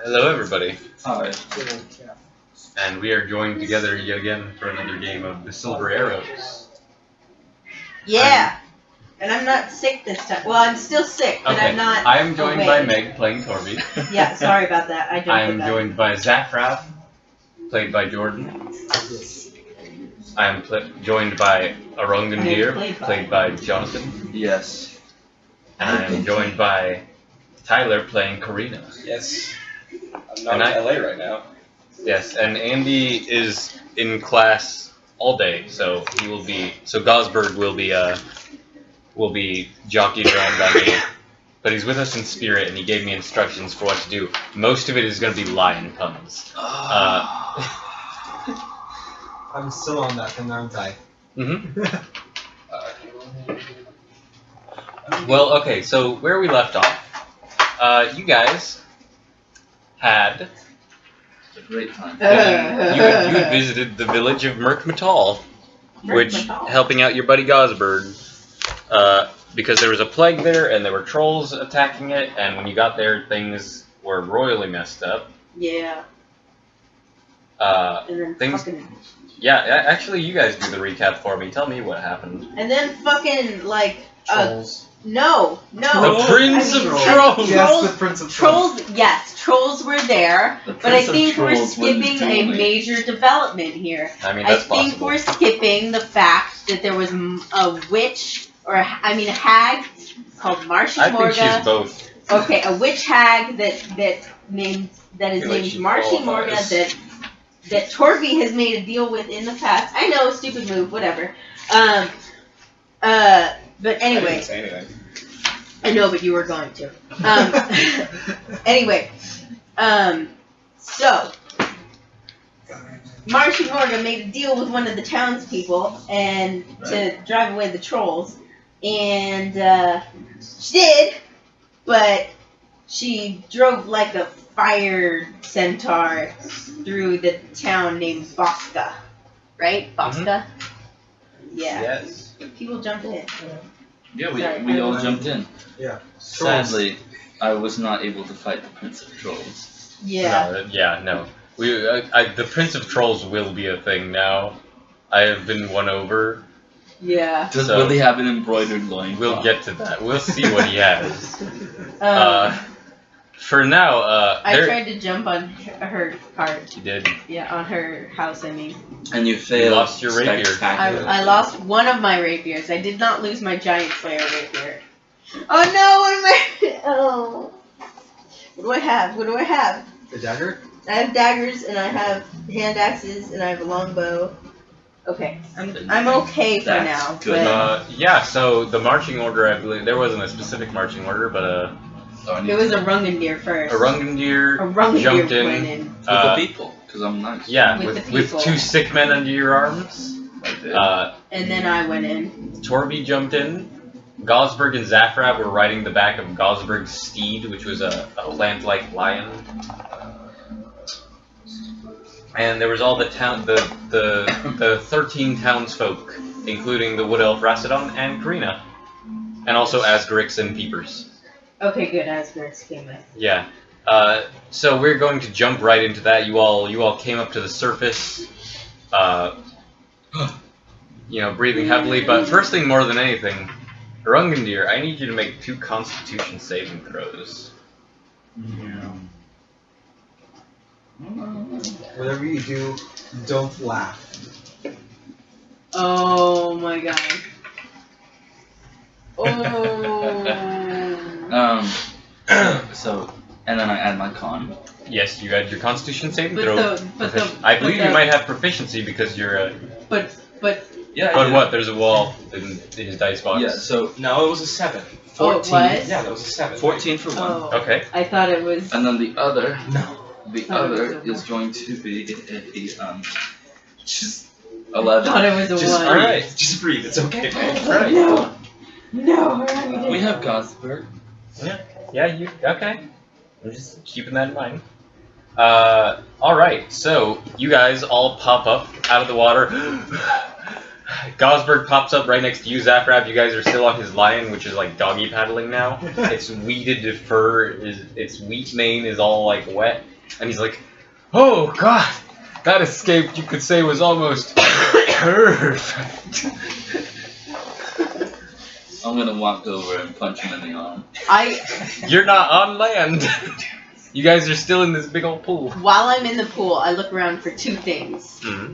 Hello, everybody. Hi. And we are joined together yet again for another game of the Silver Arrows. Yeah. And I'm not sick this time. Well, I'm still sick, but Okay. I'm not. I am joined by away. Meg, playing Torby. Yeah, sorry about that. I I jumped am the gun. joined by Zafrath, played by Jordan. I am joined by Arungandir, played by Jonathan. Yes. And I am joined by Tyler, playing Karina. Yes. I'm not in LA right now. Yes, and Andy is in class all day, so he will be. So Gosberg will be jockeyed around by me, but he's with us in spirit, and he gave me instructions for what to do. Most of it is going to be lion puns. I'm still on that thing, aren't I? Well, okay, so where we left off, you guys had. A great time. You had visited the village of Merkmetal, which helping out your buddy Gosberg, because there was a plague there and there were trolls attacking it, and when you got there, things were royally messed up. Yeah. And then Things. fucking. Yeah, actually, you guys do the recap for me. Tell me what happened. And then fucking like. Trolls. No. The Prince of Trolls. Yes, the Prince of Trolls. Trolls. Yes, trolls were there, The but I Prince of think we're Trolls wouldn't skipping tell a me. major development here. I mean, I that's think possible. we're skipping the fact that there was a witch, or a hag called Marsha I think Morga. she's both. Okay, a witch hag that is named she Marshy Morga qualifies. that Torby has made a deal with in the past. I know, stupid move, whatever. But I anyway, didn't say anything. I know, but you were going to. Anyway, so Marshy Morgan made a deal with one of the townspeople and to drive away the trolls, and she did, but she drove like a fire centaur through the town named Bosca, right? Bosca. Yeah. Yes. People jumped in. Yeah, Sorry, we all I- jumped in. Yeah. Sadly, I was not able to fight the Prince of Trolls. Yeah. No. The Prince of Trolls will be a thing now. I have been won over. Yeah. Does So- Willie have an embroidered loin? We'll get to that. We'll see what he has. Um, For now, I there. tried to jump on her cart. You did. Yeah, on her house, I mean. And you failed. lost your rapier. spectacularly. I lost one of my rapiers. I did not lose my giant slayer rapier. Oh no, what am I? Oh. What do I have? What do I have? The dagger? I have daggers, and I have hand axes, and I have a longbow. Okay, I'm okay for That's now. good. But Yeah, so the marching order, I believe, there wasn't a specific marching order, but it was a Rungandir first. Arungandir A Rungandir jumped went in. in. With the people, because I'm nice. Yeah, With the with people. 2 sick men under your arms. I did. And then I went in. Torby jumped in. Gosberg and Zafra were riding the back of Gosberg's steed, which was a plant-like lion. And there was all the 13 townsfolk, including the wood elf Rassadon and Karina, and also Asgarix and Peepers. Okay, good. Asgard's came in. Yeah. So we're going to jump right into that. You all came up to the surface, breathing heavily. But first thing, more than anything, Rungandir, I need you to make 2 Constitution saving throws. Whatever you do, don't laugh. Oh my god. Oh. So, and then I add my con. Yes, you had your Constitution saving But throw. the- I believe you might have proficiency because you're a. But Yeah. But what? There's a wall in his dice box. Yeah. So No, it was a 7. Oh, it 14. was? Yeah, that was a 7. 14 for one. oh, Okay. I thought it was. And then the other. No. The Oh, other okay. is going to be Just, 11. Thought it was a just one. breathe. Alright. Just breathe. It's okay, man. Alright. No. No. Rungandir. We have Gosberg. Yeah, you okay? I'm just keeping that in mind. Alright, so you guys all pop up out of the water. Gosberg pops up right next to you, Zafrab. You guys are still on his lion, which is like doggy paddling now. Its weeded fur, its wheat mane is all like wet, and he's like, "Oh God, that escape you could say was almost perfect." I'm gonna walk over and punch him in the arm. You're not on land. You guys are still in this big old pool. While I'm in the pool, I look around for two things. Mm-hmm.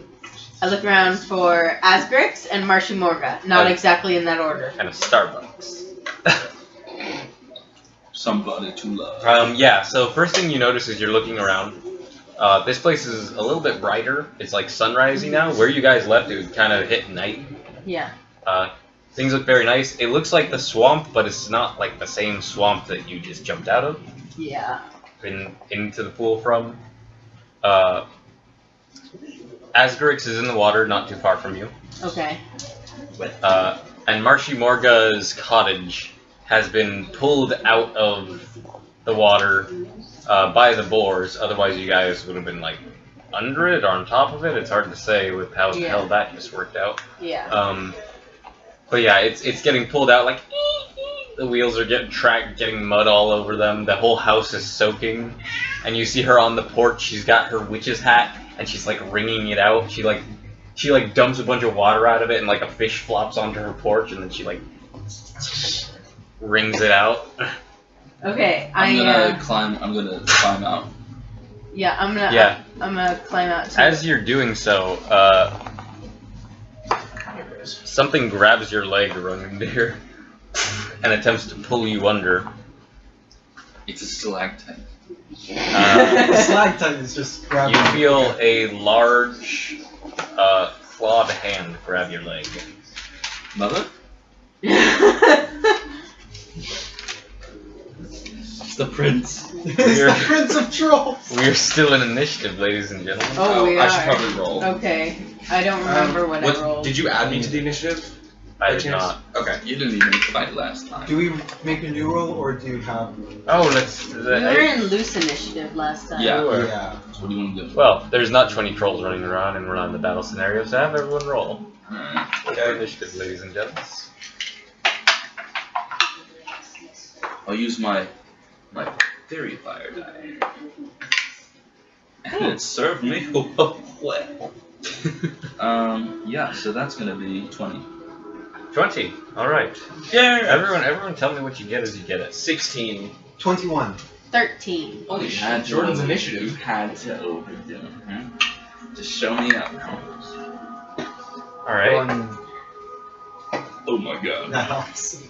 I look around for Asgrix and Marshy Morga. Not exactly in that order. And a Starbucks. Somebody to love. Yeah, so first thing you notice is you're looking around. This place is a little bit brighter. It's like sunrisey now. Where you guys left, it would kind of hit night. Yeah. Things look very nice. It looks like the swamp, but it's not like the same swamp that you just jumped out of. Yeah. Into the pool from. Asgrix is in the water, not too far from you. Okay. And Marshy Morga's cottage has been pulled out of the water by the boars. Otherwise, you guys would have been like under it or on top of it. It's hard to say with how the hell that just worked out. Yeah. But yeah, it's getting pulled out like the wheels are getting tracked, getting mud all over them. The whole house is soaking, and you see her on the porch. She's got her witch's hat, and she's like wringing it out. She dumps a bunch of water out of it, and like a fish flops onto her porch, and then she like wrings it out. Okay. I'm gonna climb out. Yeah, I'm gonna climb out too. As you're doing so, something grabs your leg, Rungendeer, and attempts to pull you under. It's a stalactite. The stalactite is just grabbing. You feel a large, clawed hand grab your leg. Mother? It's the prince. It's the Prince of Trolls. We're still in initiative, ladies and gentlemen. Oh, we I are. should probably roll. Okay. I don't remember what I rolled. Did you add me to the initiative? I by did chance? not. Okay. You didn't even fight last time. Do we make a new roll or do you have? Oh, let's. We were in loose initiative last time. Yeah. Sure. Yeah. So what do you want to do? Well, there's not 20 trolls running around, and we're not in the battle scenario, so have everyone roll. Alright. Roll for initiative, ladies and gentlemen. I'll use my fairy fire die. And it served me well. Yeah, so that's gonna be 20. 20. All right. Yeah. Everyone, tell me what you get as you get it. 16. 21. 13. Holy You shit, had to Jordan's over- initiative. You had to overdo it, huh? Just show me up. All right. One. Oh my god. That helps.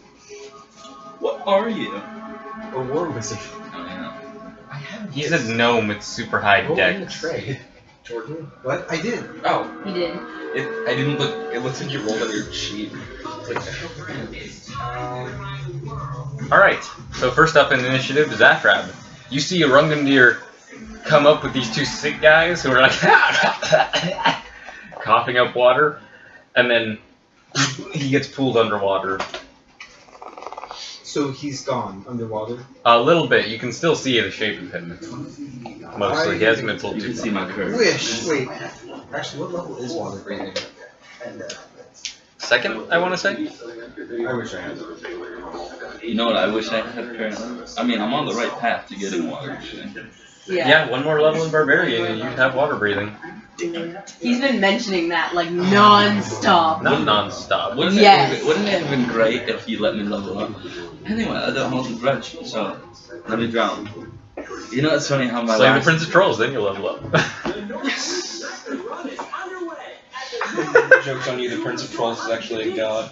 What are you? A war wizard. Oh yeah. I have. He's a gnome with super high Roll in the dex. trade. Jordan? What? I did. Oh, He did. I didn't look. It looks like you rolled on your cheat. All right. So first up in the initiative is Afrab. You see a Rungendeer come up with these two sick guys who are like coughing up water, and then he gets pulled underwater. So he's gone underwater. A little bit. You can still see the shape of him. Mostly. He hasn't been pulled You too can see far. my curve. Wish. Wait. Actually, what level is water breathing? Second, I want to say. I wish I had. You know what I wish I had apparently? I mean, I'm on the right path to getting water. Yeah. Yeah, one more level in Barbarian and you'd have water breathing. He's been mentioning that like non-stop. Not non-stop. Wouldn't Yes. it have been great if you let me level up? Anyway, I don't hold the grudge, so let me drown. You know, it's funny how my Slay the last... Prince of Trolls, then you'll level up. Joke's on you, the Prince of Trolls is actually a god.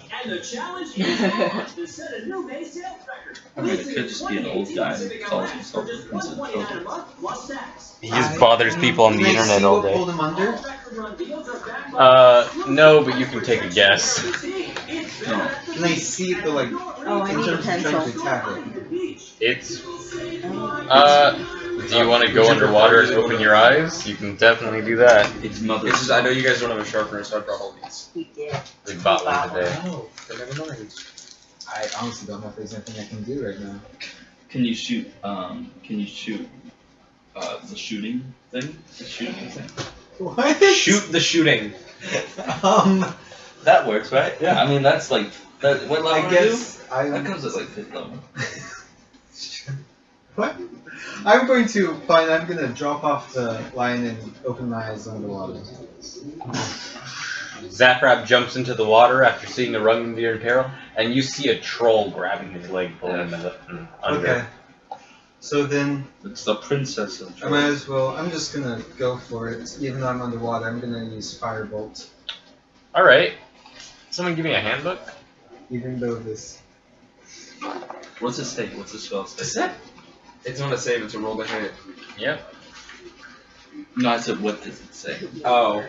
I mean, it could just be an old guy that calls himself the Prince of Trolls. He just bothers people on the Can I internet see all what day. pulled him under? No, but you can take a guess. No. Can I see the like? Oh, I in need a terms of trying to pencil. attack it? It's, do you want to go underwater and open your eyes? You can definitely do that. It's mother. It's just, I know you guys don't have a sharpener, so I brought all these. We did. We bought one today. Oh, never mind. I honestly don't know if there's anything I can do right now. Can you shoot, the shooting thing? The shooting thing? What? Shoot the shooting. Um, That works, right? Yeah. I mean, that's like that. What level I are you? guess That I'm. comes at like 5th level. What? I'm going to fine. I'm gonna drop off the line and open my eyes underwater. Zaprap jumps into the water after seeing the Rungendeer in peril, and you see a troll grabbing his leg, pulling him under. Okay. So then It's the princess of I might as well. I'm just gonna go for it. Even though I'm underwater, I'm gonna use Firebolt. All right. Someone give me a handbook. Even though this. What's it say? What's the spell A say? sip? It's not a save, it's a roll to hit. Yep. No, I said what does it say? Oh.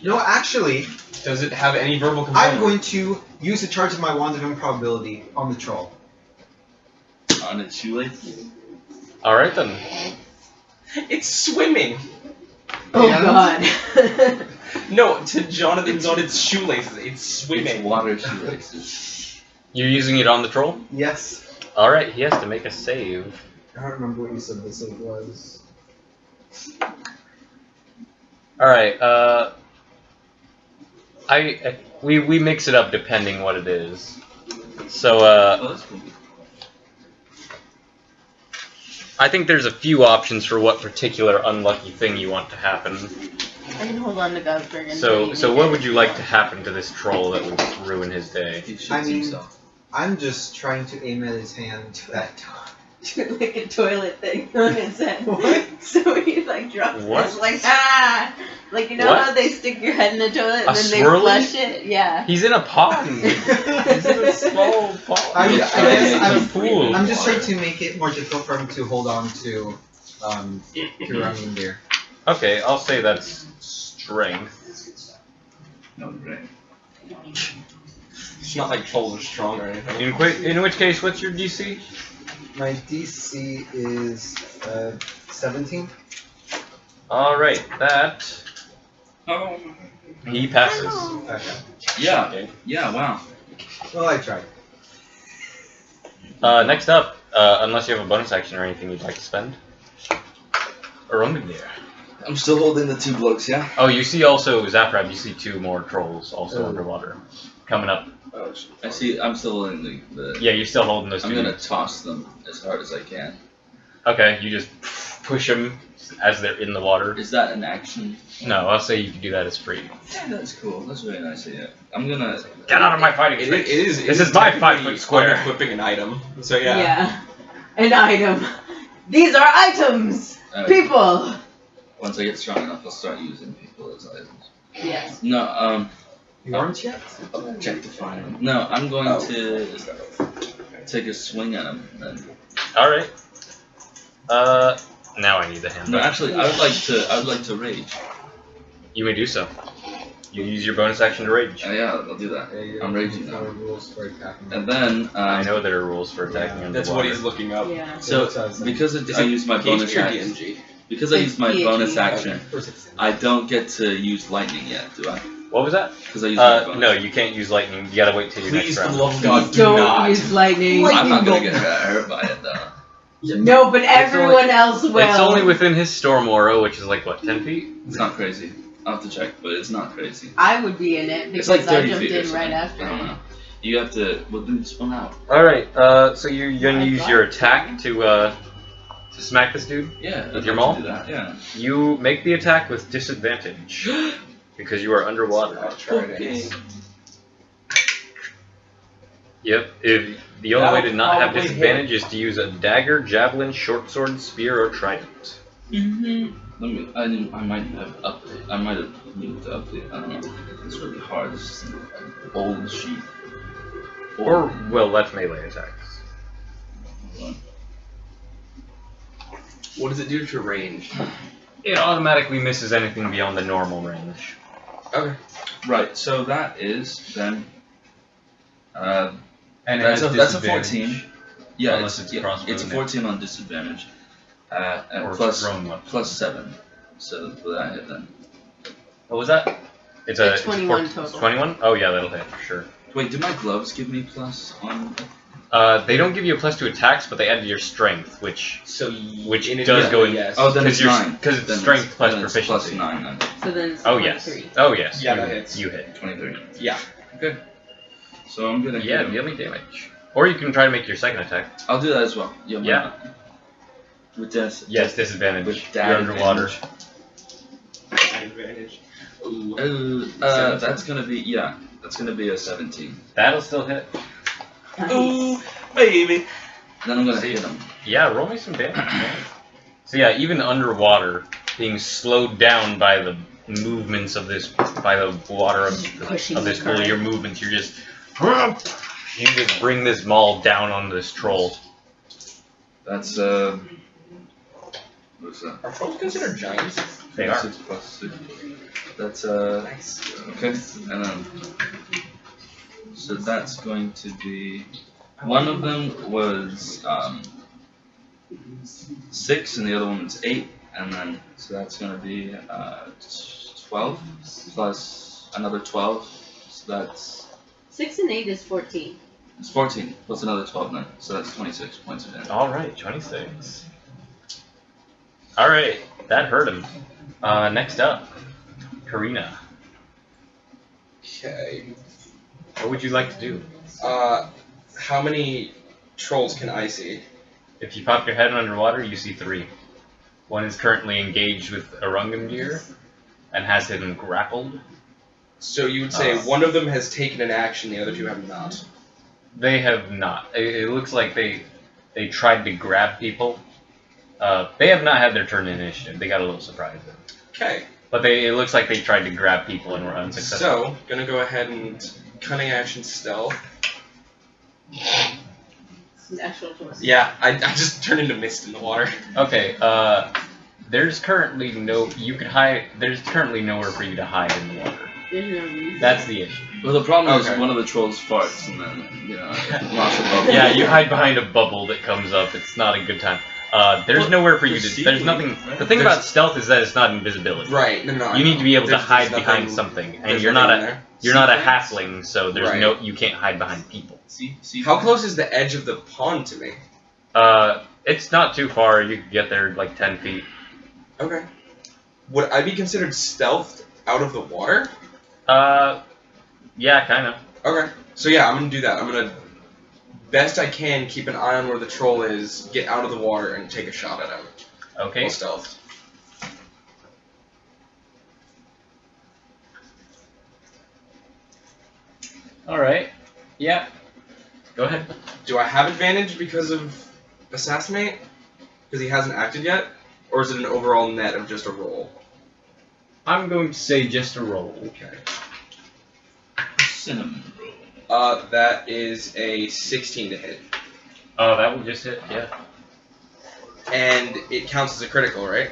No, actually, Does it have any verbal component? I'm going to use a charge of my Wand of Improbability on the troll. On its shoelace? All right then. It's swimming! Oh And- god. No, to Jonathan's on its shoelaces. It's swimming. It's water shoelaces. You're using it on the troll. Yes. All right. He has to make a save. I don't remember what you said the save was. All right. We mix it up depending what it is. So Oh, that's cool. I think there's a few options for what particular unlucky thing you want to happen. I can hold on to Gosberg and So what would you like to happen to this troll that would ruin his day? He shoots I mean- himself. I'm just trying to aim at his hand that time. like a toilet thing on his head. What? So he like drops What? this like like you know What? how they stick your head in the toilet and A then they swirly? flush it? Yeah. He's in a pond. He's in a small pond. I He's guess trying to I'm- make pool. I'm just trying to make it more difficult for him to hold on to running deer. Okay, I'll say that's strength. No, great. It's not like trolls are strong or anything. In which case, what's your DC? My DC is 17. All right, that Oh. he passes. Okay. Yeah. Okay. Yeah. Wow. Well, I tried. Next up, unless you have a bonus action or anything you'd like to spend. Rungendeer. I'm still holding the 2 blokes. Yeah. Oh, you see also Zaprab. You see 2 more trolls also Oh. underwater, coming up. Oh, I see. I'm still holding the. Yeah, you're still holding those I'm 2. gonna toss them as hard as I can. Okay, you just push them as they're in the water. Is that an action? No, I'll say you can do that as free. Yeah, that's cool. That's very nice of you. I'm gonna. Get out of my fighting It space. is. This is my 5 technically foot square. Equipping an item. So yeah. An item. These are items. People. Once I get strong enough, I'll start using people as items. Yes. No. You aren't yet? Objectifying them. No, I'm going to take a swing at him. Then. All right. Now I need the No, handbook. actually, I would like to rage. You may do so. You use your bonus action to rage. Yeah, I'll do that. Yeah, you I'm don't raging follow now. rules for attacking. And then. I know there are rules for attacking underwater. That's what he's looking up. Yeah. So because I use my bonus PHP or action, DMG? because I use my It's bonus PhD. action, I don't get to use lightning yet, do I? What was that? Because I use my bonus. No, you can't use lightning. You gotta wait till your Please, next for round. the love of God, do Don't not. use lightning. I'm not gonna get hurt by it though. No, but everyone else will. It's only within his storm aura, which is like what, 10 feet? It's not crazy. I'll have to check, but it's not crazy. I would be in it It's because like I 30 jumped feet or in right something. after. I don't know. You have to. Well, then spawn out. All right. So you're gonna use your attack to smack this dude. Yeah. With I'd your like maul? to do that. Yeah. You make the attack with disadvantage because you are underwater. I'll try Okay. it. Yep. If the only way to not have That'll probably disadvantage is to use a dagger, javelin, short sword, spear, or trident. Mm-hmm. Let me. I might have update. I might have needed to update. I don't know. It's really hard. It's just a bold sheet. Or well, that's melee attacks. What does it do to range? It automatically misses anything beyond the normal range. Okay. Right. So that is then. And That's a 14. Yeah, Unless it's crossbow it's a net. 14 on disadvantage. And Or plus thrown weapon. plus 7. So for that hit then. What was that? It's 21 it's total. 21? Oh yeah, that'll hit for sure. Wait, do my gloves give me plus on They don't give you a +2 attacks, but they add to your strength, which So does go in. yes. Oh, then Because it's 9. because it's Then strength plus then it's proficiency. +9 then. So then it's Oh yes. 23. Oh yes. Yeah, you, that hits. You hit. 23. Yeah. Okay. So I'm gonna Yeah, hit him. deal me damage. Or you can try to make your second attack. I'll do that as well. Yeah. why Yeah. not? With this. Yes, disadvantage. With You're that underwater. Advantage. That's gonna be That's gonna be a 17. That'll still hit. Ooh, baby. Then I'm gonna See. hit him. Yeah, roll me some damage. Man. So yeah, even underwater, being slowed down by the movements of this, by the water Pushing of this the pool, cart. your movements, you just bring this maul down on this troll. That's what's that? Are trolls considered giants? They are. 6 + 6. That's Nice. okay. And then so that's going to be one of them was 6 and the other one was 8, and then so that's gonna be 12 plus another 12. So that's 6 and 8 is 14. it's 14 plus another 12 then. So that's 26 points of damage. All right, 26. All right, that hurt him. Next up, Karina. Okay. What would you like to do? How many trolls can I see? If you pop your head underwater, you see 3. One is currently engaged with Arungandir and has him grappled. So you would say one of them has taken an action, the other two have not. They have not. It looks like they tried to grab people. They have not had their turn in initiative. They got a little surprised. Okay. But it looks like they tried to grab people and were unsuccessful. So, gonna go ahead and cunning action stealth. It's an actual choice. Yeah, I just turned into mist in the water. Okay, there's currently there's currently nowhere for you to hide in the water. There's no reason. That's the issue. Well, the problem is Okay. one of the trolls farts and then knocks it over. Yeah, you hide behind a bubble that comes up. It's not a good time. There's Well, nowhere for you there's to. There's seaweed, nothing. right? The thing There's- about stealth is that it's not invisibility. Right, no, I You need to be able to There's hide nothing- behind something, and there's you're not nothing a there. you're not a Secrets? halfling, so there's Right. you can't hide behind people. See, How close is the edge of the pond to me? It's not too far. You can get there like 10 feet. Okay. Would I be considered stealthed out of the water? Yeah, kind of. Okay. So yeah, I'm gonna do that. I'm gonna, best I can, keep an eye on where the troll is, get out of the water, and take a shot at him. Okay. While stealthed. All right. Yeah. Go ahead. Do I have advantage because of assassinate? Because he hasn't acted yet? Or is it an overall net of just a roll? I'm going to say just a roll. Okay. cinnamon roll. That is a 16 to hit. Oh, that will just hit. Yeah. And it counts as a critical, right?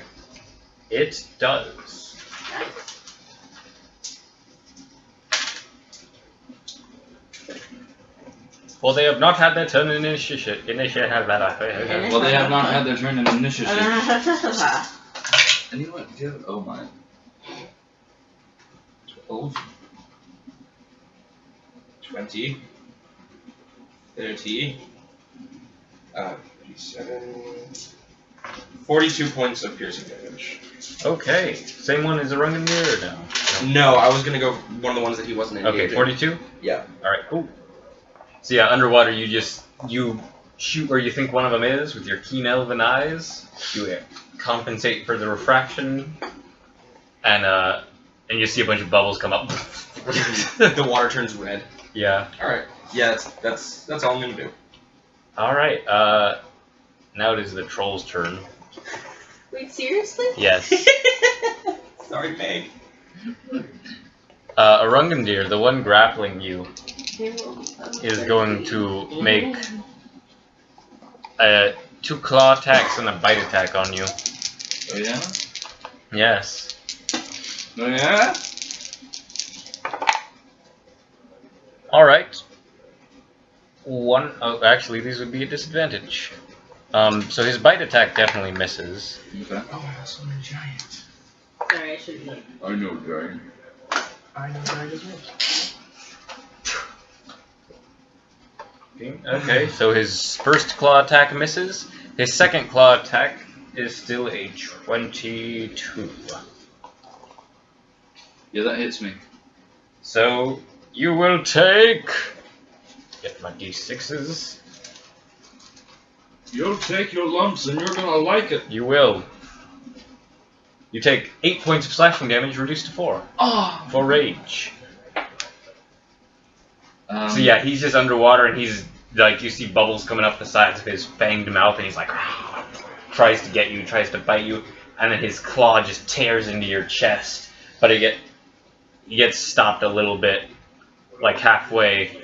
It does. Well, they have not had their turn in initiative. Well, they have not had their turn in initiative. And you know what? Oh my. 12, 20, 30, 37, 42 points of piercing damage. Okay. Same one as the Rungandir now. No, I was gonna go one of the ones that he wasn't engaging. Okay, 42? Yeah. Alright, cool. So yeah, underwater you shoot where you think one of them is with your keen elven eyes. You compensate for the refraction, and you see a bunch of bubbles come up. The water turns red. Yeah. Alright. Yeah, that's all I'm gonna do. Alright, now it is the troll's turn. Wait, seriously? Yes. Sorry, Meg. Arungandir, the one grappling you, They will- is going to make 2 claw attacks and a bite attack on you. Oh yeah? Yes. Oh yeah? Alright. Actually, these would be a disadvantage. So his bite attack definitely misses. Okay. Oh, I also know giant. Sorry, I shouldn't have. I know, Gary. I know giant as well. Okay, so his first claw attack misses. His second claw attack is still a 22. Yeah, that hits me. So you will take. Get my d6s. You'll take your lumps and you're gonna like it. You will. You take 8 points of slashing damage, reduced to 4. Oh. For rage. So yeah, he's just underwater and he's like, you see bubbles coming up the sides of his fanged mouth and he's like, tries to get you, tries to bite you, and then his claw just tears into your chest. But he gets stopped a little bit, like halfway,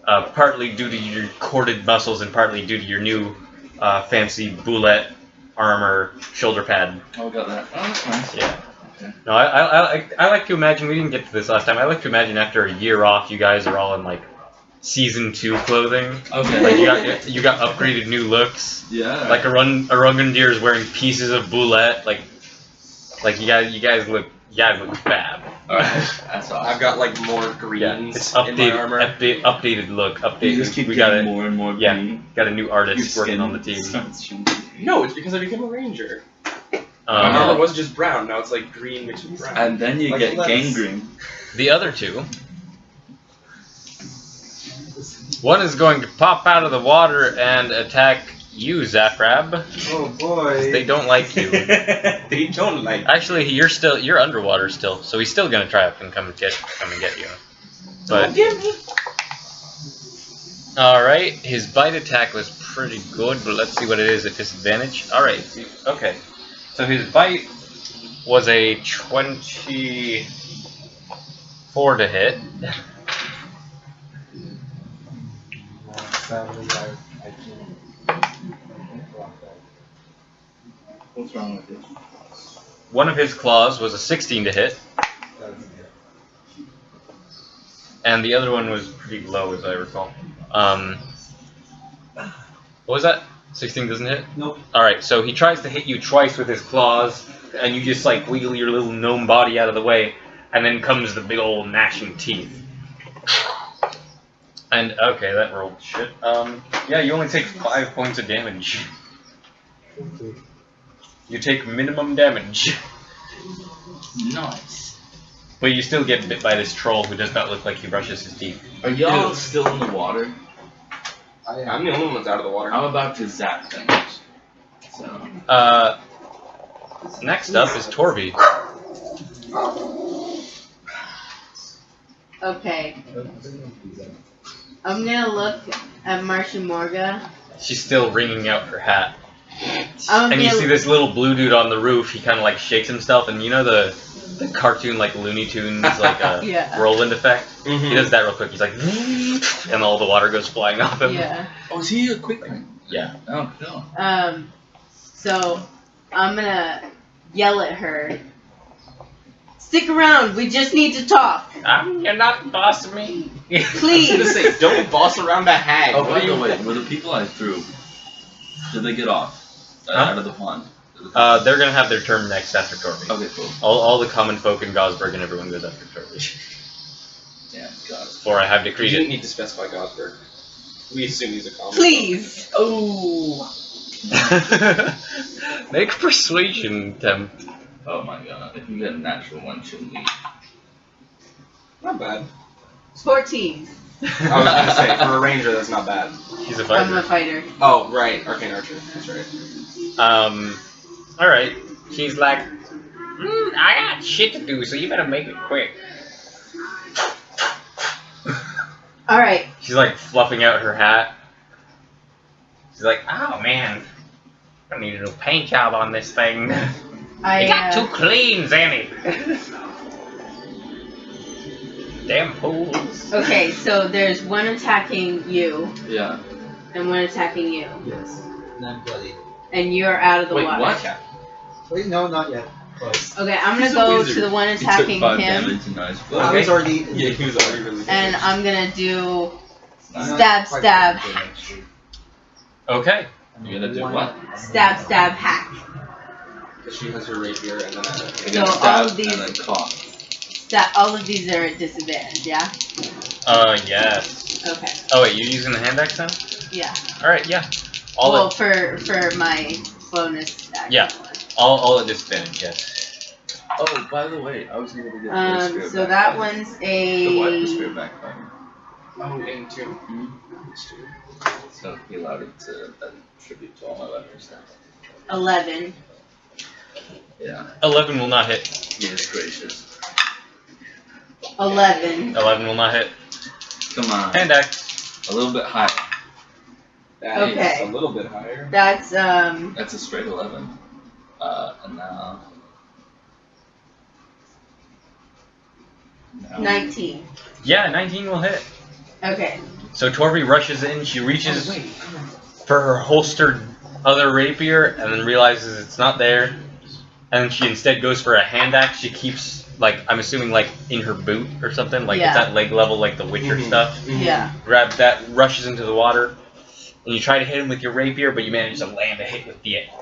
partly due to your corded muscles and partly due to your new fancy boulette armor shoulder pad. Oh, got that. Oh, that's nice. Yeah. Okay. No, I like to imagine, we didn't get to this last time, I like to imagine after a year off you guys are all in like season 2 clothing. Okay. Like you got upgraded new looks. Yeah. Like Arungundir is wearing pieces of boulette. Like you guys look fab. Alright, that's awesome. I've got like more greens Yeah, it's in my armor. updated look. Updated. You just keep we got getting a, more and more yeah, green. got a new Your artist working skin on the team. starts changing. No, it's because I became a ranger. My armor Um, was just brown. Now it's like green mixed with brown. And then you Like get lettuce. gangrene. the other two. One is going to pop out of the water and attack you, Zafrab. Oh boy. They don't like you. They don't like. Actually, you're underwater still, so he's still gonna try up and come and get you. But all right, his bite attack was pretty good, but let's see what it is at disadvantage. All right, okay. So his bite was a 24 to hit. Sadly, I can't block that. What's wrong with you? One of his claws was a 16 to hit, That's and the other one was pretty low, as I recall. What was that? 16 doesn't hit? Nope. Alright, so he tries to hit you twice with his claws, and you just like wiggle your little gnome body out of the way, and then comes the big old gnashing teeth. And, okay, that rolled shit. Yeah, you only take 5 points of damage. Okay. You take minimum damage. Nice. But you still get bit by this troll who does not look like he brushes his teeth. Are y'all Ew. still in the water? I'm the only one that's out of the water. I'm about to zap things. So. Next up is Torby. Okay. I'm gonna look at Marcia Morga. She's still wringing out her hat. I'm And you gonna- see this little blue dude on the roof, he kind of like shakes himself, and you know the cartoon like Looney Tunes, like Yeah. whirlwind effect? Mhm. He does that real quick, he's like, and all the water goes flying off him. Yeah. Oh, is he a quick thing? Yeah. Oh, no. So I'm gonna yell at her. Stick around. We just need to talk. You're not bossing me. I was gonna Please. say, don't boss around the hag. Oh, What by are the you- way, were the people I threw, did they get off? Huh? Out of the pond? They're gonna have their turn next after Torby. Okay, cool. All the common folk in Gosberg and everyone goes after Torby. Yeah, got it. For I have You decreed didn't it. need to specify Gosberg. We assume he's a common. Please. Oh! Make a persuasion attempt. Oh my god, if you get a natural one, shouldn't we? Not bad. 14. I was gonna say, for a ranger, that's not bad. He's a I'm fighter. a fighter. Oh, right. Arcane Archer. That's right. Alright. She's like, I got shit to do, so you better make it quick. All right. She's like fluffing out her hat. She's like, oh man, I need a new paint job on this thing. I It got too clean, Zanny. Damn fools. Okay, so there's one attacking you Yeah. and one attacking you, Yes. And I'm bloody. and you're out of the Wait, water. what? Wait, no, not yet. Close. Okay, I'm gonna He's a go wizard. to the one He took attacking 5 him, damage and nice I was already. Yeah, he was already really and I'm gonna do Not stab, quite stab, that good, actually. Okay. You're gonna do what? stab, stab, hack. Because she has her rapier and then You're So gonna all stab of these- and then cough. All of these are at disadvantage, yeah? Yes. Okay. Oh wait, you're using the hand axe now? Yeah. All right, yeah. Well, for my bonus action. Yeah. All at disadvantage, yes. Oh, by the way, I was able to get the spirit So back that button. one's The what? The a spirit back button. Oh, into. So he allowed it to attribute to all my weapon stuff. 11. Yeah. 11 will not hit. He is gracious. 11. 11 will not hit. Come on. Hand axe. A little bit higher. That is Okay. a little bit higher. That's That's a straight 11. And now. 19. Yeah, 19 will hit. Okay. So Torby rushes in. She reaches Oh, wait. for her holstered other rapier, and then realizes it's not there. And she instead goes for a hand axe. She keeps, like, I'm assuming, like, in her boot or something. Like, Yeah. it's at leg level, like the Witcher Mhm. stuff. Yeah. Grabs that, rushes into the water, and you try to hit him with your rapier, but you manage to land a hit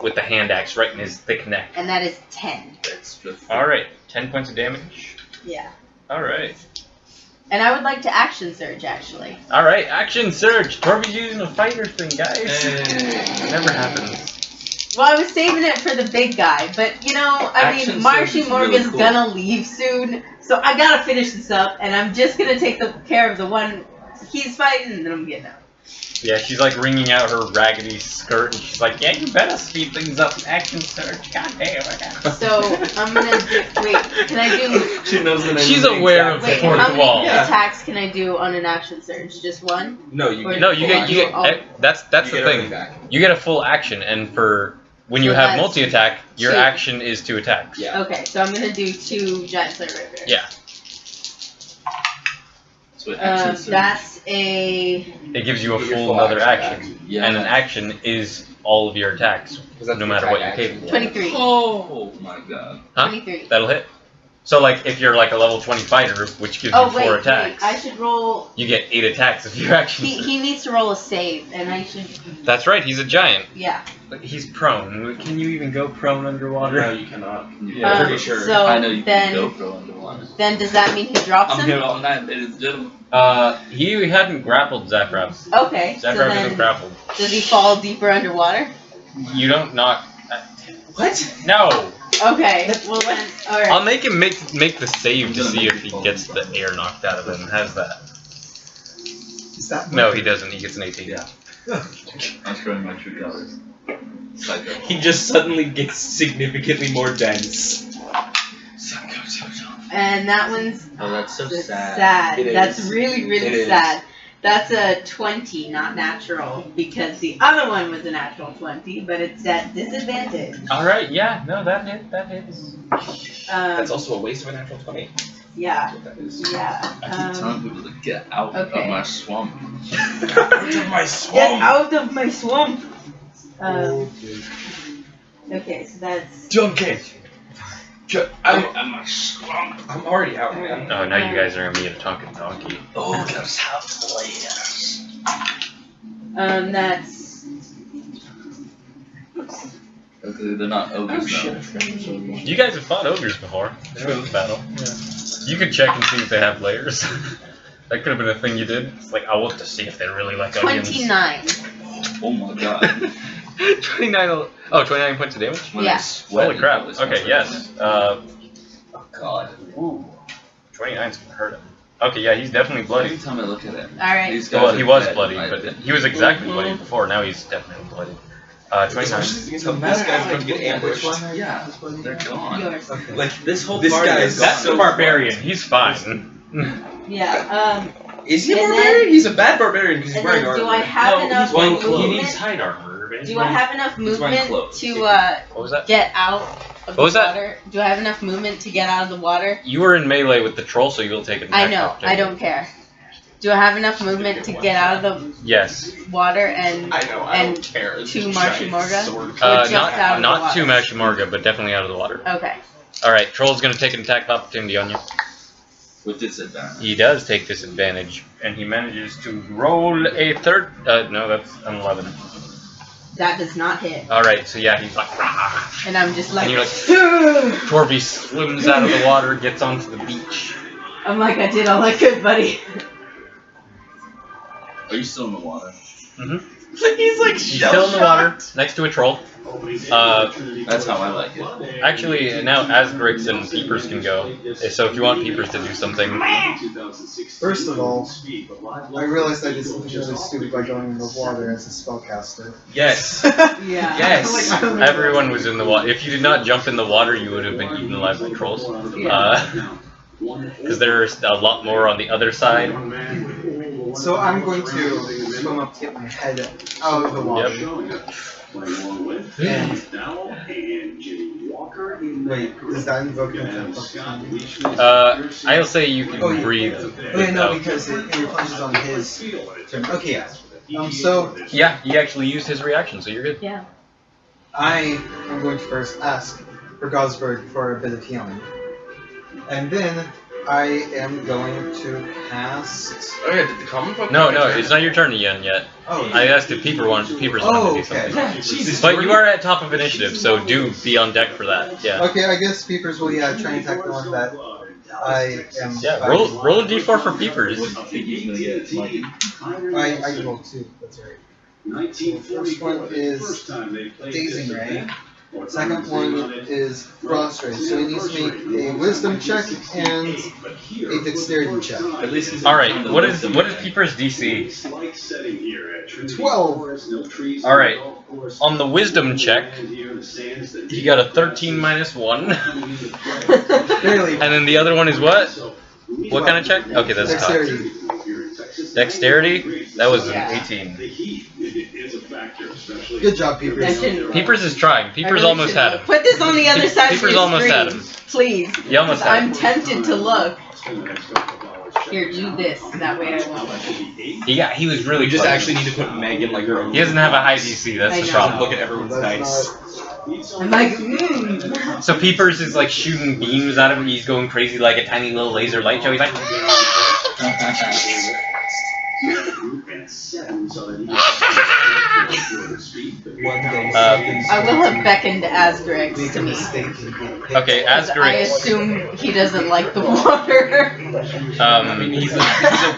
with the hand axe right in his thick neck. And that is 10. That's just. Alright, 10 points of damage. Yeah. Alright. And I would like to action surge, actually. Alright, action surge! Torby's using a fighter thing, guys. Hey. It never happens. Well, I was saving it for the big guy, but you know, I Action mean, surge Marshy is Morgan's really cool. gonna leave soon, so I gotta finish this up, and I'm just gonna take care of the one he's fighting, and then I'm getting out. Yeah, she's like wringing out her raggedy skirt, and she's like, yeah, you better speed things up. Action surge, goddamn. So I'm gonna do. Wait, can I do? She knows the name. She's of the aware exact of Wait, fourth how many wall. Yeah. attacks can I do on an action surge? Just one? No, you Or- get No, you full get, you action. get, that's You the get everything thing. back. You get a full action, and for when you So have that's multi-attack, your 2. action is 2 attacks. Yeah. Okay, so I'm gonna do 2 giant slayer rapiers. Yeah. So action surge. That's a It gives you a Get your full full another action action. Yeah. And an action is all of your attacks, Because that's no the matter what you're action. capable of. 23. Oh my god. Huh? 23. That'll hit. So, like, if you're like a level 20 fighter, which gives Oh you wait, 4 wait, attacks, I should roll. you get 8 attacks if your action. He needs to roll a save, and I should. That's right, he's a giant. Yeah. But he's prone. Can you even go prone underwater? No, you cannot. Yeah, pretty sure. So I know you then, can go underwater. then does that mean he drops I'm him? here all night, ladies and gentlemen. He hadn't grappled Zaphrav. Okay. So Zaphrav isn't then, grappled. does he fall deeper underwater? You don't knock. What? No! Okay. Well then, all right. I'll make him make the save to see if he gets the air knocked out of him. How's that? Is that No, he doesn't. He gets an 18. Yeah. I'm showing my true colors. Psycho. He just suddenly gets significantly more dense. And that one's Oh, that's so that's sad. sad. It That's is. really, really It is. sad. That's a 20, not natural, because the other one was a natural 20, but it's at disadvantage. Alright, yeah, no, that hits. That's also a waste of a natural 20. Yeah, What that is. yeah. I keep telling people to get out okay. of my swamp. Out of my Get out of my swamp! Okay, so that's... Duncan! I'm a swamp. I'm already out, man. Oh, now you guys are gonna be a Tonkin donkey. Ogres have layers. That's... Okay, they're not ogres now. You guys have fought ogres before. Smooth battle. You could check and see if they have layers. That could have been a thing you did. It's like, I'll look to see if they really like onions. 29. Oh my god. 29 points of damage? When Yeah. I sweat, Holy crap. it's Okay, not yes. Oh god. Ooh. 29's gonna hurt him. Okay, yeah, he's definitely bloody. Every time I look at it, Alright. these guys Well, are he was dead, bloody, in my but opinion. he was exactly Mhm. bloody before. Now he's definitely bloody. 29. This guy's going to get ambushed. Yeah, they're gone. Yours. Like, This whole this party guy is is That's so the barbarian. He's fine. Yeah, Is he a And barbarian? then- He's a bad barbarian because he's and wearing then do armor. I have enough wearing movement? hide armor. Do I have enough wearing movement clothes. to What was that? get out of the What was that? water? Do I have enough movement to get out of the water? You were in melee with the troll, so you'll take an I attack know, opportunity. I don't care. Do I have enough movement to get out of the Yes. water and I know, I and don't care. It's two a Marshy giant Morga? sword. Or just out of the Not water? too Mashimarga, but definitely out of the water. Okay. Alright, troll's gonna take an attack opportunity on you. With disadvantage. He does take disadvantage, and he manages to roll a third. No, that's an 11. That does not hit. Alright, so yeah, he's like, rah! And I'm just like, And you're like, Torby swims out of the water, gets onto the beach. I'm like, I did all I could, buddy. you still in the water? He's like He's still in the water, next to a troll. That's how I like it. Actually, now Asgrix and Peepers can go. So if you want Peepers to do something. First of all, I realized I did something really stupid by going in the water as a spellcaster. Yes. Yeah. Yes. Everyone was in the water. If you did not jump in the water, you would have been eaten alive by trolls. Because there's a lot more on the other side. So I'm going to swim up to get my head out of the water. And wait, is that invoking the I'll say you can Oh, yeah. breathe. Wait, no, because it replenishes on his turn. Okay, yeah. So Yeah, he actually used his reaction, so you're good. Yeah. I am going to first ask for Gosberg for a bit of healing. And then I am going to cast... Oh yeah, did the common folk? No, it's not your turn yet. Oh, I asked if Peepers wanted to do okay. something. Jesus. But you are at top of initiative, so do be on deck for that. Yeah. Okay, I guess Peepers will try and attack the one that I am... Yeah, roll a d4 for Peepers. I think he's gonna get lucky. I rolled 2, that's right. First one is Dazing Ray. Second one is Frost Ray. So he needs to make a Wisdom check and a Dexterity check. At least he's Alright, what is Peepers' DC? 12. Alright, on the Wisdom check, he got a 13 minus 1. Barely. And then the other one is what? What kind of check? Okay, that's Dexterity. tough. Dexterity? That was an 18. Good job, Peepers. Peepers is trying. Peepers really almost had him. Put this on the other side of Peepers your almost screen, had him. please. He almost had I'm him. tempted to look. Here, do this. That way I won't look. He was really We just close. actually need to put Meg in like her own. He doesn't have a high DC, that's I the know. problem. Look at everyone's That's dice. I'm like, So Peepers is like shooting beams at him, he's going crazy like a tiny little laser light show, he's like... I will have beckoned Asgrix Make to a me. mistake and get picked. Okay, I Asgrix, assume he doesn't like the water. I mean, he's a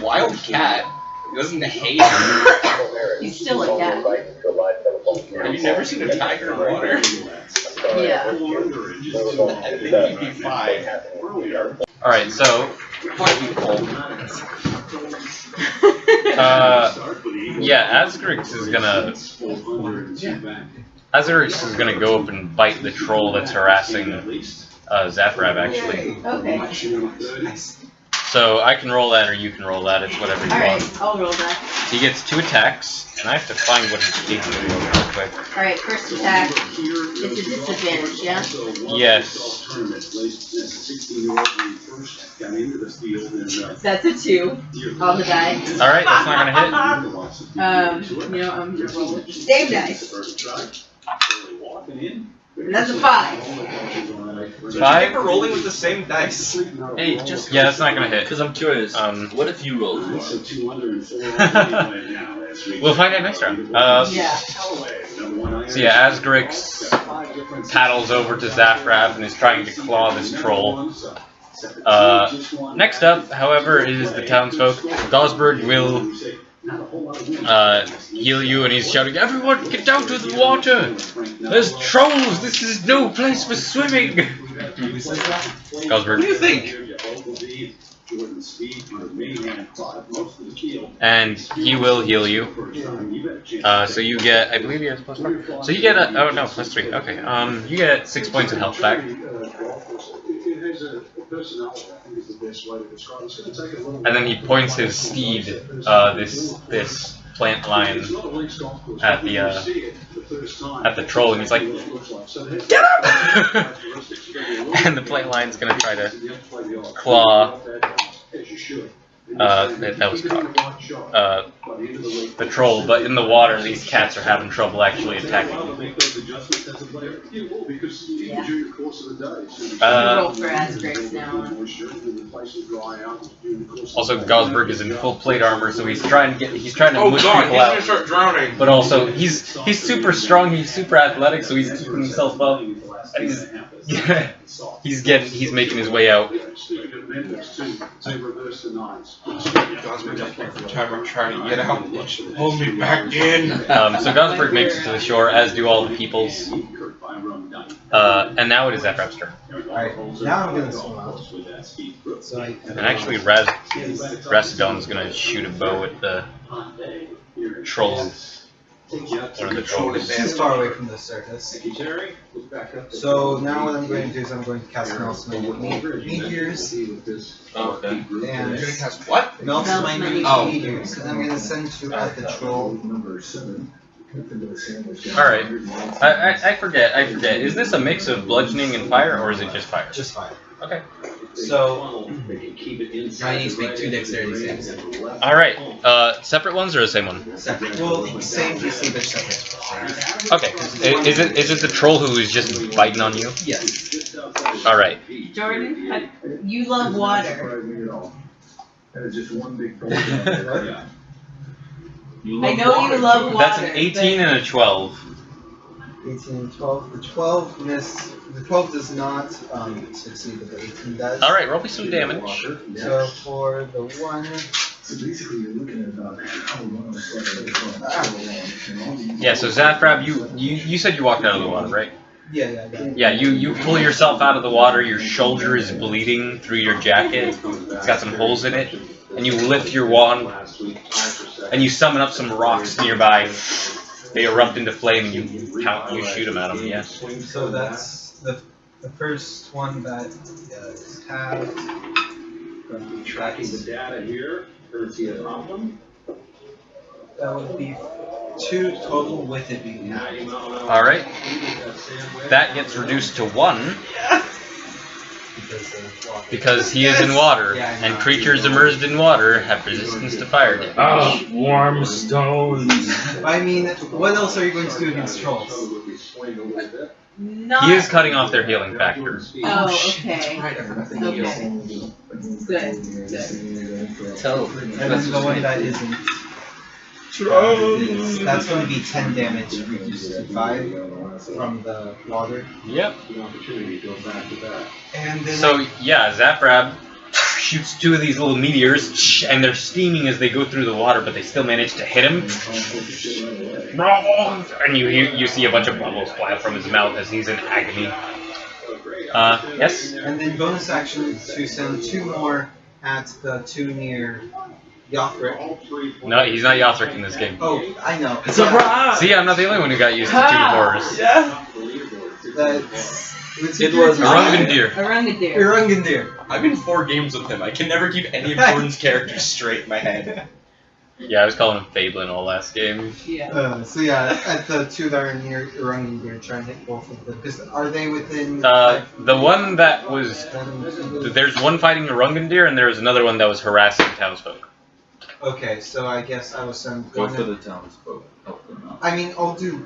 wild cat. He doesn't hate him. He's still a cat. Have you never seen a tiger in water? Yeah. I think he'd be fine. alright, so, yeah, Asgrix is gonna go up and bite the troll that's harassing Zaphrab, actually. Okay. So I can roll that or you can roll that, it's whatever you want. Alright, I'll roll that. He gets 2 attacks, and I have to find what he's capable of real quick. Alright, first attack. It's a disadvantage, yeah? Yes. That's a 2 on the die. Alright, that's not gonna hit. You know, I'm just rolling. Same dice. And that's a 5. 5? We're rolling with the same dice. Hey, just Yeah, that's not gonna hit. because I'm curious. What if you rolled one? We'll find out next round. Yeah. So yeah, Asgrix paddles over to Zaphrab and is trying to claw this troll. Next up, however, is the townsfolk. Gosberg will heal you, and he's shouting, "Everyone, get down to the water! There's trolls! This is no place for swimming!" Gosberg. What do you think? And he will heal you. So you get, I believe he has +4. So you get oh no, +3. Okay. You get 6 points of health back. And then he points his steed, this plant line at the troll, and he's like, "Get up!" And the plant line's gonna try to claw. That was caught. The troll, but in the water, these cats are having trouble actually attacking him. Yeah. Roll for Asgrix now. Also, Gosberg is in full plate armor, so he's trying to Oh push god, people he's out. gonna start drowning. But also, he's super strong, he's super athletic, so he's keeping himself up. And He's making his way out. Trying to get out. Hold me back in. So Gosberg makes it to the shore, as do all the peoples. And now it is Zaprap's turn. Alright, now I'm gonna swim out. So And actually, Rassadon's gonna shoot a bow at the troll. One of the trolls. It's far away from the surface. So now what I'm going to do is I'm going to cast Melt my meteors. Oh, okay. And You're gonna cast what? Melt my Oh. meteors. And I'm going to send you at the troll. Alright. I forget. Is this a mix of bludgeoning and fire, or is it just fire? Just fire. Okay. So now you need to make 2 dexterity saves. Alright. Separate ones or the same one? Separate. Well, same DC but separate. Okay. Is it the troll who is just biting on you? Yes. Alright. Jordan, you love water. I know you love water. That's an 18 and a 12. 18 and 12. The 12 miss. The 12 does not succeed, but the 18 does. Alright, roll me some damage. So for the 1. Yeah, so Zaprab, you said you walked out of the water, right? Yeah. Yeah, you pull yourself out of the water, your shoulder is bleeding through your jacket, it's got some holes in it, and you lift your wand, and you summon up some rocks nearby. They erupt into flame, and you shoot them at them, yes. So that's the first one that is halved. Tracking the data here, courtesy of Optum. That would be 2 total with it being halved. Alright. That gets reduced to 1. Because he is in water, and creatures immersed in water have resistance to fire damage. Oh, warm stones. I mean, what else are you going to do against trolls? Not. He is cutting off their healing factor. Oh, okay. Right, I forgot the Okay. heals. Good. And then the one that isn't. That's going to be 10 damage reduced to 5 from the water. Yep. And then So, yeah, Zaprab shoots 2 of these little meteors, and they're steaming as they go through the water, but they still manage to hit him. And you see a bunch of bubbles fly from his mouth as he's in agony. Yes? And then bonus action to send 2 more at the 2 near Yothric. No, he's not Yothric in this game. Oh, I know. Surprise! See, I'm not the only one who got used to 2 horrors. Yeah. It was Arangandir. Arangadir. Irangandir. I'm in 4 games with him. I can never keep any of Jordan's characters straight in my head. Yeah, I was calling him Fablin all last game. Yeah. So yeah, at the 2 that are near Irangandir, try and hit both of them. Because are they within? The one that was... There's one fighting Arangandir, and there's another one that was harassing townsfolk. Okay, so I guess I will send Go one. for the townsfolk. Help them out. I mean, I'll do.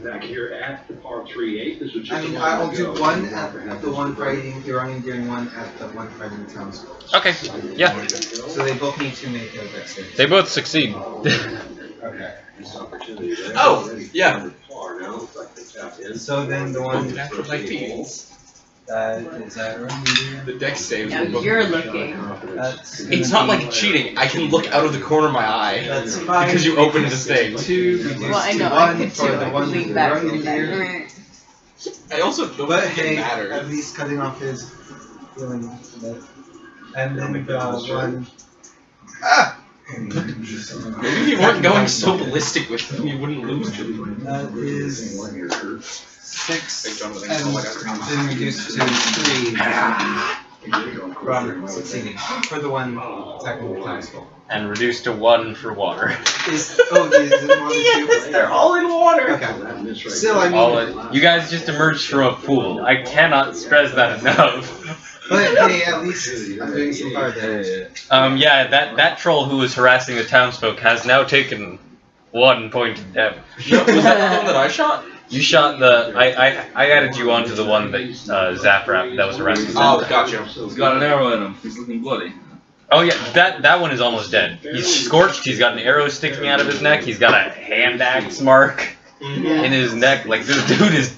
Back here at the par 3-8. This was just I mean, a while I'll do ago. 1 at the one fighting Irangandir and 1 at the one fighting townsfolk. Okay, yeah. So they both need to make a dexterity. They both succeed. Okay. This opportunity there. Oh, yeah. Far now, looks like they tapped in. So then the one After my feels. that is Irangandir. The dex saves. Now will both- you're looking. That's It's gonna not be- like cheating. I can look out of the corner of my eye. That's 5 Because you opened this thing. 2 reduced Well, I to know. I 1 could for too. the I one could with lean back from Irangandir. that. I also don't But think hey, it matters. at least cutting off his healing a bit. And then the one. Ah! Maybe if you weren't going so ballistic with them, you wouldn't lose them. That is 6 Big John with a and then reduced to 3 from succeeding for the one attacking the townsfolk. And reduced to 1 for water. Is it water too? They're all in water. Okay. Still, I mean, You guys just emerged from a pool. I cannot stress that enough. but hey, at least I'm doing some fire damage. Yeah, that troll who was harassing the townsfolk has now taken 1 point of damage. Was that the one that I shot? You shot the... I added you onto the one that Zaprap that was harassing Oh, Zaprap. gotcha. He's got an arrow in him. He's looking bloody. Oh yeah, that one is almost dead. He's scorched, he's got an arrow sticking out of his neck, he's got a hand axe mark in his neck. Like, this dude is...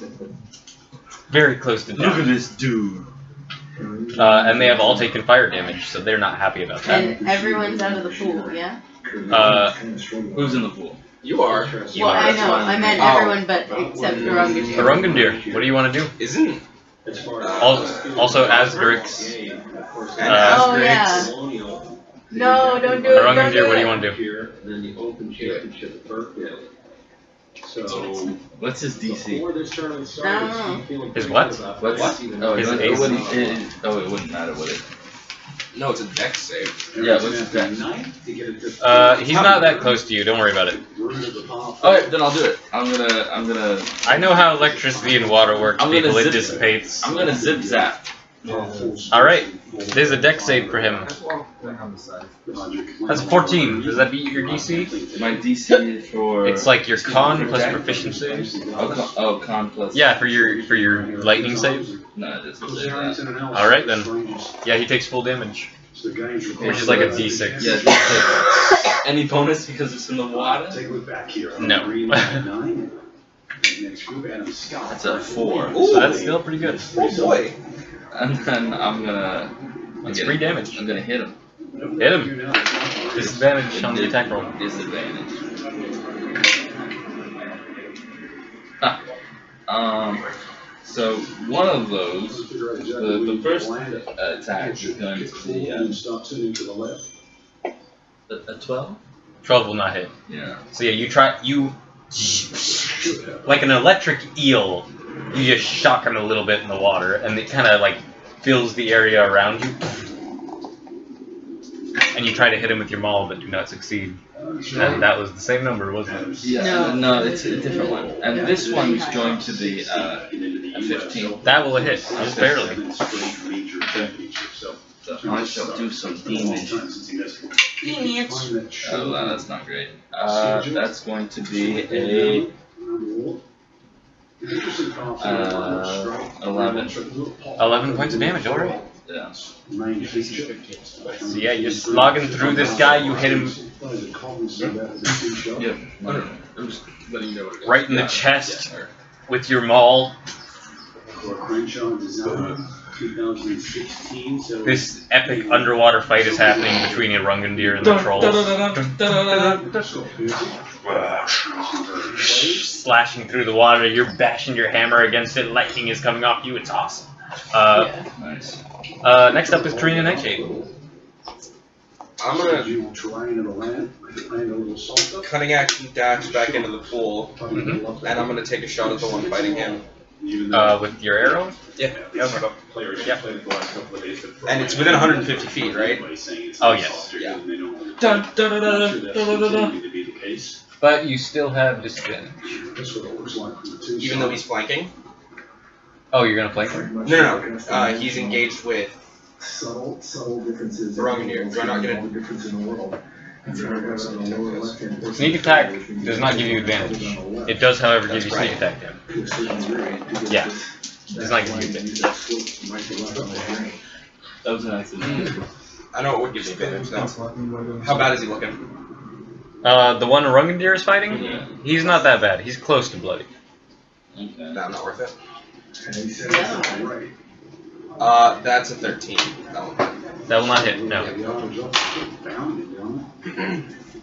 very close to Look at death. this dude. And they have all taken fire damage, so they're not happy about that. And everyone's out of the pool, yeah? Who's in the pool? You are. Well, I know. I meant Oh. everyone but except for Rungan. Arungandir, what do you want to do? Isn't Also, Asgurix. and Oh, Asgurix. yeah. No, don't do it. Don't Arungandir, do what do you it. want to do? Here, and then the Open Championship at Burkeville. So, What's his DC? before this tournament starts, I don't know. I'm feeling His pretty what? good about What's this, even oh, though His it's AC. it wouldn't matter, would it? No, it's a dex save. Yeah, what's his dex? He's not that close to you, don't worry about it. Alright, then I'll do it. I'm gonna I know how electricity and water works, I'm gonna people, it zip- dissipates. I'm gonna zip zap. Alright, there's a dex save for him. That's 14. Does that beat your DC? My DC for It's like your con plus proficiency. con plus Yeah, for your lightning save. No, it doesn't say that. Alright then. Yeah, he takes full damage. Which is like a D6. Yeah, D6. Any bonus because it's in the water? No. That's a 4. Ooh. So that's still pretty good. Oh boy. And then I'm gonna It's 3 damage. I'm gonna hit him. Hit him. Disadvantage on the attack roll. Disadvantage. So one of those, the first attack is going to be a 12. 12 will not hit. Yeah. So yeah, you like an electric eel, you just shock him a little bit in the water, and it kind of like fills the area around you. And you try to hit him with your maul, but do not succeed. And that was the same number, wasn't it? Yeah. No, it's a different one. And this one's going to be a 15. That will hit, just barely. So I shall do some damage. Oh, wow, that's not great. That's going to be a 11. 11 points of damage, alright. Yeah. So yeah, you're slogging through this guy, you hit him Yep. I'm just letting you know what it is. right in the chest with your maul. This epic underwater fight is happening between Arungandir and the trolls. Slashing through the water, you're bashing your hammer against it, lightning is coming off you, it's awesome. Nice. Next up is Karina Nightshade. I'm gonna cunning action dash back into the pool, Mhm. and I'm gonna take a shot at the one fighting him. With your arrow? Yeah. Yep. And it's within 150 feet, right? Oh yes. Yeah. But you still have disadvantage. Even though he's flanking? Oh, you're gonna flank him? No. He's engaged with Subtle differences. Arungandir. Do I not get it? Sneak attack does not give you advantage. It does, however, give you sneak attack damage. Yeah. It does not give you advantage. That was a nice advantage. I know it would give me advantage though. How bad is he looking? The one Arungandir is fighting? Yeah. He's not that bad. He's close to bloody. Okay. No, not worth it. Yeah. That's a 13. That one. That will not hit, no.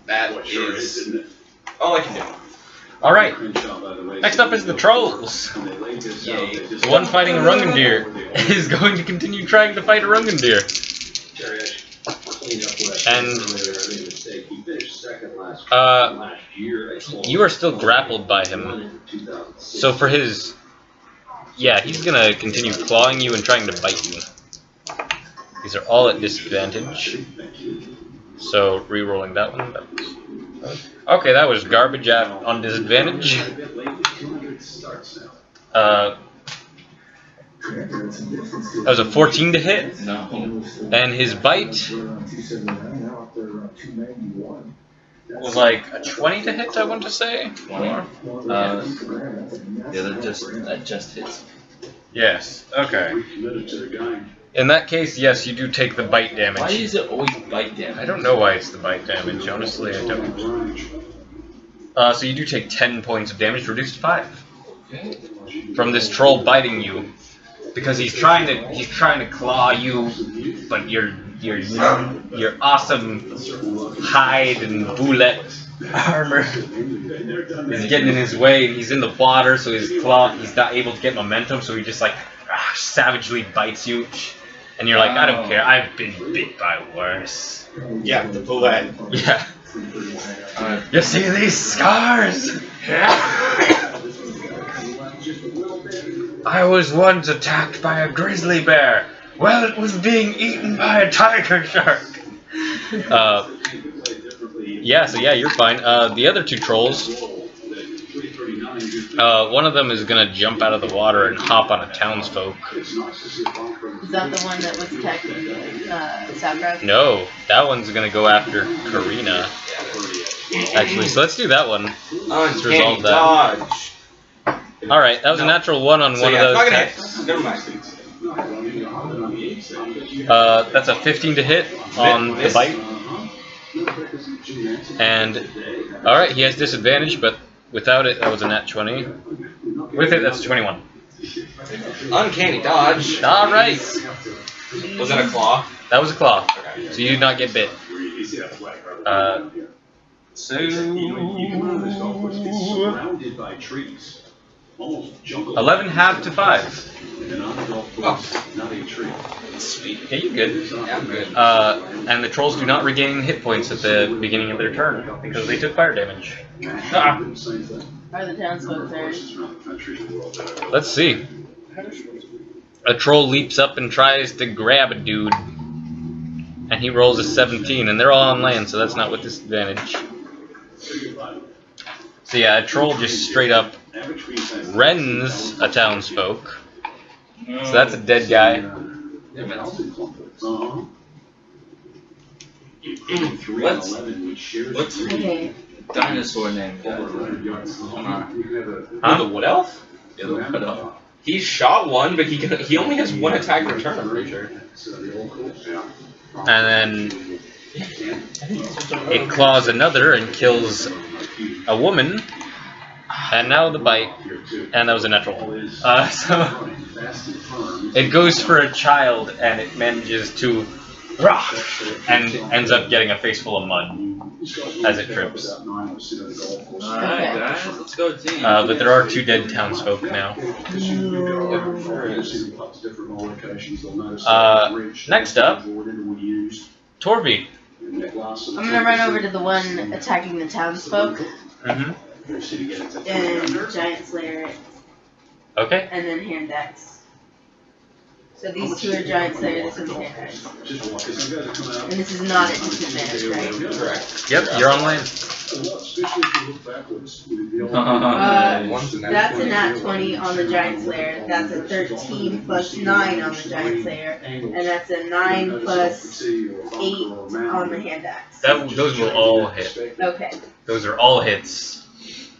That is all I can do. Alright, next up is the trolls. Yay. The one fighting Arungandir is going to continue trying to fight Arungandir. And you are still grappled by him. So for his... Yeah, he's gonna continue clawing you and trying to bite you. These are all at disadvantage. So, re-rolling that one. Okay, that was garbage on disadvantage. That was a 14 to hit. No. And his bite was like a 20 to hit, I want to say. 20. Yeah, that just hits. Yes, okay. In that case, yes, you do take the bite Why damage. is it always bite damage? I don't know why it's the bite damage, honestly, I don't. So you do take 10 points of damage, reduced to 5. Okay. from this troll biting you, because he's trying to claw you, but your awesome hide and bullet armor is getting in his way, and he's in the water, so he's not able to get momentum, so he just like savagely bites you, and you're like, I don't care, I've been bit by worse. Yeah, the bullet. Yeah. You see these scars? I was once attacked by a grizzly bear. Well, it was being eaten by a tiger shark. Yeah, so yeah, you're fine. The other two trolls, one of them is gonna jump out of the water and hop on a townsfolk. Is that the one that was attacking Sabra? No, that one's gonna go after Karina. Actually, so let's do that one. Let's resolve that. Dodge. Alright, that was a natural one on one of those. Not gonna attacks. hit. Never mind. That's a 15 to hit on the bite. And, alright, he has disadvantage, but without it, that was a nat 20. With it, that's 21. Uncanny dodge. Alright! Was that a claw? That was a claw. Okay. So you did not get bit. So... 11 half to 5. Oh. Sweet. Yeah, you're good. Yeah, I'm good. And the trolls do not regain hit points at the beginning of their turn because they took fire damage. Ah. Are the townsfolk there? Let's see. A troll leaps up and tries to grab a dude, and he rolls a 17, and they're all on land, so that's not with disadvantage. So yeah, a troll just straight up rends a townsfolk. So that's a dead guy. What's Okay. dinosaur name? Huh? The wood elf? Yeah, the wood elf. He shot one, but he only has one attack return, I'm pretty sure. And then it claws another and kills a woman. And now the bite. And that was a natural one. So it goes for a child and it manages to and ends up getting a face full of mud as it trips. Alright, guys, let's go team. But there are 2 dead townsfolk now. Next up, Torby. I'm gonna run over to the one attacking the townsfolk Mm-hmm. and Giant Slayer it, Okay. and then hand axe. So these two are Giant Slayer, this one's hand axe. And this is not at disadvantage, right? Correct. Yep, you're on land. That's a nat 20 on the Giant Slayer, that's a 13 plus 9 on the Giant Slayer, and that's a 9 plus 8 on the hand axe. Those will all hit. Okay. Those are all hits.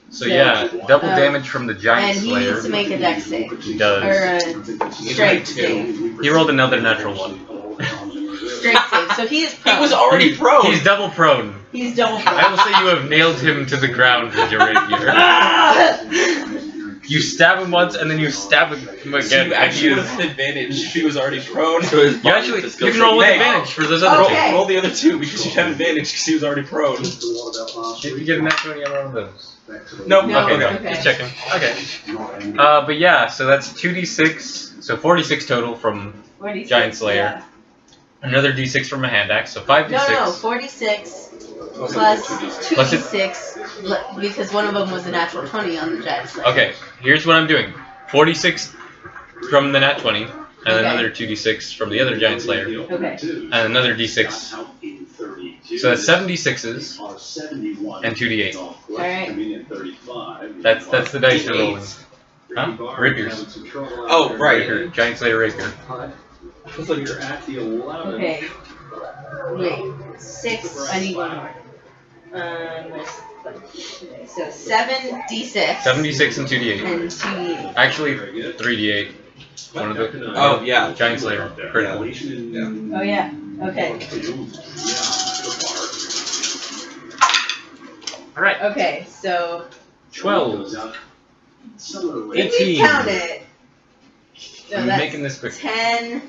So yeah, double damage from the Giant And he Slayer. needs to make a dex save. He Or does. a strength save. He rolled another natural one. Strength save. So he is prone. He was already prone! He's double prone. He's double I prone. will say you have nailed him to the ground with your rapier. You stab him once, and then you stab him So again. you and actually he would is- have an advantage if he was already prone. You actually you can roll with advantage for those other Okay. Roll the other 2 because you have advantage because he was already prone. two. If you get a nat 20 on one of those. Nope. No, Okay, okay. just checking. Okay. But yeah, so that's 2d6, so 46 total from 46, Giant Slayer. yeah. another d6 from a hand axe, so 5d6. No, 46 plus 2d6, because one of them was a natural 20 on the Giant Slayer. Okay, here's what I'm doing. 46 from the nat 20, and Okay. another 2d6 from the other Giant Slayer, Okay. and another d6. So that's 7 d6s and 2d8. Alright. That's the dice you're rolling. Huh? Rapiers. Oh, right. Rapier. Giant Slayer rapier. Okay. Wait. 6. I need one more. Okay, so 7d6. 7d6 and 2d8. And 2d8. Actually, 3d8. One of the Oh, yeah. Giant Slayer. Critical. Oh yeah. Okay. Alright. Okay. So 12. If we count it. So I'm that's making this quick. 10,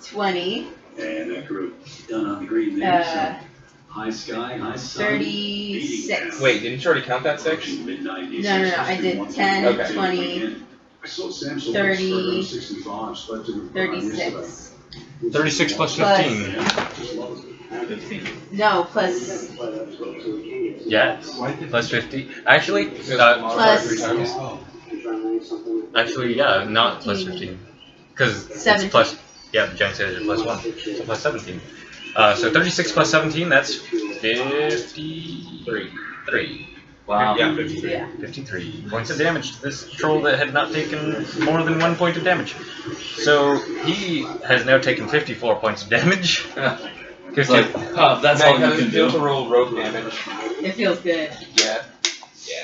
20, And that group done on the green there. High sky, high sun. 36. Wait, didn't you already count that 6? No, I did 10, Okay. 20, 30, 36. 36 plus Plus- 15. No, plus Yeah. Plus 50. Actually, actually, yeah, not plus 15. Because it's 17. plus, yeah, the giant sailors are plus 1. So plus 17. So 36 plus 17, that's 53. Wow. Yeah, 53. Yeah. 53 points of damage to this troll that had not taken more than 1 point of damage. So he has now taken 54 points of damage. It's like, that's all you can do. to roll rogue damage. It feels good. Yeah.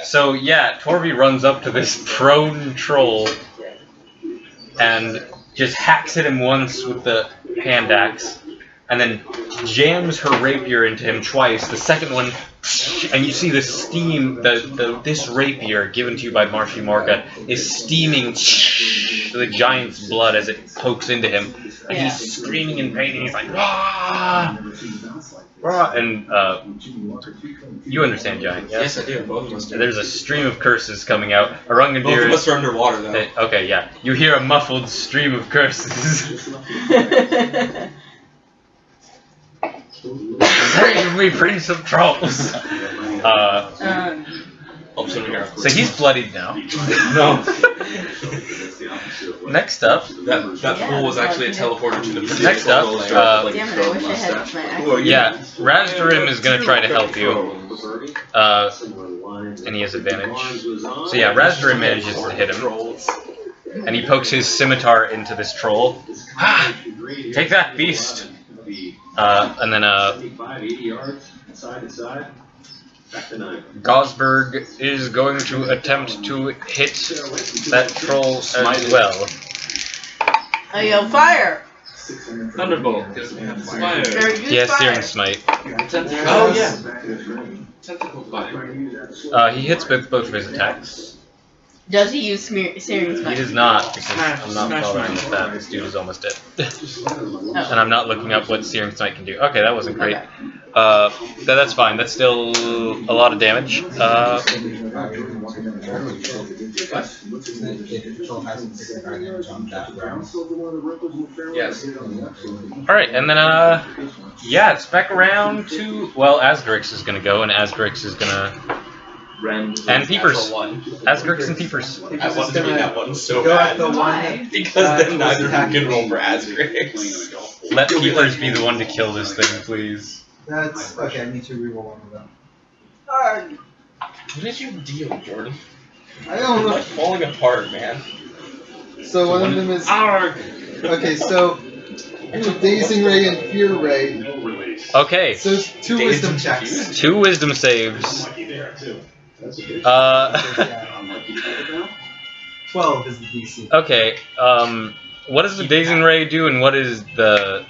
So yeah, Torvi runs up to this prone troll and just hacks at him once with the hand axe, and then jams her rapier into him twice. The second one, and you see the steam. This rapier given to you by Marshy Morga is steaming the giant's blood as it pokes into him, and Yeah. he's screaming in pain. And he's like, "Rah! Rah!" And you understand, giant? Yes, I do. Both of us do. There's a stream of curses coming out. Both of Arangadir us are underwater, though. okay, yeah. You hear a muffled stream of curses. Save me, Prince of Trolls! So he's bloodied now. No. Next up, That pool was actually a teleporter to the Next up, Damn it, I wish I had my axe. yeah, Razdarim is gonna try to help you. And he has advantage. So yeah, Razdarim manages to hit him. And he pokes his scimitar into this troll. Ah! Take that, beast! And then Gosberg is going to attempt to hit that troll as well. Oh, yo, fire! Thunderbolt. Fire. Very good He has fire. Searing Smite. Oh, yeah. Tentacle fire. He hits both of his attacks. Does he use Searing He Smite? does not, because I'm not Smash following with that. This dude is almost dead. And I'm not looking up what Searing Smite can do. Okay, that wasn't great. Okay. That's fine. That's still a lot of damage. The troll hasn't taken advantage on that round. Yes. Alright, and then, yeah, it's back around to, well, Asgrix is gonna go, and Asgrix is gonna, and Peepers. Asgrix and Peepers. I wanted to be that one so Go at bad. the Why? one. Because then neither of you attacking can roll me. for Asgrix. Let Peepers be the one to kill this thing, please. That's okay. I need to reroll one of them. What did you deal, Jordan? I don't You're know. like falling apart, man. So one of them is okay. So Dazing Ray and Fear Ray. Okay, So it's two Dazed wisdom and checks. confused? 2 wisdom saves. Yeah. 12 is the DC. Okay, what does the Dazing Ray do, and what does the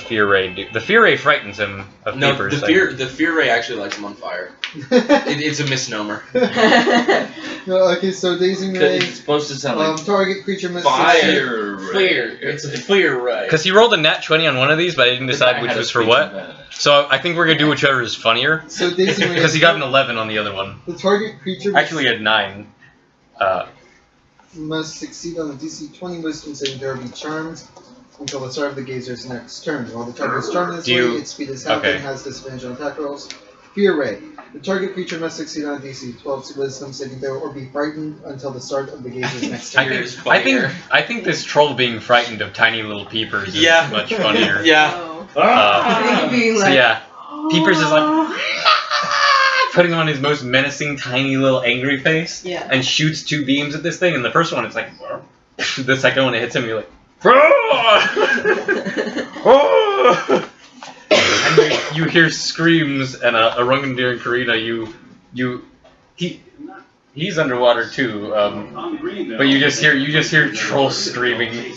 Fear Ray do? The Fear Ray frightens him of No, Peepers. the fear ray actually lights him on fire. It's a misnomer. No, okay, so Dazing Ray. It's supposed to sound like Target creature must fire. Fire. It's a fire ray. Because he rolled a nat 20 on one of these, but I didn't decide which was for what. So I think we're gonna do whichever is funnier. So Dazing Ray. Because he got an 11 on the other one. The target creature Actually, he had 9. must succeed on the DC 20 wisdom saving throw, be charmed until the start of the gazer's next turn. While the target is charmed in this Do you- way, its speed is halved okay. and has disadvantage on attack rolls. Fear Ray. The target creature must succeed on a DC 12 wisdom saving throw or be frightened until the start of the gazer's next I turn. think this troll being frightened of tiny little Peepers is Yeah. much funnier. Yeah. Oh. I think being So like, yeah, Peepers is like putting on his most menacing, tiny little angry face, Yeah. and shoots 2 beams at this thing. And the first one, it's like, the second one, it hits him, and you're like, and you hear screams, and Arangadir and Karina, he's underwater too, but you just hear trolls screaming,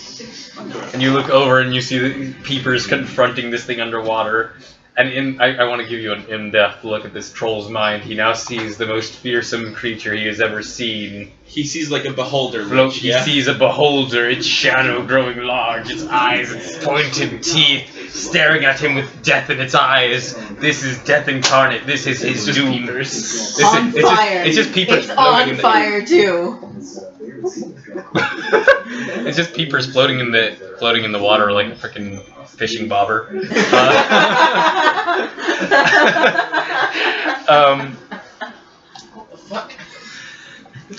and you look over and you see the Peepers confronting this thing underwater, And I want to give you an in-depth look at this troll's mind. He now sees the most fearsome creature he has ever seen. He sees like a beholder. He sees a beholder, its shadow growing large, its eyes, its pointed teeth, staring at him with death in its eyes. This is death incarnate. This is his doom. It's just peepers. It's on fire too. It's just peepers floating in the water like a freaking fishing bobber.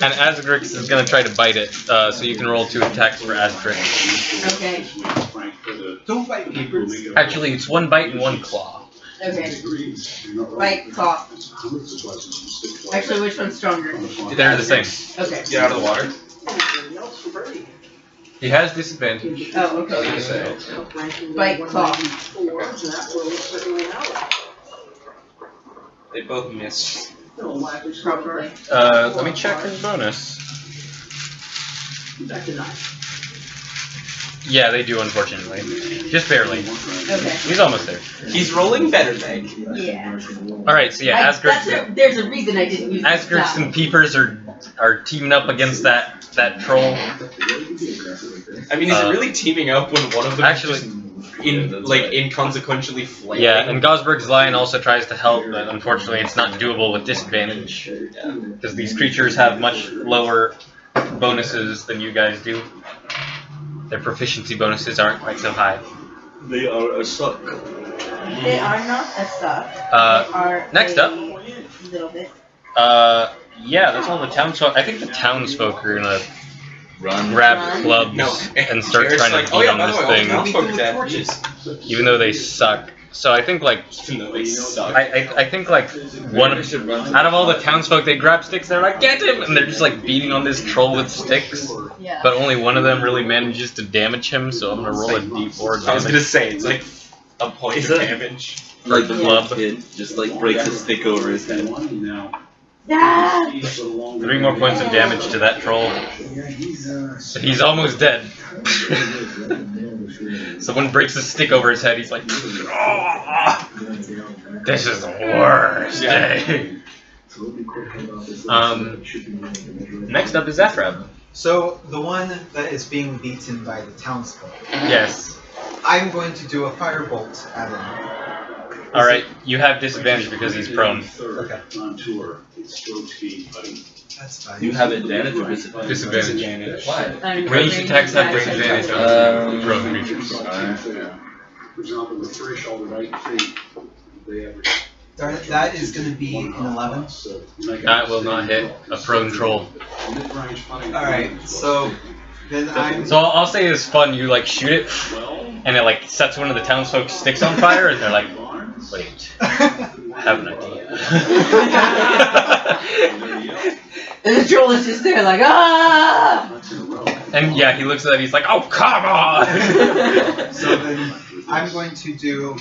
And Azgrix is gonna try to bite it, so you can roll 2 attacks for Azgrix. Okay. Don't bite peepers. Actually, it's 1 bite and 1 claw. Okay. Bite, claw. Actually, which one's stronger? They're the same. Okay. Get out of the water. He has disadvantage. Oh, okay. Bite, claw. They both miss. Probably. Let me check his bonus. Yeah, they do, unfortunately. Just barely. Okay. He's almost there. He's rolling better, Meg. Yeah. Alright, so yeah, Azgrix. There's a reason I didn't use Azgrix and Peepers are teaming up against that troll. I mean, is it really teaming up when one of them Actually, inconsequentially flailing? yeah, and Gosberg's Lion also tries to help, but unfortunately it's not doable with disadvantage. Because these creatures have much lower bonuses than you guys do. Their proficiency bonuses aren't quite so high. They are a suck. They are not a suck. They are next up. Little bit. Yeah, that's all the townsfolk. I think the townsfolk are gonna Run. grab clubs and start Jared's trying to beat on this thing, torches. even though they suck. So I think like Even though they suck. I think like one of out of all the townsfolk, they grab sticks. They're like, get him, and they're just like beating on this troll with sticks. Yeah. But only one of them really manages to damage him. So I'm gonna roll a d4 I was gonna damage. say, it's like a point Is of that- damage. Like the Club. kid just like breaks a stick over his head. Ah! 3 more points of damage to that troll. But he's almost dead. Someone breaks a stick over his head. He's like, "Ah, this is the worst day." Next up is Zephram. So the one that is being beaten by the townsfolk, Yes. I'm going to do a firebolt at him. All right. You have disadvantage because he's prone. Okay. On tour. It's stroke speed, buddy. That's fine. You have advantage or disadvantage? Disadvantage. Why? Ranged attacks have disadvantage on prone creatures. For example, the fish all the right feet. They ever. Darn it, that is going to be an 11. That will not hit a prone troll. Alright, so then I'm... So I'll say it's fun. You like shoot it, and it like sets one of the townsfolk's sticks on fire, and they're like, "Wait, I have an idea." And the troll is just there like, ah! And yeah, he looks at it. He's like, "Oh, come on!" So then I'm going to do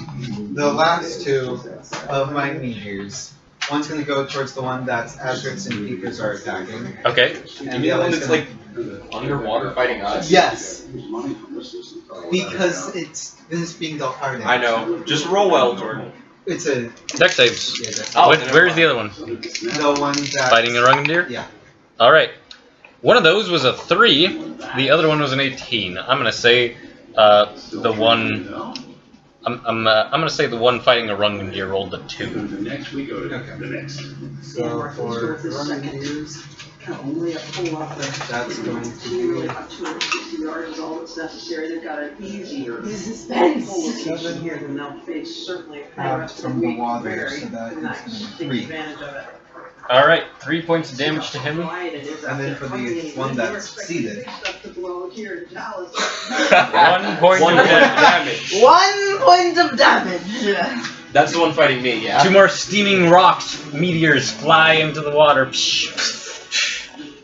the last 2 of my meteors. One's going to go towards the one that Azrix and Peepers are attacking. Okay. And the other one is that's going like underwater fighting us? Yes, because this is being dealt hard damage. I know. Just roll well, Jordan. It's a... Dex saves. Yeah, that's Oh, Where's the other one? the one that... Fighting a Rungendeer? Yeah. All right. One of those was a 3. The other one was an 18. I'm gonna say the one. I'm gonna say the one fighting a Rungendeer rolled a 2. The next we go to the next. So for running gears, that's going to be... Suspense. 7 out from the water, so that is going to be 3. All right, 3 points of damage to him. And then for the one that's seated, 1 point of damage. 1 point of damage. That's the one fighting me, yeah? 2 more steaming rocks, meteors fly into the water.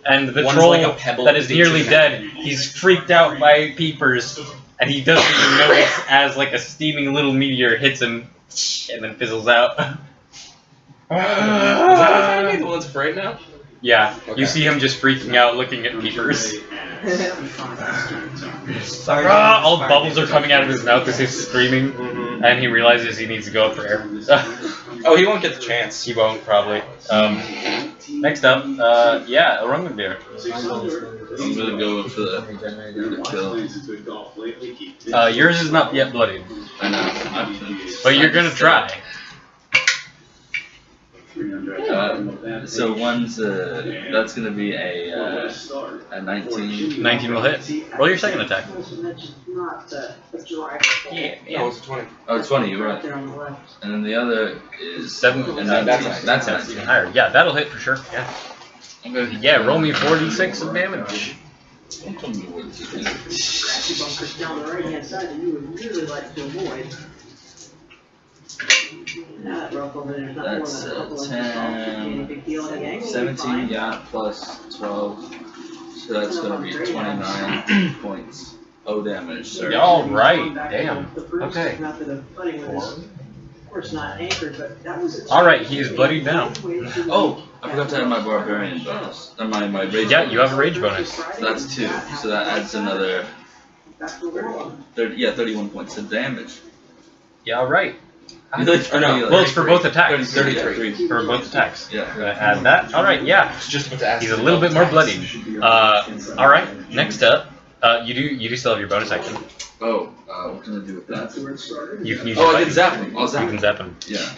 And the One's troll like a pebble that is with nearly two dead, he's freaked out by Peepers, and he doesn't even notice as like a steaming little meteor hits him and then fizzles out. Is that the one's afraid now? Yeah, Okay. you see him just freaking out looking at Peepers. sorry, All bubbles are coming out of his mouth as he's screaming. And he realizes he needs to go up for air. Oh, he won't get the chance. He won't, probably. Next up, yeah, Orungandir. I'm gonna go for the kill. Yours is not yet bloodied, I know. but you're gonna try. So one's that's gonna be a 19. 19 will hit. Roll your second attack. Yeah. No, it's a 20. Oh, 20. You're right. And then the other is 7. a 19. That's That's Even 19. higher. Yeah, that'll hit for sure. Yeah. I'm gonna, Yeah, roll me 4d6 of damage. Don't tell me what to do. Down the right-hand side that you would really like to avoid. That's 10, 17, yeah, plus 12. So that's gonna be 29 points. Oh, damage, sir. All right. Damn. Okay. All right. He is bloodied now. Oh, I forgot to add my barbarian bonus. My rage. Yeah, you have a rage bonus. So that's 2. So that adds another 31 points of damage. Yeah. All right. Or no, Well, it's for both attacks. 33. For both attacks. Yeah. Add that. All right. Yeah. It's just about to ask. He's a little bit more bloodied. All right. Next up, you do still have your bonus action. Oh, what can I do with that? You can use Oh, your I bite. can zap him. I'll You zap can him. zap him. Yeah.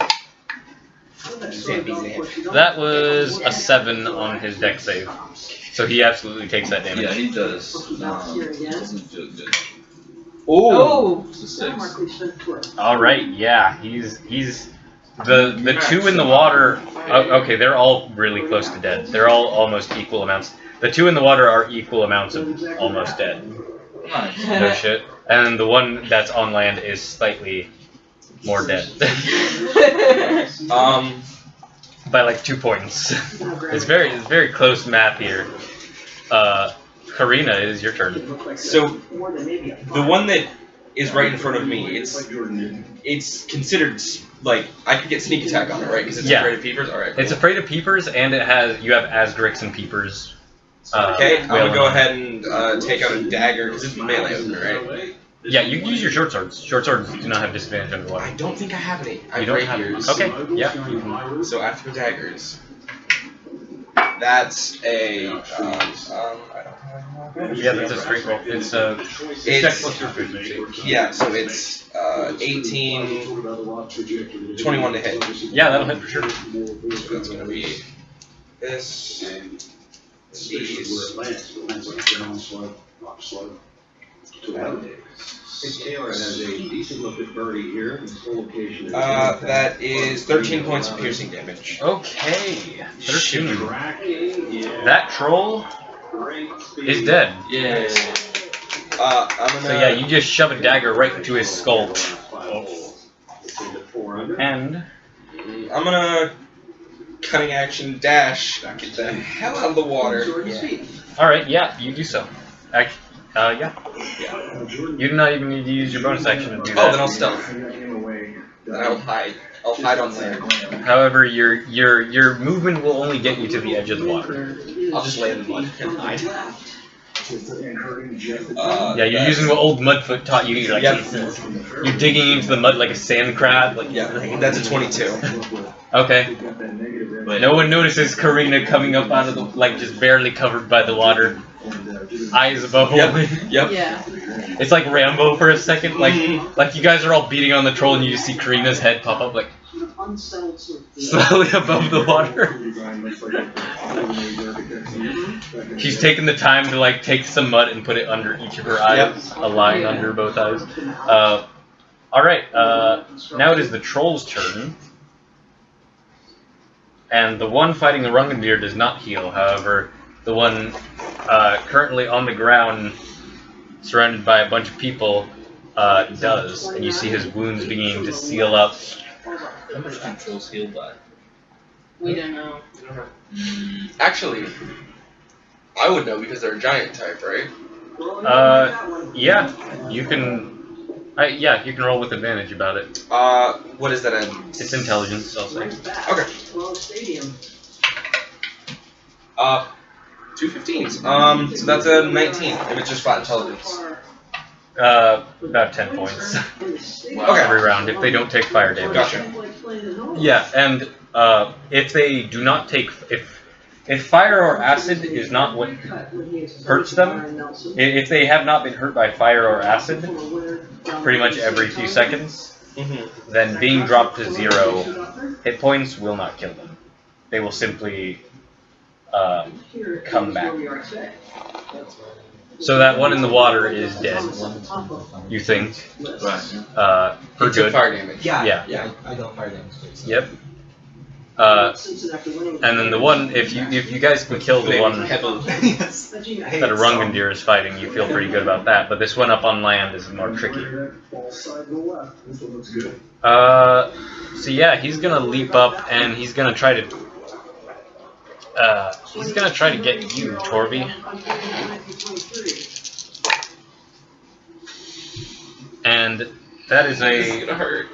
That was a 7 on his deck save, so he absolutely takes that damage. Yeah, he does. Doesn't feel good. Oh. It's a 6. All right. Yeah. He's the 2 in the water. Okay, they're all really close to dead. They're all almost equal amounts. The 2 in the water are equal amounts of almost dead. Nice. No shit. And the one that's on land is slightly more dead. By like 2 points. It's very close math here. Karina, it is your turn. So the one that is right in front of me, it's considered like I could get sneak attack on it, right? Because it's afraid of peepers. All right. It's afraid of peepers, and you have Asgurix and peepers. Okay, I'm gonna wailing go on it. ahead and take out a dagger because it's melee opener, right? Yeah, you can use your short swords. Short swords do not have disadvantage on the I water. don't think I have any. I You don't have have rapiers. Okay, yeah. So after the daggers, that's a I don't have. Yeah, that's a straight roll. It's deck plus your food. Yeah, so it's 18, 21 to hit. Yeah, that'll hit for sure. So that's gonna be this. These. That is 13 points of piercing damage. Okay, 13. That troll is dead. Yeah. I'm gonna. So yeah, you just shove a dagger right into his skull. And I'm gonna cutting action dash. Get the hell out of the water. all right, yeah, you do so. Yeah. You do not even need to use your bonus action to do that. Oh, then I'll stealth. Then I'll hide. I'll hide on land. However, your movement will only get you to the edge of the water. I'll just lay in the mud and hide. Yeah, you're using what old Mudfoot taught you. You're like, you're digging into the mud like a sand crab. Like, Yeah, that's a 22. okay. No one notices Karina coming up out of the, like, just barely covered by the water. Eyes above only. Yep. Yeah. It's like Rambo for a second. Like you guys are all beating on the troll and you just see Karina's head pop up, like, slowly above the water. She's taking the time to, like, take some mud and put it under each of her eyes, a line under both eyes. Alright, now it is the troll's turn. And the one fighting the Rungandir does not heal, however, the one currently on the ground, surrounded by a bunch of people, does. And you see his wounds beginning to seal up. How much can trolls heal by? We don't know. Actually, I would know because they're a giant type, right? Yeah, you can. Yeah, you can roll with advantage about it. What is that at? It's intelligence, I'll say. Okay. 2 15s. So that's a 19 if it's just flat intelligence. About 10 points every round if they don't take fire damage. Gotcha. Yeah, and if they do not take if fire or acid is not what hurts them, if they have not been hurt by fire or acid, pretty much every few seconds, then being dropped to 0 hit points will not kill them. They will simply come back. So that one in the water is dead. You think? Right. For He took good. fire damage. Yeah. I don't fire damage. Yep. And then the one, if you guys can kill the one that Yes. a Rungandir is fighting, you feel pretty good about that. But this one up on land is more tricky. So yeah, he's gonna leap up and he's gonna try to get you, Torby. And that is Gonna hurt.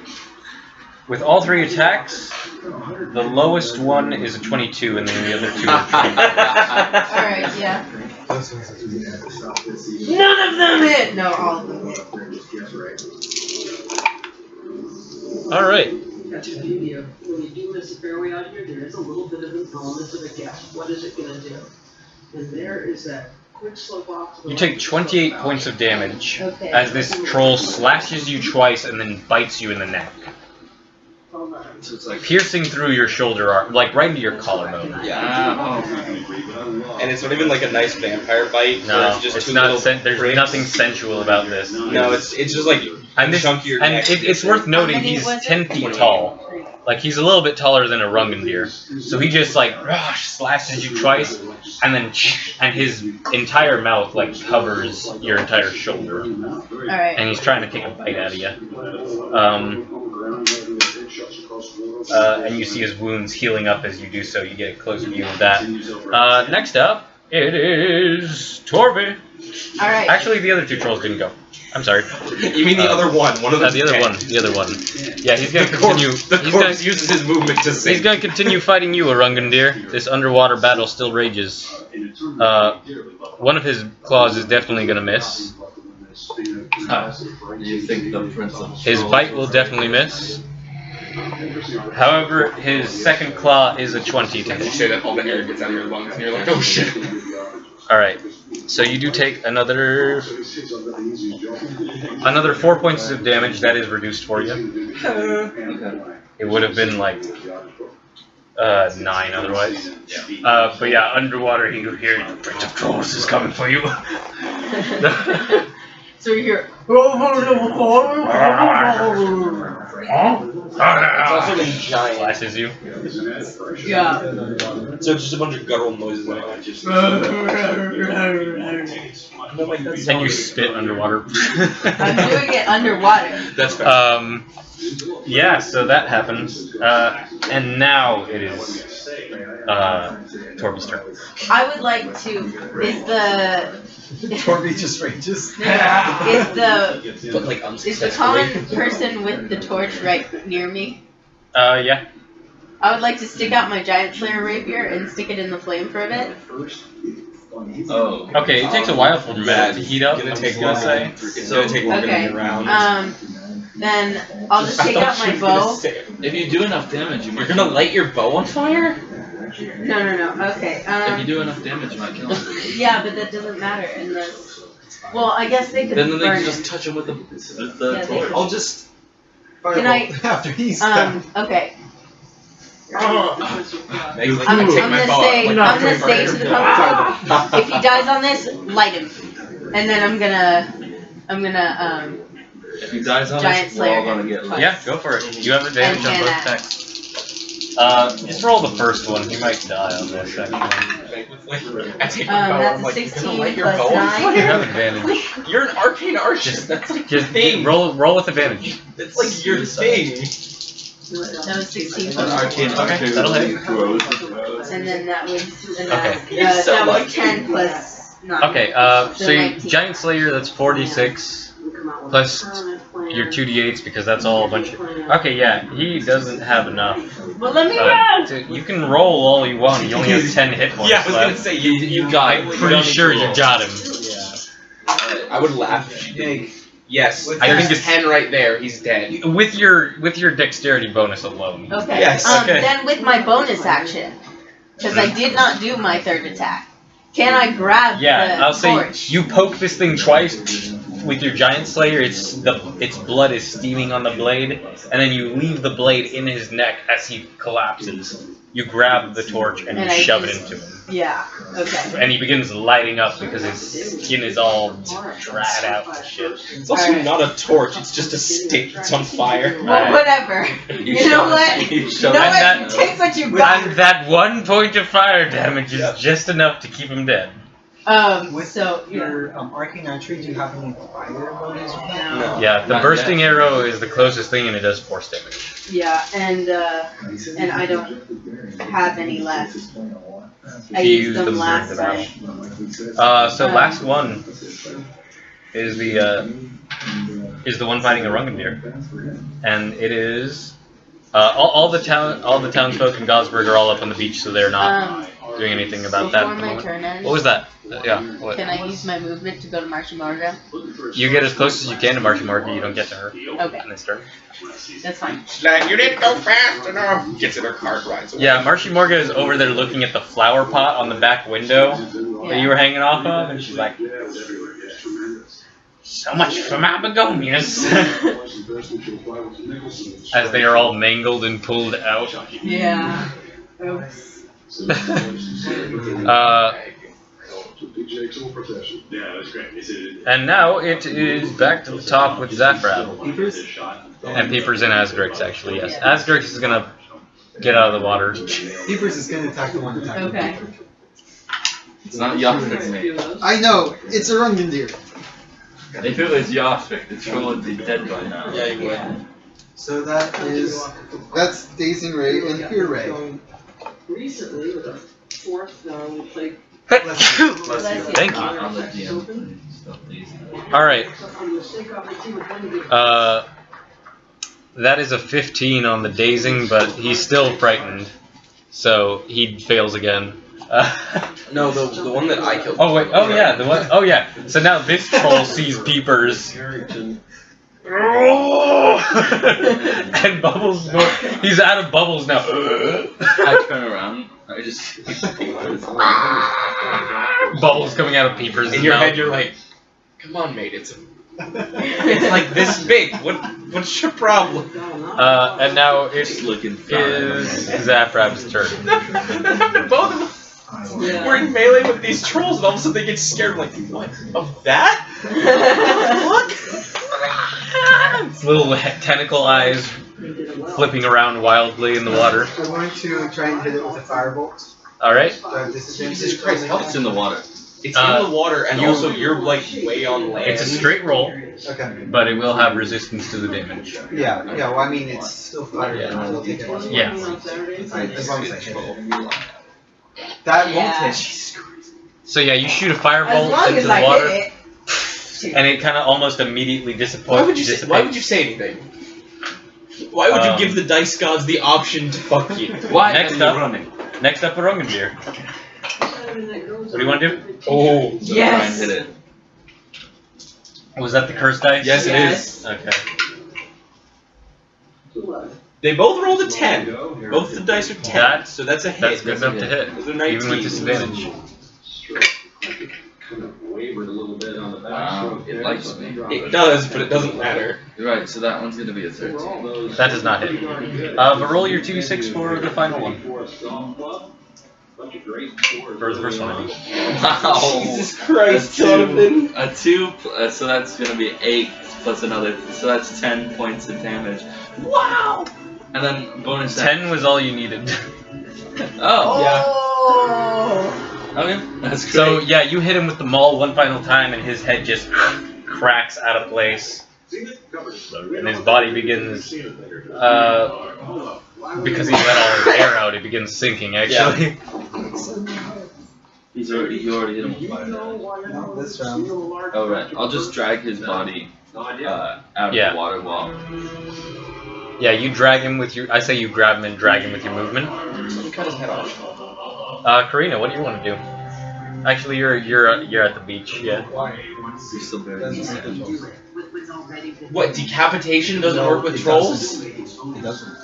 with all 3 attacks, the lowest one is a 22, and then the other 2 are 20. Alright, yeah. None of them hit! No, all of them hit. Alright. That's the beauty of when you do miss a fairway out here, there is a little bit of an element of a guess. What is it going to do? And there is that quick slope off to the You right. take 28 points of damage Okay. as this troll slashes you twice and then bites you in the neck, Hold on. So it's like, piercing through your shoulder arm, like right into your collarbone. And it's not even like a nice vampire bite. No, where it's just it's two not. little There's pricks. nothing sensual about this. No, it's just like And this, chunk of your and neck. it's worth noting How many he's was it? 10 feet tall. Like he's a little bit taller than a Rungandir, so he just like slashes you twice, and then and his entire mouth like covers your entire shoulder, Alright. and he's trying to take a bite out of you. And you see his wounds healing up as you do so. You get a close view of that. Next up, it is Torby. Alright. Actually, the other 2 trolls didn't go. I'm sorry. You mean the other one? One of them. The other one. The other one. Yeah, he's gonna continue. The corpse uses his movement to sink. He's gonna continue fighting you, Rungandir. This underwater battle still rages. One of his claws is definitely gonna miss. you think the Prince of His bite will definitely miss. However, his second claw is a 20 to You hit. say that all the air gets out of your lungs, and you're like, oh shit. Alright, so you do take another 4 points of damage. That is reduced for you. It would have been like 9 otherwise. But yeah, underwater you hear the Prince of Trolls is coming for you. So you hear. It's also been giant. Slashes you. Yeah. So it's just a bunch of guttural noises that I just. And you spit underwater. I'm doing it underwater. That's fair. Yeah, so that happens. And now it is Torby's turn. I would like to. Is the. Torby just rages. Is the. But like Is the common person with the torch right near me? Yeah. I would like to stick out my giant slayer rapier and stick it in the flame for a bit. Oh. Okay, it takes a while for that to heat up. It's I'm gonna take just gonna say. It's gonna take longer Okay. than your round. Then I'll just take out my bow. If you do enough damage, you You're might. gonna light your bow on fire? No. Okay. If you do enough damage, you might kill him. Yeah, but that doesn't matter in this. Well, I guess they could Then they burn can it. just touch him with the Yeah, they torch. could. I'll just. Can I- After he's done. Okay. Meg's like, I'm I take gonna my bow say, out, like, I'm gonna right say to the common if he dies on this, light him, and then I'm gonna, If he dies on Giant us, we're all Slayer. gonna get like. Yeah, go for it. You have advantage on both attacks. Just roll the first one. He might die on this, actually. I take my bow. that's I'm a like, you're 16 gonna light your plus bow on 9. You have fire? advantage. You're an arcane artist. That's like your Just thing. roll with advantage. It's like your thing. That was 16 An plus arcane 4. Okay, that'll hit. And then that was, and Okay. that, So that was lucky. 10 plus 9. Okay, so you, 19. Giant Slayer, that's 46, plus your 2d8s, because that's all a bunch of... Okay, yeah, he doesn't have enough. Well, let me roll! You can roll all you want, you only have 10 hit points Yeah, I was gonna left. say you got it. I'm pretty sure you got him. I would laugh. Yes, I think there's it's 10 right there. He's dead. with your dexterity bonus alone. Okay. Yes. Okay. Then with my bonus action, because I did not do my third attack, can I grab Yeah, the I'll torch? say you poke this thing twice with your giant slayer. Its blood is steaming on the blade, and then you leave the blade in his neck as he collapses. You grab the torch and And you I shove just- it into him, Yeah. Okay. and he begins lighting up because his skin is all dried out and shit. It's also Alright. not a torch, it's just a stick that's on fire. Well, whatever. You know what? You know what? that- Take what you got. And that 1 point of fire damage is just enough to keep him dead. With So your arcane archery, do you have any fire abilities right now? No. Yeah, the Not bursting yet. arrow is the closest thing, and it does force damage. yeah, and I don't have any left. I You used them last during time. So last one is the one fighting a Rungendeer, and it is all the townsfolk in Gosberg are all up on the beach, so they're not doing anything about that. Before At the my moment. turn ends, What was that? Yeah. What? can I use my movement to go to Marsha Morga? You get as close as you can to Marsha Marker. You don't get to her Okay, in this turn. that's fine. Like, you didn't go fast enough! Gets in her car, rides away. Yeah, Marsha Morga is over there looking at the flower pot on the back window that you were hanging off of, and she's like, "So much for my begonias," as they are all mangled and pulled out. Yeah. Oops. And now it is back to the top with Zaffrab. And Peepers and Asgrix, actually, yes. Asgrix is gonna get out of the water. Peepers is going to attack the one attacking. Okay. It's not Yoshvik, mate. I know, it's a Rungendeer. If it was Yoshvik, the troll would be dead by now. Yeah, you would. So that's Dazing Ray and Fear Ray. Recently, with the fourth, we played Bless you. Thank you. On the DM. Stuff these. Alright, on the mistake off the team with Wendy. that is a 15 on the dazing, but he's still frightened. So he fails again. No, the one that I killed. Oh wait, oh yeah, the one, oh yeah. So now this troll sees Peepers. And Bubbles, he's out of bubbles now. I turn around. I just Bubbles coming out of Peepers' In your mouth. head, you're like, come on, mate, it's like this big. What's your problem? And now it just is looking fine. Zaffrab's turn. Both of them. We're in melee with these trolls, and all of a sudden they get scared. Like, what? Of that? Its little tentacle eyes flipping around wildly in the water. I'm going to try and hit it with a firebolt. Alright. Do I have disadvantage? Jesus Christ, how It's in the water. It's in the water, and also you're like way on land. It's a straight roll, Okay. but it will have resistance to the damage. Yeah, well, I mean, it's still fire. Yeah. I'll take it. Yeah. As long as I hit it. That won't Yeah. hit. Jesus Christ. So yeah, you shoot a As firebolt long into as the I water, hit it. and it kind of almost immediately Why dissipates. would you say anything? Why would you give the dice gods the option to fuck you? Why Next are you up. running? Next up, a Rungendeer. What do you want to do? Oh. So Yes. try and hit it. Was that the curse dice? Yes, it Yes. is. Okay. They both rolled a 10. Both the dice are 10, so that's a hit. That's good enough to hit, Those are even with 19. disadvantage. Kind of wavered a little bit on the back. Wow, it likes me. It does, but it doesn't matter. Right, so that one's gonna be a 13. That does not hit. But roll your 2d6 for the final one. For the first one, I mean. Wow. Jesus Christ, Jonathan. A 2, so that's gonna be 8 plus another, so that's 10 points of damage. Wow! And then bonus 10 was all you needed. Oh, Oh. okay, that's great. So yeah, you hit him with the maul one final time, and his head just cracks out of place, and his body begins, because he let all his air out, it begins sinking. Actually, you already hit him with fire. No, this round. Oh right, I'll just drag his body out of Yeah. the water wall. yeah, you drag him with your. I say you grab him and drag him with your movement. You cut his head off. Karina, what do you want to do? Actually, you're at the beach. Yeah. You're still buried in the sand. What, decapitation doesn't work with trolls? It doesn't.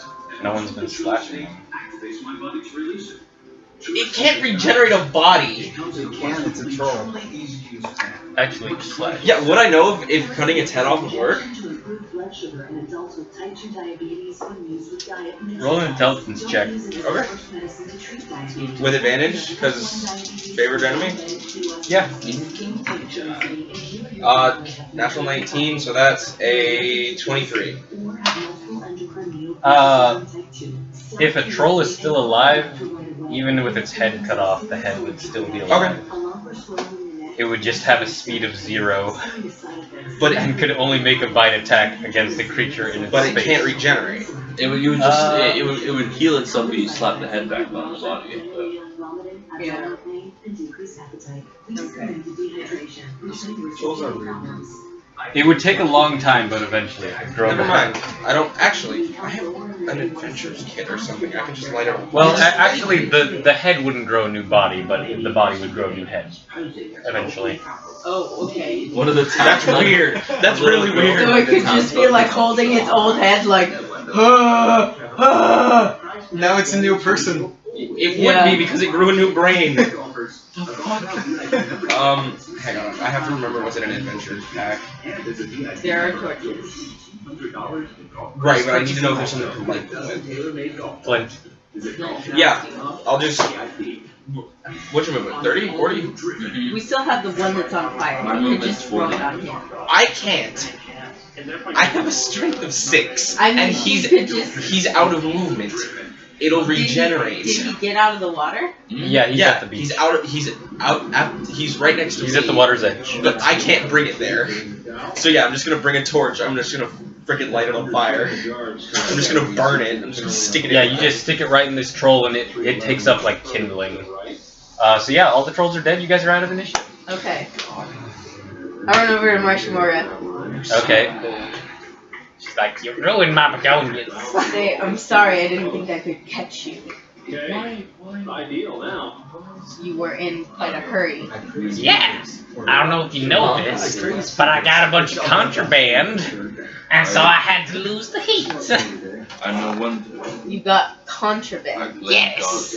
No one's been slashing them. It can't regenerate a body. It can, it's a troll. Actually, slash. Yeah, would I know if cutting its head off would work? Roll an intelligence check. Okay. With advantage, because favorite enemy? Yeah. Natural 19, so that's a 23. If a troll is still alive, even with its head cut off, the head would still be alive. It would just have a speed of 0, But and could only make a bite attack against the creature in its But it space. can't regenerate. It would, you would just, it would heal itself if you slap the head back on the body. Yeah. Trolls are weird. It would take a long time, but eventually it would grow. Never mind. I don't actually. I have an adventures kit or something. I can just light it up. Well, actually, the head wouldn't grow a new body, but the body would grow a new head eventually. Oh, okay. One of the That's weird. That's really weird. So it could just be like holding its old head, like, Now it's a new person. It Yeah. would be because it grew a new brain. Hang on. I have to remember what's in an adventures pack. There are torches. Right, but I need to know if there's something to light them with. Flint. Yeah, I'll just. What's your movement? 30? 40? We still have the one that's on fire. My You could movement's just throw it on him. I can't. I have a strength of 6, I mean, and you could just. he's out of movement. It'll regenerate. Did he get out of the water? Yeah, he's at the beach. He's out. He's right next to He's me. at the water's edge. But I can't bring it there. So yeah, I'm just gonna bring a torch. I'm just gonna frickin' light it on fire. I'm just gonna burn it. I'm just gonna stick it in. Yeah, you just stick it right in this troll, and it takes up like kindling. So yeah, all the trolls are dead. You guys are out of initiative. Okay. I run over to Marshmora. Okay. She's like, you ruined my begonias. Say, I'm sorry, I didn't think I could catch you. Okay. Ideal now. You were in quite a hurry. Yeah. I don't know if you know this, but I got a bunch of contraband, and so I had to lose the heat. I know one. You got contraband. Yes.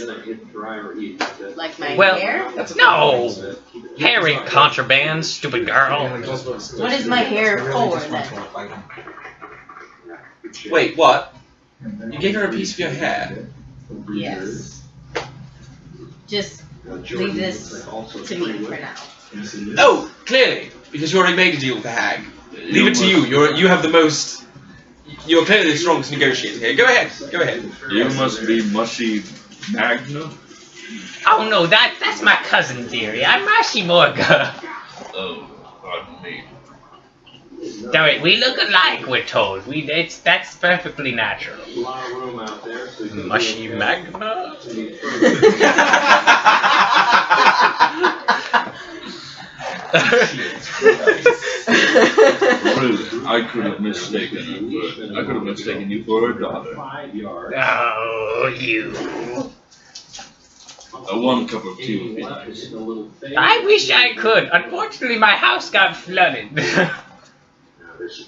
Like my Well, hair? no. Hair ain't contraband, stupid girl. What is my hair for then? Wait, what? You gave her a piece of your hair. Yes. Just leave this to me for now. Oh, clearly, because you already made a deal with the hag. Leave it to you. You have the most. You're clearly the strongest negotiator here. Go ahead. Go ahead. You must be Mushy Magna. Oh no, that's my cousin, dearie. I'm Mashi Morga. Oh, pardon me. Sorry, we look alike, we're told. That's perfectly natural. A lot of room out there. So Mushy Magna? Really, I could have mistaken you for a daughter. 5 yards. Oh, you. One cup of tea would be Left nice. in a little fade. I wish I could. Unfortunately, my house got flooded.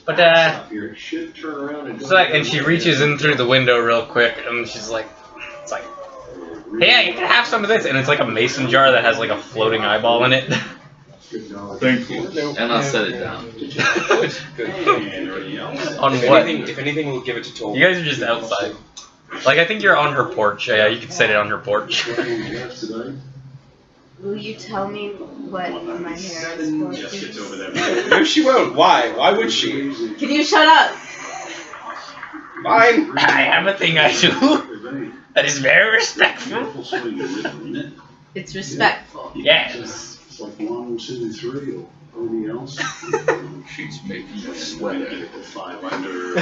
But, Stop here. It should turn around and So, and she reaches in through the window real quick, and she's like, it's like, hey, you can have some of this. And it's like a mason jar that has like a floating eyeball in it. Thank you. And I'll set it down. On If what? anything, we'll give it to Toll. You guys are just outside. Like, I think you're on her porch. Yeah, you can set it on her porch. Will you tell me what my hair is for? Just gets over please? there. No, she won't. Why? Why would she? Can you shut up? Fine. I have a thing I do that is very respectful. It's respectful. Yes. It's like 1, 2, 3 or anything else. She's making a sweater. 5 under.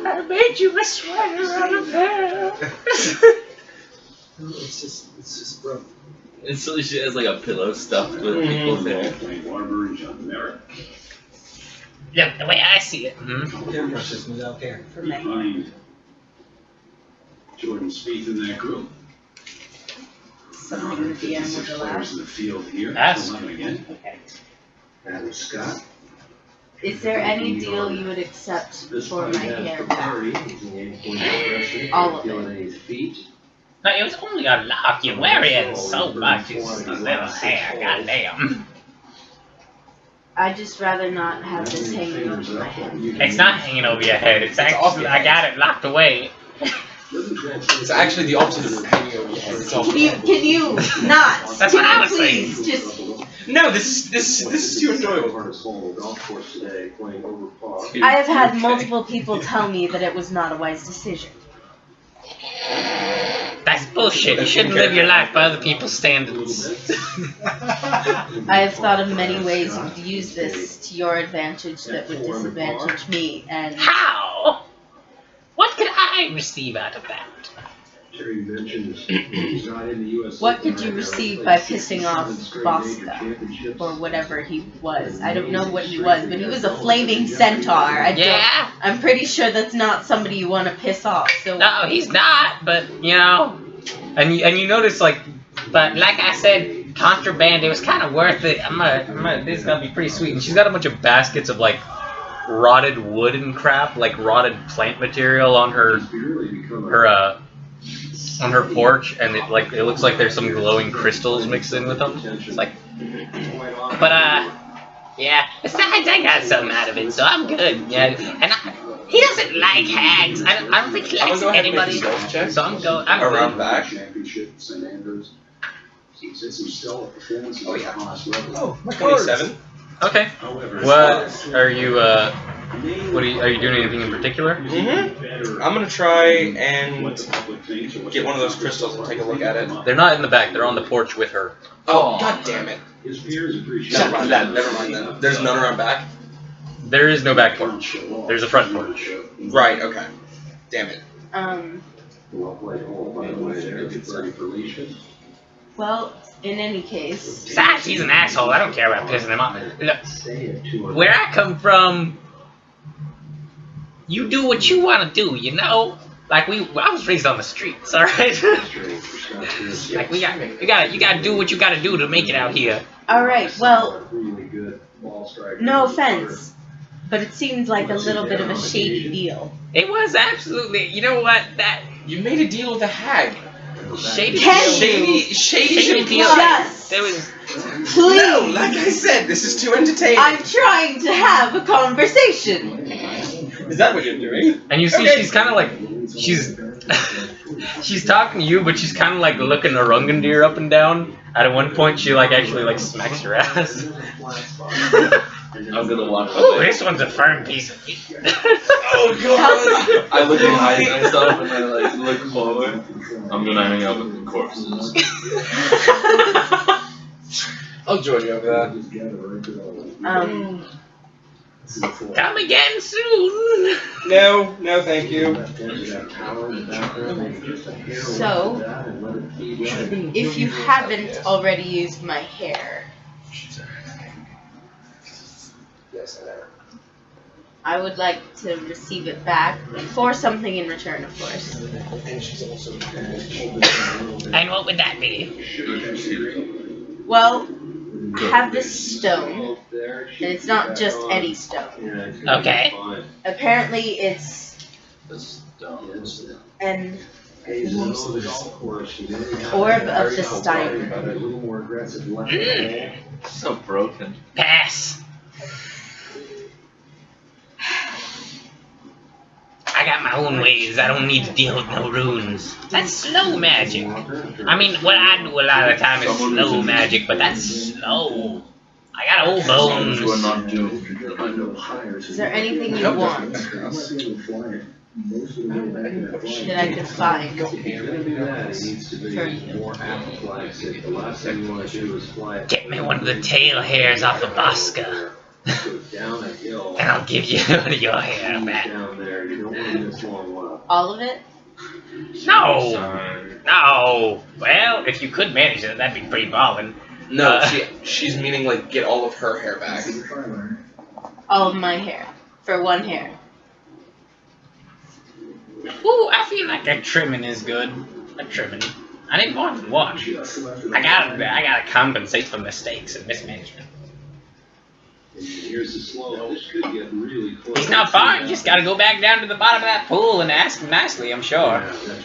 I made you a sweater out of hair. It's just broke. And so she has like a pillow stuffed with people's hair. Barber and John Merrick. Look, the way I see it. Hairbrush just moved out there. For me. Behind Jordan Spieth in that group. Something the DM would 56 allow. players in the field here. Ask. 11 again. Okay. Adam Scott. Is there any deal you would accept for my hair back? All of it. But it was only a lock. You're wearing so much. It's a little hair. Goddamn. I'd just rather not have this hanging over my head. It's not hanging over your head. It's actually, I got it locked away. It's actually the opposite of hanging over your head. It's all Can you not? That's what I was saying. Please, just. No, this is too enjoyable. I have had multiple people tell me that it was not a wise decision. That's bullshit. You shouldn't live your life by other people's standards. I have thought of many ways you could use this to your advantage that would disadvantage me, and How? What could I receive out of that? what could you receive by pissing off Bosca? Or whatever he was. I don't know what he was, but he was a flaming centaur. I'm pretty sure that's not somebody you want to piss off. So No, he's not, but, you know. And you notice, like, but like I said, contraband, it was kind of worth it. This is going to be pretty sweet. And she's got a bunch of baskets of, like, rotted wood and crap, like rotted plant material on her porch, and it looks like there's some glowing crystals mixed in with them. It's like, but yeah. Besides, I got something out of it, so I'm good. Yeah, and he doesn't like hags. I don't think he likes anybody. So I'm around good. back. Oh yeah. Oh, my 27. Okay. What are you? Are you doing anything in particular? Mm-hmm. I'm gonna try and get one of those crystals and take a look at it. They're not in the back. They're on the porch with her. Oh, god damn it! Never mind that. Never mind that. There's none around back. There is no back porch. There's a front porch. Right. Okay. Damn it. Well, in any case. Besides, he's an asshole. I don't care about pissing him off. Look, where I come from, you do what you want to do, you know? Like, I was raised on the streets, alright? Like, you gotta do what you gotta do to make it out here. Alright, well, no offense, but it seems like a little bit of a shady deal. It was absolutely, you know what, You made a deal with a hag. shady Shady deal. Just, There was, please. No, like I said, this is too entertaining. I'm trying to have a conversation. Is that what you're doing? And you see, Okay. she's kind of like she's talking to you, but she's kind of like looking Orangutandir up and down. At one point, she actually smacks your ass. I'm gonna walk oh, away. this one's a firm piece of meat. Oh god! I look behind myself and I look forward. I'm gonna hang out with the corpses. I'll join you over that. Come again soon. No, thank you. So, if you haven't already used my hair, I would like to receive it back for something in return, of course. And what would that be? Well, I have this stone, and it's not just any stone. Okay. Apparently, it's an orb of the Stein. So broken. Pass. I got my own ways. I don't need to deal with no runes. That's slow magic. I mean, what I do a lot of the time is slow magic, but that's slow. I got old bones. You are not doomed. Is there anything you want that I could find for you? Get me one of the tail hairs off the Bosca, and I'll give you your hair back. All of it? No! No! Well, if you could manage it, that'd be pretty ballin'. No, she's meaning get all of her hair back. All of my hair. For one hair. Ooh, I feel like a trimming is good. A trimming. I didn't want one. I gotta compensate for mistakes and mismanagement. Here's the slow. This could get really close. He's not far. You just gotta go back down to the bottom of that pool and ask him nicely, I'm sure.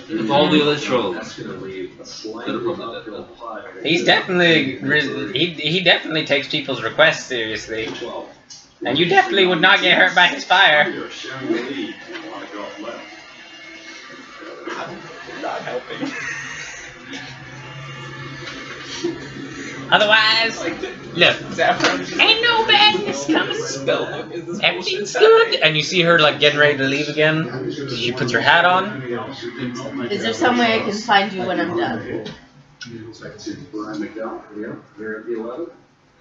With all the other trolls. That's gonna leave a slight That'll probably uphill putt. He's definitely he definitely takes people's requests seriously, and you definitely would not get hurt by his fire. You're sharing the lead. A lot of golf left. Not helping. Otherwise, look, ain't no badness coming. Everything's good. And you see her like getting ready to leave again. She puts her hat on. Is there some way I can find you when I'm done?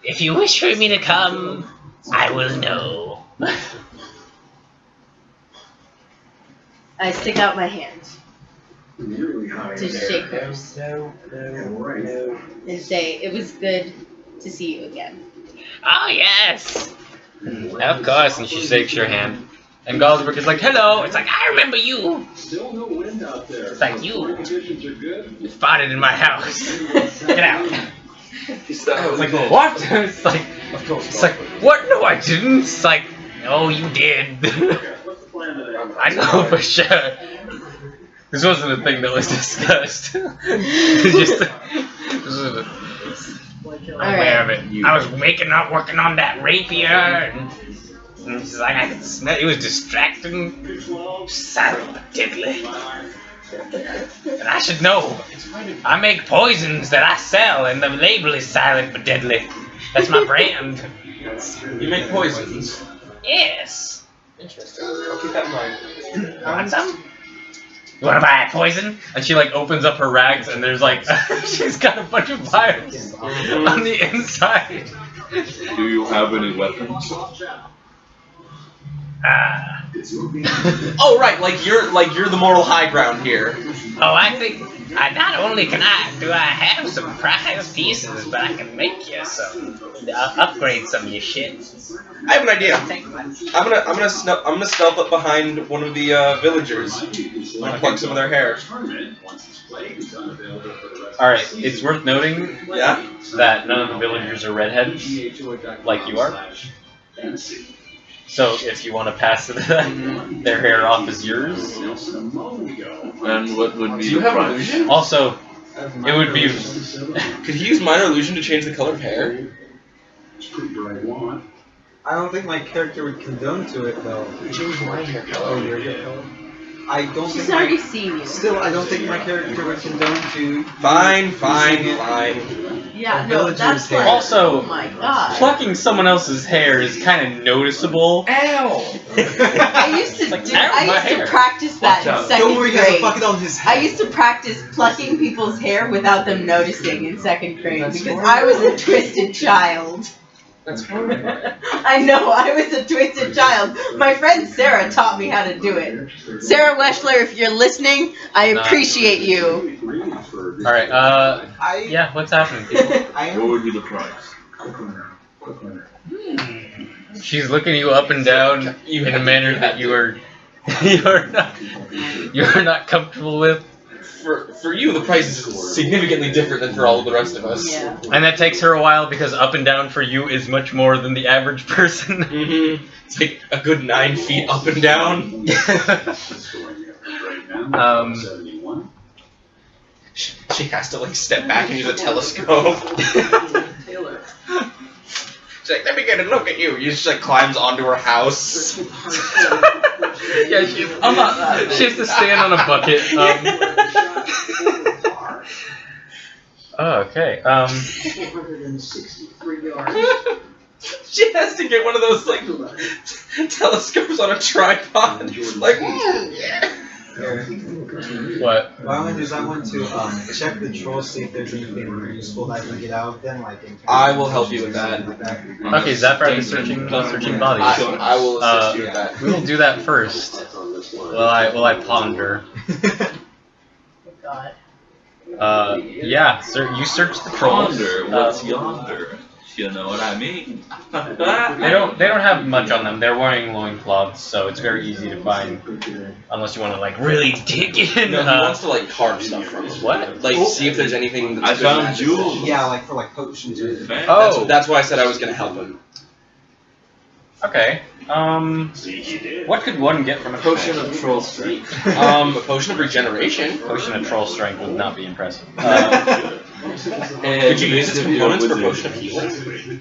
If you wish for me to come, I will know. I stick out my hand to shake hers and say, it was good to see you again. Oh, yes. Of course. And she shakes your hand. And Galsberg is like, hello. It's like, I remember you. Still no wind out there. It's like, you Conditions are good. farted in my house. Get out. It's like, what? It's like, what? No, I didn't. It's like, oh, you did. What's the plan today? I know for sure. This wasn't a thing that was discussed. It's just, I'm aware of it. I was working on that rapier, and she's like, I could smell. It was distracting, silent but deadly. And I should know. I make poisons that I sell, and the label is silent but deadly. That's my brand. You make poisons. Yes. Interesting. I'll keep that in mind. Want some? You wanna buy poison? And she like opens up her rags and there's like she's got a bunch of vials on the inside. Do you have any weapons? Oh right, like you're the moral high ground here. Oh, I think not only do I have some prize pieces, but I can make you some, upgrade some of your shit. I have an idea. Take one. I'm gonna stealth up behind one of the villagers. I'm gonna pluck some of their hair. Alright, it's worth noting Yeah. that none of the villagers are redheads, like you are. So if you want to pass their hair off as yours. And what would be Do you the have price? illusion? Also, it would be... Could he use minor illusion to change the color of hair? I don't think my character would condone to it though. Change my hair color. Oh, your hair color. I don't She's think already seen you. Still, I don't think my character would condone to. Fine. Yeah, no, Villager's that's hair. like, Also, oh my god. plucking someone else's hair is kind of noticeable. Ow! I used to Like, do, ow, I my used to hair. practice that Watch in out. 2nd Don't worry, guys. I'll grade. fuck it on his I head. used to practice plucking people's hair without them noticing in 2nd grade because I was a twisted child. That's horrible. I know, I was a twisted child. My friend Sarah taught me how to do it. Sarah Weschler, if you're listening, I appreciate you. Alright, yeah, what's happening? What would be the price? She's looking you up and down in a manner that you are not comfortable with. For you, the price is significantly different than for all of the rest of us. Yeah. And that takes her a while because up and down for you is much more than the average person. Mm-hmm. It's like a good 9 feet up and down. She has to like step back and use a telescope. Taylor. She's like, let me get a look at you. You just like climbs onto her house. Yeah, she has to stand on a bucket. Oh, okay. 463 yards. She has to get one of those like telescopes on a tripod. Like, yeah. What? What I want to do is I want to check the trolls, see if there's anything useful that I can get out of them. Like I will help you with that. Okay, Zaphra is searching bodies. I will assist you with that. We will do that first. Will I ponder? God. Yeah, you search the trolls. Yonder. What's yonder? You know what I mean? They don't have much on them. They're wearing loincloths, so it's very easy to find. Unless you want to like really dig in. No, he wants to like carve stuff from them. What? Like see if there's anything that's I good found magic. jewels. Yeah, like for like potions or Oh. That's why I said I was gonna help him. Okay. What could one get from a Potion of Troll Strength. A potion of regeneration. Potion of troll strength would not be impressive. Could you use its components for potion of healing?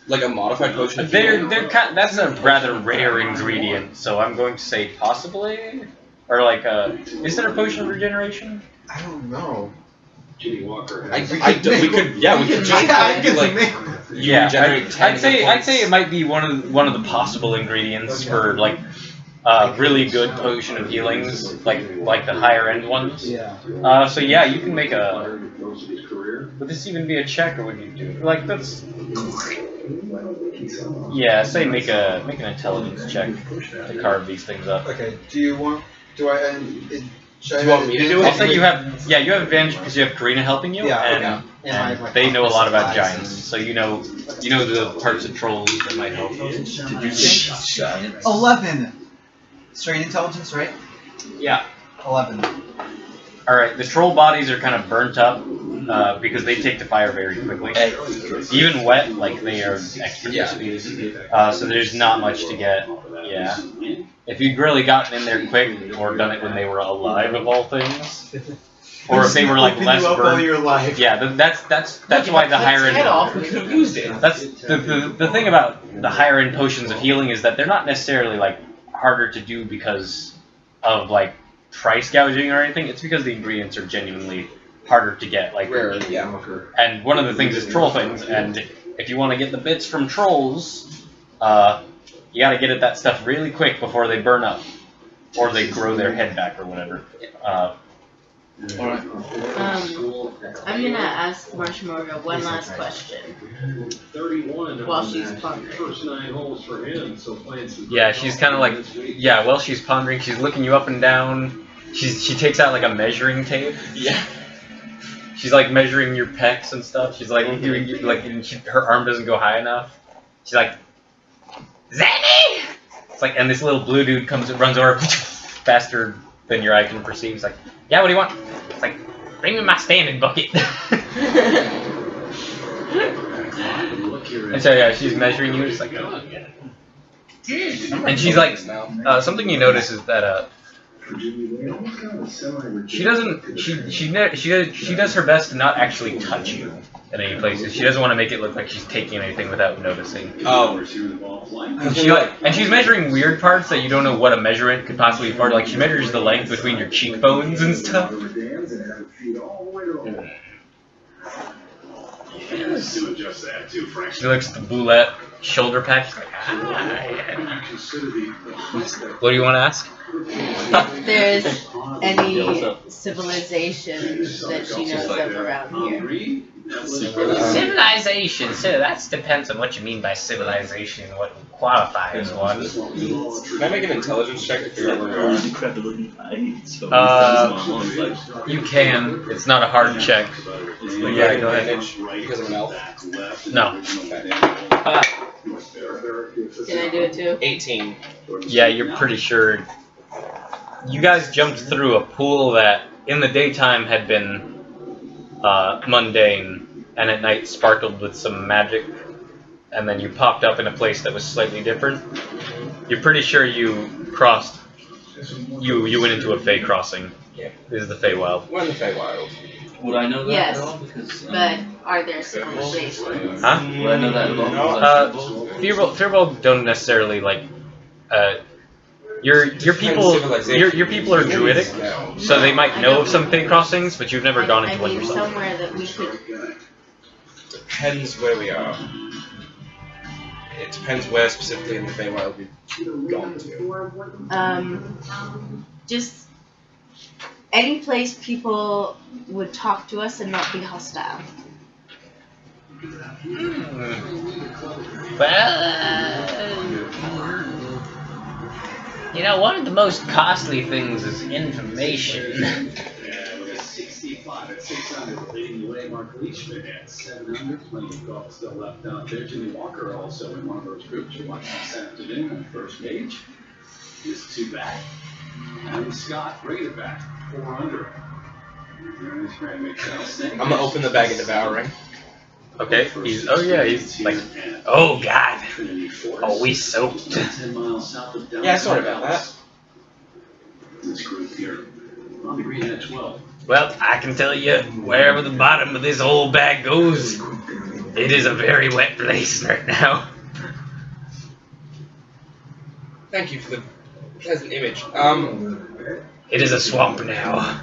Like a modified potion of healing? That's a rather rare ingredient, so I'm going to say possibly, or like is there a potion of regeneration? I don't know. Jimmy Walker we has could just regenerate 10 I'd say it might be one of the possible ingredients for like really good potion of healings, like the higher end ones. Yeah. So yeah, you can make a. most of his career. Would this even be a check, or would you do like that's? Yeah, say make an intelligence check to carve these things up. Okay. Do you want? Do I? Should Do you want me to do it? I'll say you have advantage because you have Karina helping you, Yeah, and they know a lot about giants, so you know the parts of trolls that might help. Did you say giants? 11. Straight intelligence, right? Yeah. 11. All right. The troll bodies are kind of burnt up because they take to fire very quickly. Even wet, like they are extra crispy. So there's not much to get. Yeah. If you'd really gotten in there quick, or done it when they were alive, of all things, or if they were like less burned, your life. yeah, that's why the higher end. We could have used it. That's the thing about the higher end potions of healing is that they're not necessarily like harder to do because of like price gouging or anything. It's because the ingredients are genuinely harder to get, like Rare, yeah. And one of the things is troll things, and if you want to get the bits from trolls, you gotta get at that stuff really quick before they burn up, or they grow their head back or whatever. Alright. I'm gonna ask Marshmorga one last question. 31 While she's pondering. First 9 holes for him, so playing some Yeah, she's kind of like, while she's pondering, she's looking you up and down. She takes out like a measuring tape. Yeah. She's like measuring your pecs and stuff. She's like doing like, and her arm doesn't go high enough. She's like, Zanny! It's like, and this little blue dude runs over faster than your eye can perceive. He's like, yeah, what do you want? It's like, bring me my standing bucket. And so yeah, she's measuring you. It's like, oh, yeah. And she's like, something you notice is that she doesn't. She does her best to not actually touch you in any places. She doesn't want to make it look like she's taking anything without noticing. Oh. And she's measuring weird parts that you don't know what a measurement could possibly be for. Like she measures the length between your cheekbones and stuff. She looks at the boulette shoulder patch. She's like, yeah. What do you want to ask? If there's any civilization that she knows of around here. Civilization. So that depends on what you mean by civilization and what qualifies one. Can I make an intelligence check to figure out where we are? You can. It's not a hard check. But yeah, go ahead. Because I'm an elf. No. Can I do it too? 18. Yeah, you're pretty sure. You guys jumped through a pool that in the daytime had been mundane, and at night sparkled with some magic, and then you popped up in a place that was slightly different. You're pretty sure you crossed. You went into a Fey crossing. Yeah. This is the Feywild. We're in the Feywild. Would I know that Yes, at all? Because, but are there civilizations? Huh? would I know that at all? Feywild don't necessarily like. Your people are druidic, so they might know of some Fey crossings, but you've never gone into one yourself. Somewhere that we could. Depends where we are. It depends where specifically in the Feywild we've gone to. Just any place people would talk to us and not be hostile. Well, one of the most costly things is information. And with a 65 at 600, leading the way, Mark Leishman at 700. Plenty of golf still left out there. Jimmy Walker also in one of those groups you're watching this afternoon on the first page. Just 2 back. Adam Scott bringing it back. 4 under. I'm gonna open the bag of devouring. Okay, he's like, oh god, oh we soaked. Yeah, sorry about that. This group here on the green at 12. Well, I can tell you, wherever the bottom of this old bag goes, it is a very wet place right now. Thank you for the pleasant image. It is a swamp now.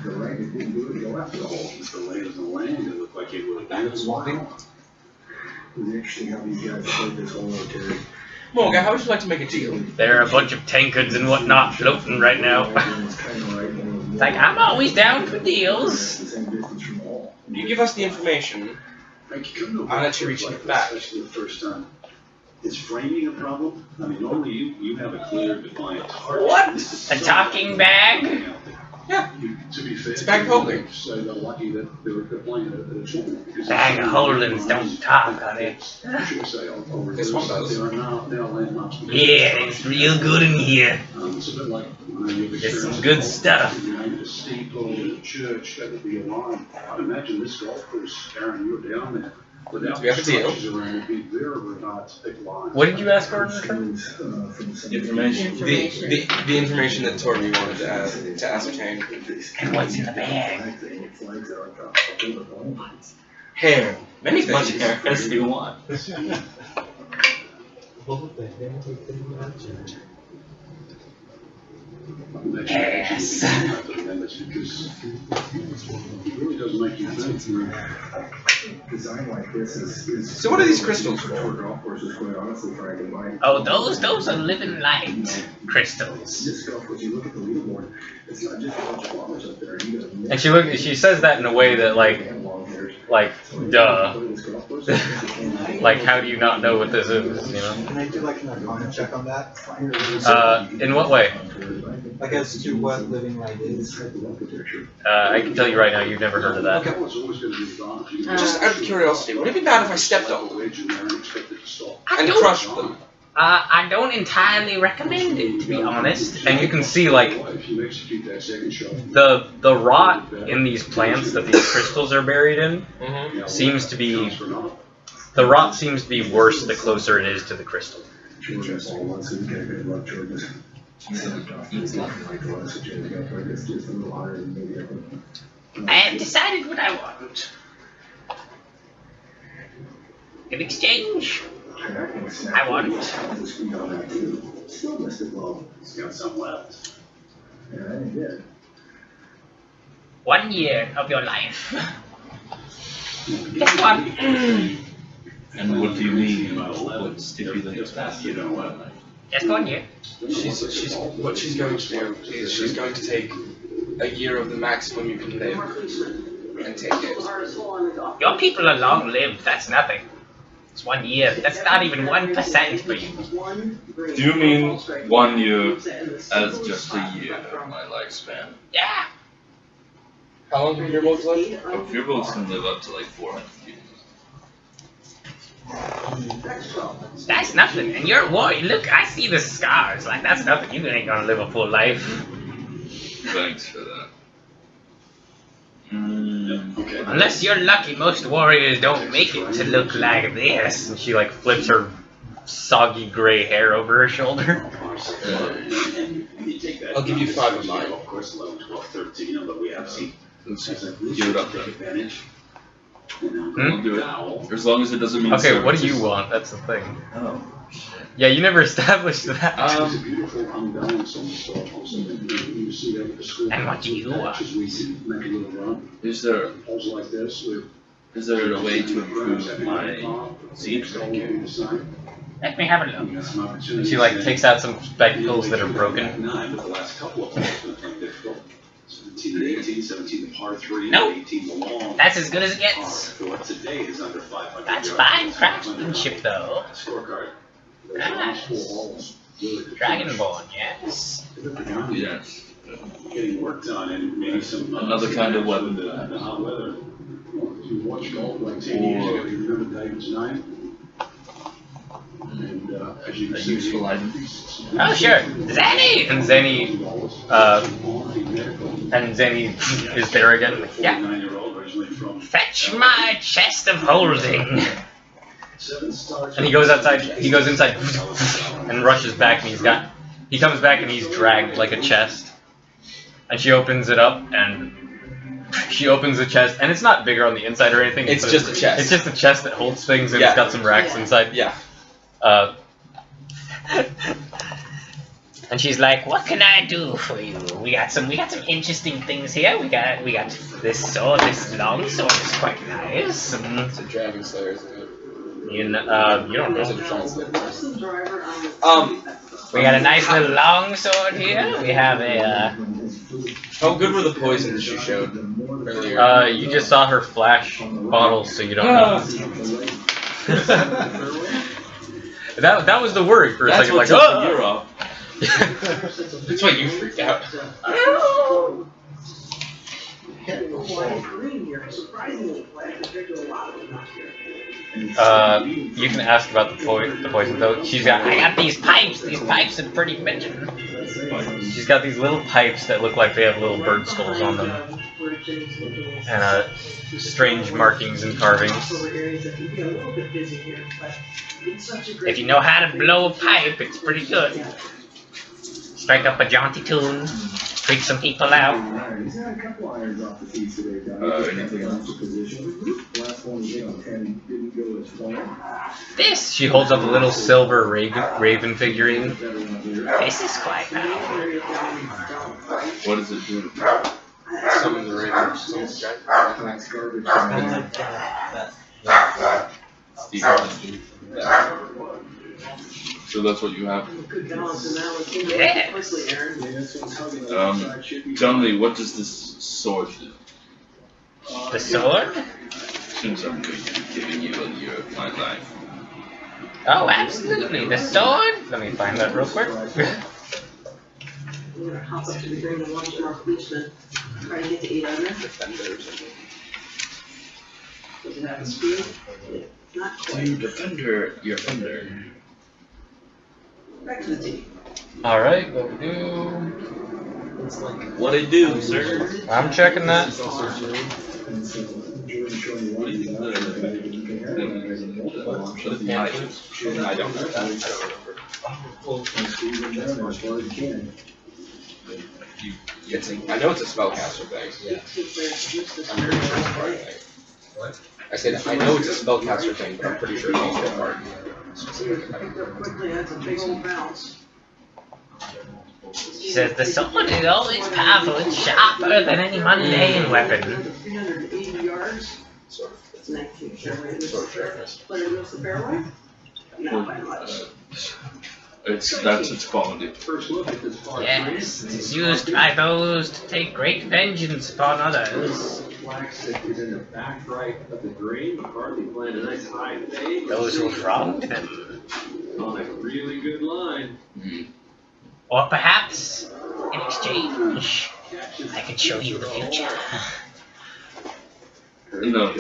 Morgan, how would you like to make a deal? There are a bunch of tankards and whatnot floating right now. Like, I'm always down for deals. You give us the information, I'll let you reach it back. Is framing a problem? I mean, normally you have a clear, defined target. What? A talking bag? Yeah. To be fair, It's a bag of holding. So they're lucky that they're playing at a tournament. Bag of holdings don't talk, honey. This one does. There are now landmarks. Yeah, it's real good in here. It's a bit like when you've There's some good stuff. behind a steeple, a church, that would be alarm. I'd imagine this golf course, Aaron, you were down there. Without Do we have a deal? structures around, it'd be very, very hard to pick lines. What did you ask for in return? Information. The information that Torby wanted to ascertain. And what's in the bag? Hair. Many As much things. hair as you want. Yes. So what are these crystals for? Oh, those are living light crystals. And she says that in a way that like duh. Like, how do you not know what this is, you know? Can I do like an arcana check on that? In what way? Like as to what living light is. I can tell you right now, you've never heard of that. Just out of curiosity, would it be bad if I stepped on them and crushed them? I don't entirely recommend it, to be honest. And you can see, like, the rot in these plants that these crystals are buried in seems to be... The rot seems to be worse the closer it is to the crystal. I have decided what I want. In exchange, I want... Got some left. 1 year of your life. Just one. And what do you mean? What stipulates that? You know what? Just 1 year. What she's going to do is she's going to take a year of the maximum you can live and take it. Your people are long-lived, that's nothing. It's 1 year. That's not even 1% for you. Do you mean 1 year as just a year of my lifespan? Yeah. How long can your boats live? Oh, your boats can live up to like 400 years. That's nothing. And you're a warrior. Look, I see the scars. Like, that's nothing. You ain't gonna live a full life. Thanks for that. Okay. Unless you're lucky, most warriors don't make it to look like this. And she, like, flips her soggy gray hair over her shoulder. I'll give you 5 of mine. Of course, 11, 12, 13, but we have seen. Give it up then. Advantage. We'll do it. As long as it doesn't mean Okay, what do services. you want? That's the thing. Oh. Yeah, you never established that. It's a beautiful unbalance on the stalk. You see that with the school. And what do you want? Patches we can make a little run. Is there Holes like this. a way to improve my seed ranking? Let me have a look. And she, like, takes out some spectacles that are broken. 9, but the last couple of holes have been difficult. 17 and 18, 17 the par 3, Nope. 18 the long. That's as good as it gets. For what today is under 500 That's yards. fine craftsmanship, though. Scorecard. Those Nice. last 4 holes really could Dragonborn, yes. Yes. getting work done and maybe some Another kind of weapon. The hot weather. If you watch golf like 10 years ago, you remember David's name? And as you A can see, useful item. Oh, sure. Zenny! And Zenny is there again. Yeah. originally from. Fetch my chest of holding. 7 stars. And he goes outside. He goes inside and rushes back. And he comes back and he's dragged like a chest. And she opens it up and she opens the chest and it's not bigger on the inside or anything. It's but just a chest. It's just a chest that holds things and Yeah. it's got some racks inside. Yeah. And she's like, "What can I do for you? We got some interesting things here. We got this sword, this long sword is quite nice. And, It's a dragon slayer, isn't it? you don't There's a know. giant slayer. The driver on the We got a nice little long sword here. We have a How good were the poisons you showed earlier? You just saw her flash bottles, so you don't know. That was the worry for a That's second. what Like, took oh! the gear off. That's why you freaked out. wide green here, surprisingly flat compared to a lot of them out here. You can ask about the poison though. I got these pipes. These pipes are pretty bitter. She's got these little pipes that look like they have little bird skulls on them and strange markings and carvings. If you know how to blow a pipe, it's pretty good. Strike up a jaunty tune, freak some people out. He's had a couple irons off the tee today, guys. Anything else for position? Last one was on 10, didn't go as far. This She holds up a little silver raven figurine. this is quite powerful. What does it do? Summon the raiders. Class garbage. So that's what you have. Good balance in that one. Yeah. Quickly, Aaron. Tell me, what does this sword do? The sword? Seems I'm going to be giving you a year of my life. Oh, absolutely. The sword? Let me find that real quick. We're gonna hop up to the green and watch our policeman try to get to 800. Does it have a speed? Not Do quite. you defend your thunder? Back to the tee. Alright, what we do? What I do, sir? I'm checking that. I don't know. I know it's a spellcaster thing. What? I said I know it's a spellcaster thing, but I'm pretty sure it's also a card. Picked up quickly, that's a big old bounce. She says the sword is always powerful and sharper than any mundane weapon. 380 yards. Sort of. It's 19 fairway. Sort of sharpness. Player goes to fairway? Not by much. That's its quality. First look at this far Yes, it is used by those to take great vengeance upon others. flag stick is in the back right of the green. McCarthy playing a nice high fade. Those who wronged them. On a really good line. Or perhaps, in exchange, I can show you the future. No.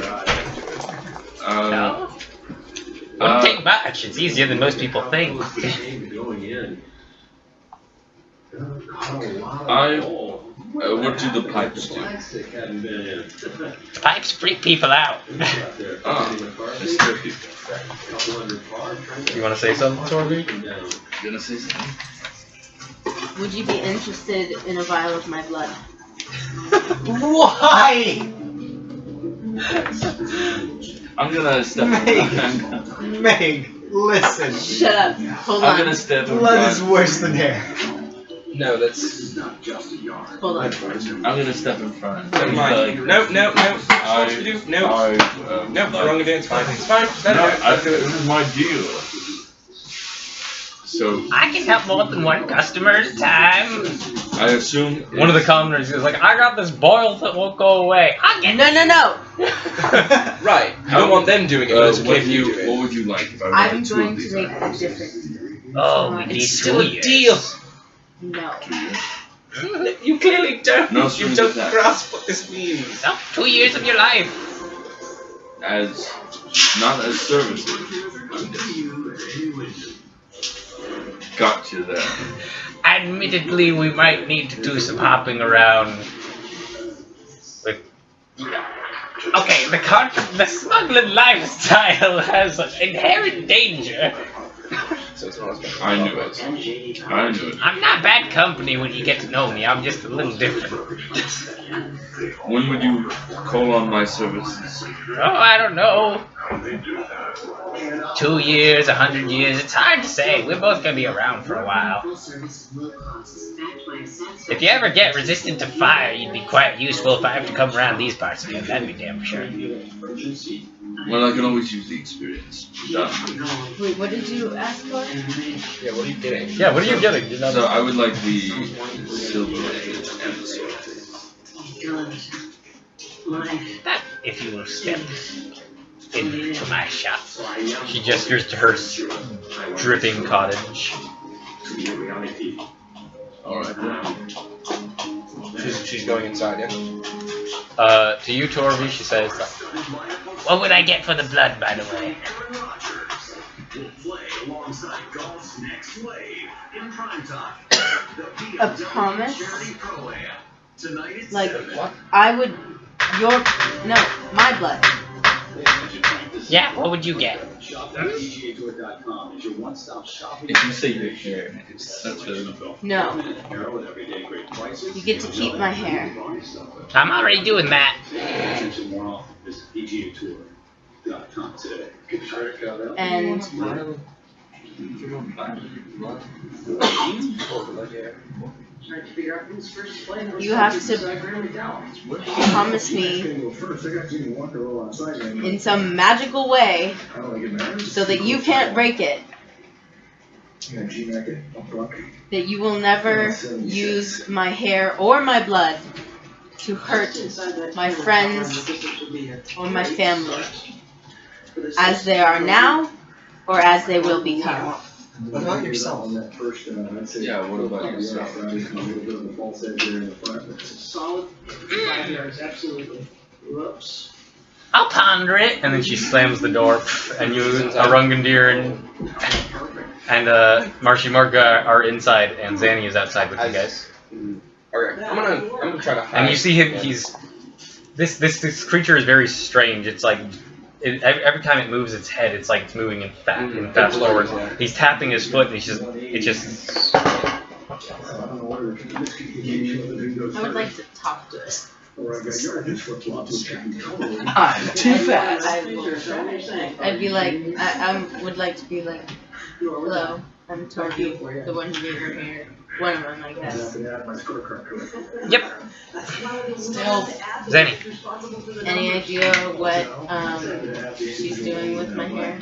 No? Wouldn't take much. It's easier than most people think. Going in. What do the pipes do? Plastic hadn't been in. The pipes freak people out. It's tricky. You want to say something, Torby? You gonna say something? Would you be interested in a vial of my blood? Why? I'm gonna step in front. Meg, listen. Shut up. Hold I'm on. gonna step in Blood is front. worse than hair. No, that's. Hold on. I'm gonna step in front. Never mind. Nope. Nope. Nope. What you do? Nope. Nope. Wrong again. It's fine. It's fine. That's it. This is my deal. So I can help more than one customer at a time. I assume One of the commoners is like, I got this boil that won't go away. I'll get No. Right. I don't want them doing it, but it's okay if you do it. what would you like if I were I'm to going two to of make these a difference. Oh, we need It's still 2 a years. deal. No. You clearly don't. No you strings don't attached. grasp what this means. No, 2 years of your life. as not as services? Got you there. Admittedly, we might need to do some hopping around with Okay, the smuggling lifestyle has inherent danger. I knew it. I knew it. I'm not bad company when you get to know me. I'm just a little different. When would you call on my services? Oh, I don't know. 2 years, 100 years. It's hard to say. We're both gonna be around for a while. If you ever get resistant to fire, you'd be quite useful if I have to come around these parts again. That'd be damn sure. Well, I can always use the experience. Done. Wait, what did you ask for? Yeah, what are you getting? Yeah, what are you getting? You're not- So I would like the silver and the sword. That, if you will step into my shop. She gestures to her dripping cottage. Alright. She's going inside, yeah? To you, Torvi, she says, What would I get for the blood, by the way? A promise? Like, I would, my blood. Yeah, what would you get? If you say your hair, that's really No. You get to keep my hair. I'm already doing that. And you have to promise me in some magical way so that you can't break it, that you will never use my hair or my blood to hurt my friends or my family, as they are now or as they will become. What about yourself? Yeah, what about yourself? Solid 5 yards, absolutely. Whoops. I'll ponder it. and then she slams the door, and you, Arungandir, and Marshy Marga are inside, and Zanny is outside with you guys. Okay, I'm gonna try to hide. And you see him. This creature is very strange. It's like every time it moves its head, it's like it's moving in fast forward. Yeah. He's tapping his foot, and it just. I would like to talk to it. I'm too fast. I'd be like, I would like to be like, hello, I'm Torby, the one who gave her hair. One of them, I guess. Yep. Still, Zanny. any idea what she's doing with my hair?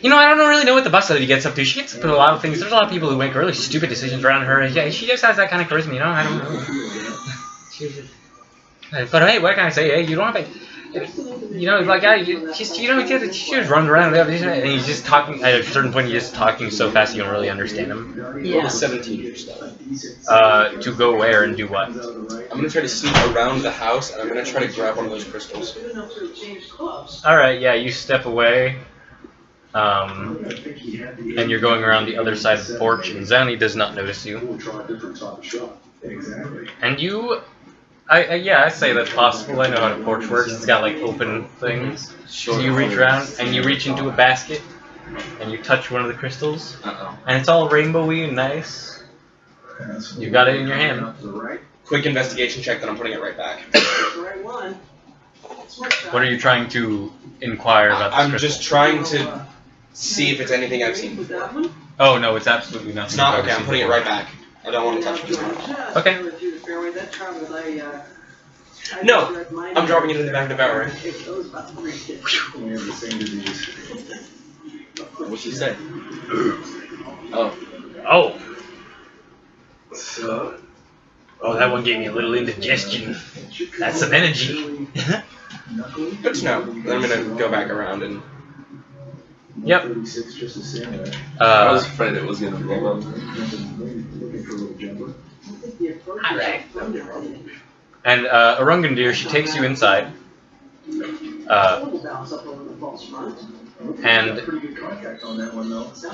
You know, I don't really know what the bus lady gets up to. She gets up to a lot of things. There's a lot of people who make really stupid decisions around her. Yeah, she just has that kind of charisma, you know? I don't know. But hey, what can I say? Hey, you don't have to. You know, like, she just runs around and he's just talking. At a certain point, he's just talking so fast you don't really understand him. Yeah. 17 years stuff. To go where and do what? I'm gonna try to sneak around the house, and I'm gonna try to grab one of those crystals. Alright, yeah, you step away. And you're going around the other side of the porch, and Zanny does not notice you. And you. I say that's possible. I know how the porch works. It's got like open things. So you reach around and you reach into a basket and you touch one of the crystals. And it's all rainbowy and nice. You got it in your hand. Quick investigation check, then I'm putting it right back. What are you trying to inquire about this I'm crystal? just trying to see if it's anything I've seen before. Oh no, it's absolutely nothing. It's not? Okay, I'm putting it right back. I don't want to touch it. Okay. No! I'm dropping it in the back of the barrel, right? What's he say? Oh. Oh. Oh, that one gave me a little indigestion. That's some energy. Good to know. Then I'm gonna go back around and... Yep. I was afraid it was gonna blow up. Alright. And Arungandir, she takes you inside. And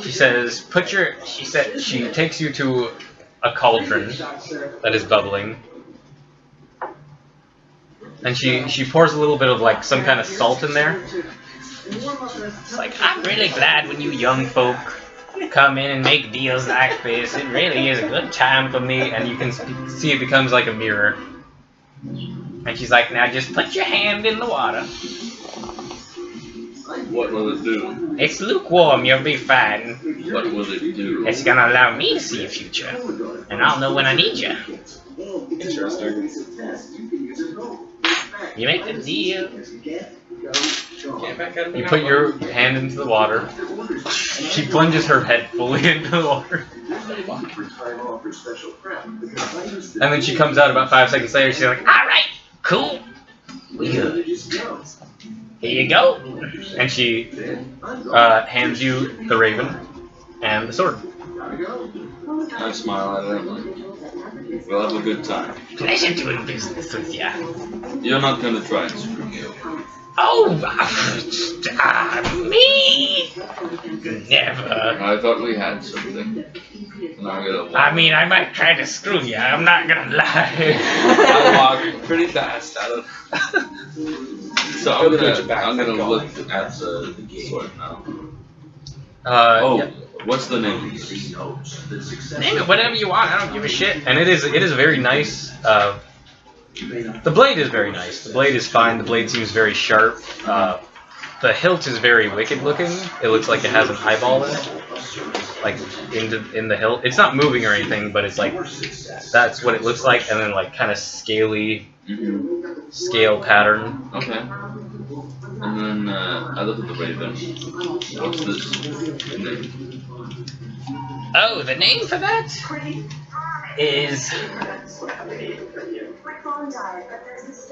she says, she takes you to a cauldron that is bubbling. And she pours a little bit of like some kind of salt in there. It's like, I'm really glad when you young folk come in and make deals like this. It really is a good time for me. And you can see it becomes like a mirror. And she's like, now just put your hand in the water. What will it do? It's lukewarm, you'll be fine. What will it do? It's gonna allow me to see your future. And I'll know when I need you. Interesting. You make the deal. Can't back out of You put your hand into the water. She plunges her head fully into the water. And then she comes out about 5 seconds later. She's like, alright, cool. We good. Here you go. And she hands you the raven and the sword. I smile at her. We'll have a good time. Pleasure doing business with ya. You're not gonna try and screw me over. Oh, me? Never. I thought we had something. And I'm gonna I mean, I might try to screw you. I'm not gonna lie. I walk pretty fast out of. So I'm gonna look at the sword now. Yeah. What's the name? Name it whatever you want. I don't give a shit. And it is very nice. The blade is very nice. The blade is fine. The blade seems very sharp. The hilt is very wicked looking. It looks like it has an eyeball in it, like in the hilt. It's not moving or anything, but it's like that's what it looks like. And then like kind of scaly scale pattern. Okay. And then I look at the raven. What's this name? Oh, the name for that is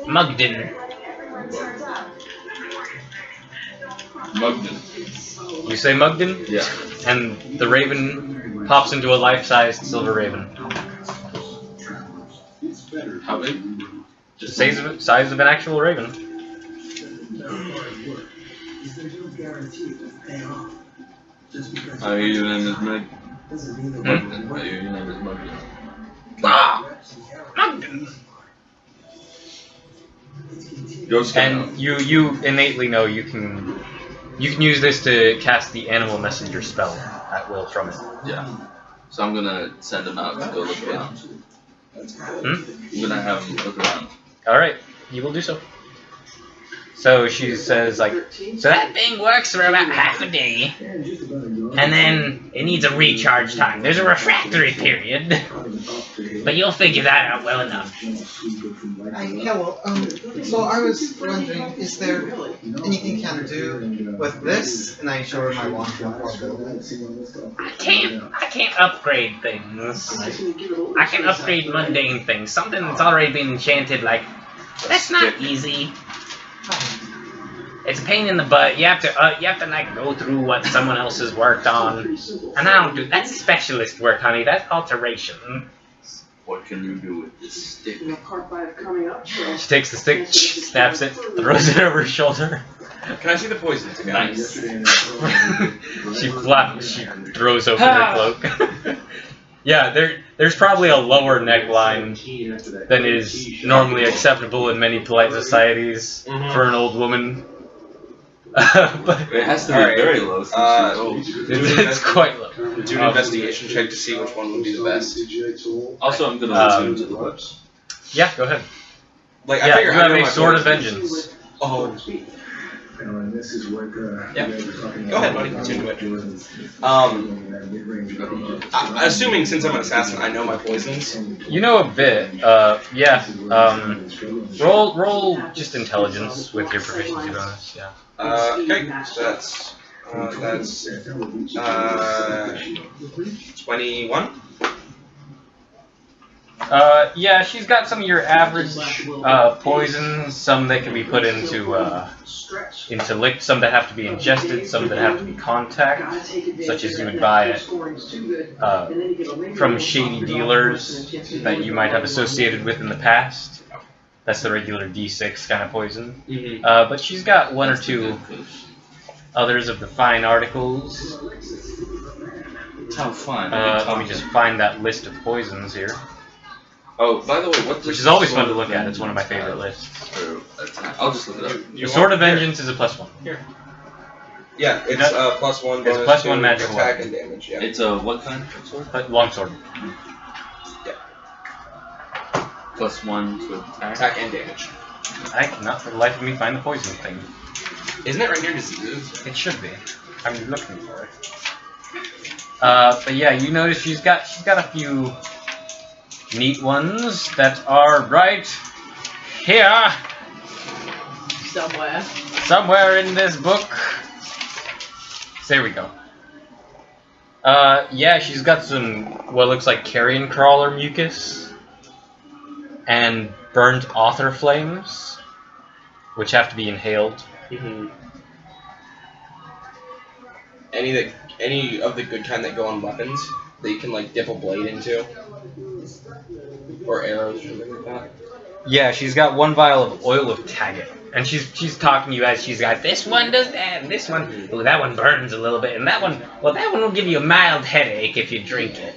Mugden. Mugden. You say Mugden? Yeah. And the raven pops into a life-sized silver raven. How big? Just size of an actual raven. I hear your name is Meg. Mugden. I hear your name is Mugden. Ah! Mugden! And you innately know you can use this to cast the animal messenger spell at will from it. Yeah. So I'm gonna send him out to go look around. I'm gonna have him look around. Alright, you will do so. So she says, like, so that thing works for about half a day, and then it needs a recharge time. There's a refractory period, but you'll figure that out well enough. So I was wondering, is there anything you can do with this? And I show her my wand for I can't upgrade things. I can upgrade mundane things. Something that's already been enchanted, like, that's not easy. It's a pain in the butt. You have to like go through what someone else has worked on, and I don't do that's specialist work, honey. That's alteration. What can you do with this stick? She takes the stick, snaps it, throws it over her shoulder. Can I see the poison? Nice. She throws open her cloak. Yeah, there's probably a lower neckline than is normally acceptable in many polite societies for an old woman. But it has to be very low. It's quite low. Do an investigation check to see which one would be the best. Also, I'm gonna listen to the books. Yeah, go ahead. Like, I figure you have a sword of vengeance. Oh. Yeah. Go ahead, buddy. Continue it. Assuming since I'm an assassin, I know my poisons. You know a bit. Yeah. Roll just intelligence with your proficiency bonus. Yeah. Okay. So that's 21. Yeah, she's got some of your average poisons, some that can be put into lick, some that have to be ingested, some that have to be contact, such as you would buy it from shady dealers that you might have associated with in the past. That's the regular D6 kind of poison. But she's got one or two others of the fine articles. How fine. Let me just find that list of poisons here. Oh, by the way, what? Which is always fun to look at. It's one of my favorite lists. I'll just look it up. The Sword of Vengeance is a +1. Yeah, it's +1 bonus It's +1 to magical attack weapon. and damage. Yeah. It's a what kind of sword? Longsword. +1 to attack. Attack and damage. I cannot for the life of me find the poison thing. Isn't it right near diseases? It should be. I'm looking for it. But yeah, you notice she's got a few neat ones that are right here. Somewhere in this book. There we go. Yeah, she's got some what looks like carrion crawler mucus and burnt author flames, which have to be inhaled. Mm-hmm. Any of the good kind that go on weapons that you can like dip a blade into, or arrows or something like that. Yeah, she's got one vial of oil of Taggart. And she's talking to you as she's got this one does that, and this one, ooh, that one burns a little bit, and that one, well, that one will give you a mild headache if you drink it.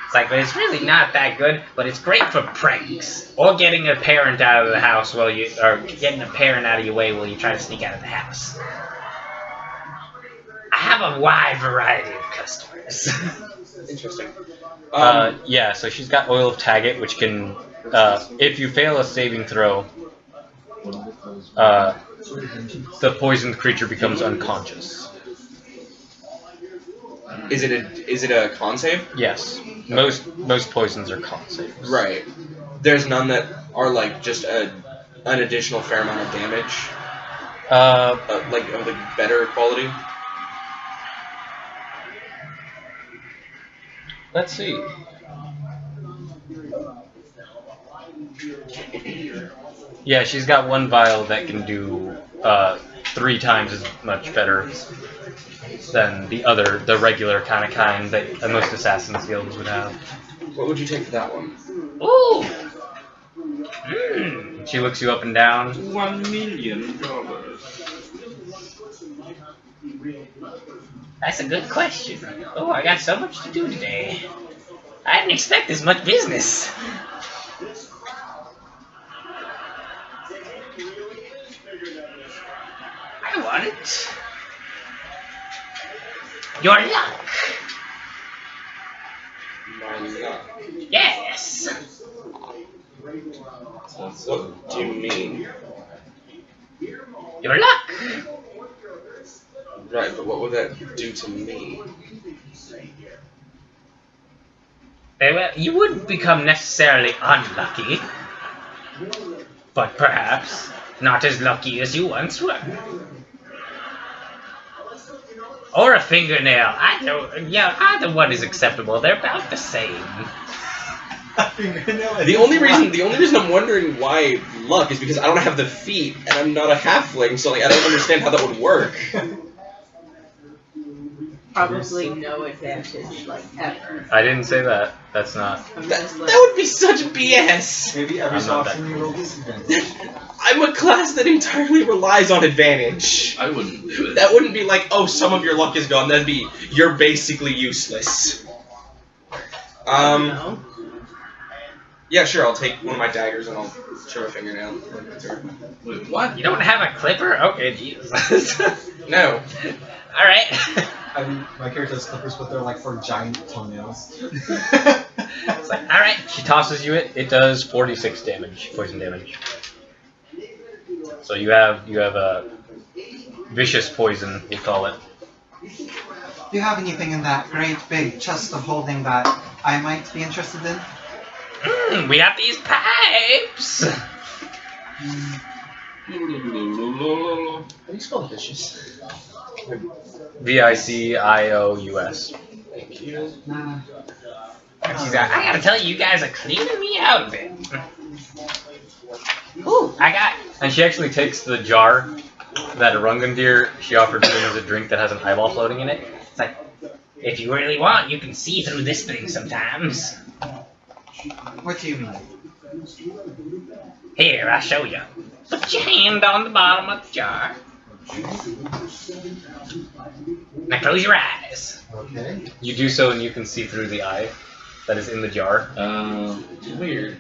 It's like, but it's really not that good, but it's great for pranks. Or getting a parent out of the house or getting a parent out of your way while you try to sneak out of the house. I have a wide variety of customers. Interesting. Yeah, so she's got oil of Taggart, which can, if you fail a saving throw, the poisoned creature becomes unconscious. Is it a con save? Yes. Most poisons are con saves. Right. There's none that are like just an additional fair amount of damage. Like of the better quality. Let's see. Yeah, she's got one vial that can do 3 times as much better than the regular kind that most Assassin's Guilds would have. What would you take for that one? Ooh! She looks you up and down. $1 million. That's a good question. Oh, I got so much to do today. I didn't expect this much business. I want it. Your luck. My luck. Yes. What do you mean? Your luck. Right, but what would that do to me? Well, you wouldn't become necessarily unlucky, but perhaps not as lucky as you once were. Or a fingernail. Either one is acceptable. They're about the same. The only reason I'm wondering why luck is because I don't have the feet and I'm not a halfling, so like I don't understand how that would work. Probably no advantage, like, ever. I didn't say that. That's not. That would be such BS. Maybe every so often you roll disadvantage. I'm a class that entirely relies on advantage. I wouldn't do it. That wouldn't be like, oh, some of your luck is gone. That'd be, you're basically useless. No. Yeah, sure, I'll take one of my daggers and I'll trim a fingernail. Wait, what? You don't have a clipper? Okay, Jesus. No. Alright. I mean, my character has clippers, but they're like for giant toenails. It's like, alright. She tosses you it. It does 46 damage, poison damage. So you have a vicious poison, we call it. Do you have anything in that great big chest of holding that I might be interested in? We have these pipes. How do you spell vicious? VICIOUS. Thank you. Nah. She's like, I gotta tell you, you guys are cleaning me out a bit. Ooh, And she actually takes the jar that Arungandir she offered to him as a drink that has an eyeball floating in it. It's like, if you really want, you can see through this thing sometimes. What do you mean? Here, I'll show you. Put your hand on the bottom of the jar. Now close your eyes. Okay. You do so and you can see through the eye that is in the jar. Weird.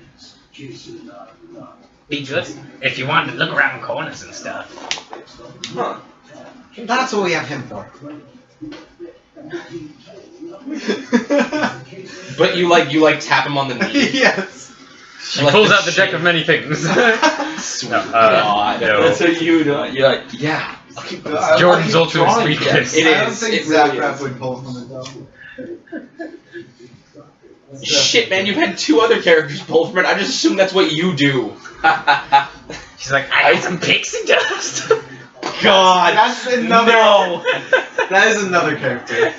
Be good if you want to look around corners and stuff. Huh. That's what we have him for. But you tap him on the knee. Yes. She pulls out the deck of many things. Sweet God. God. That's what you do. You're like, yeah. It's Jordan's ultimate sweet kiss. It I don't is. think It Zap really Rap is. would pull from it though. Shit, man, you've had 2 other characters pull from it. I just assume that's what you do. She's like, I got some pixie dust. God. That's another. No. That is another character.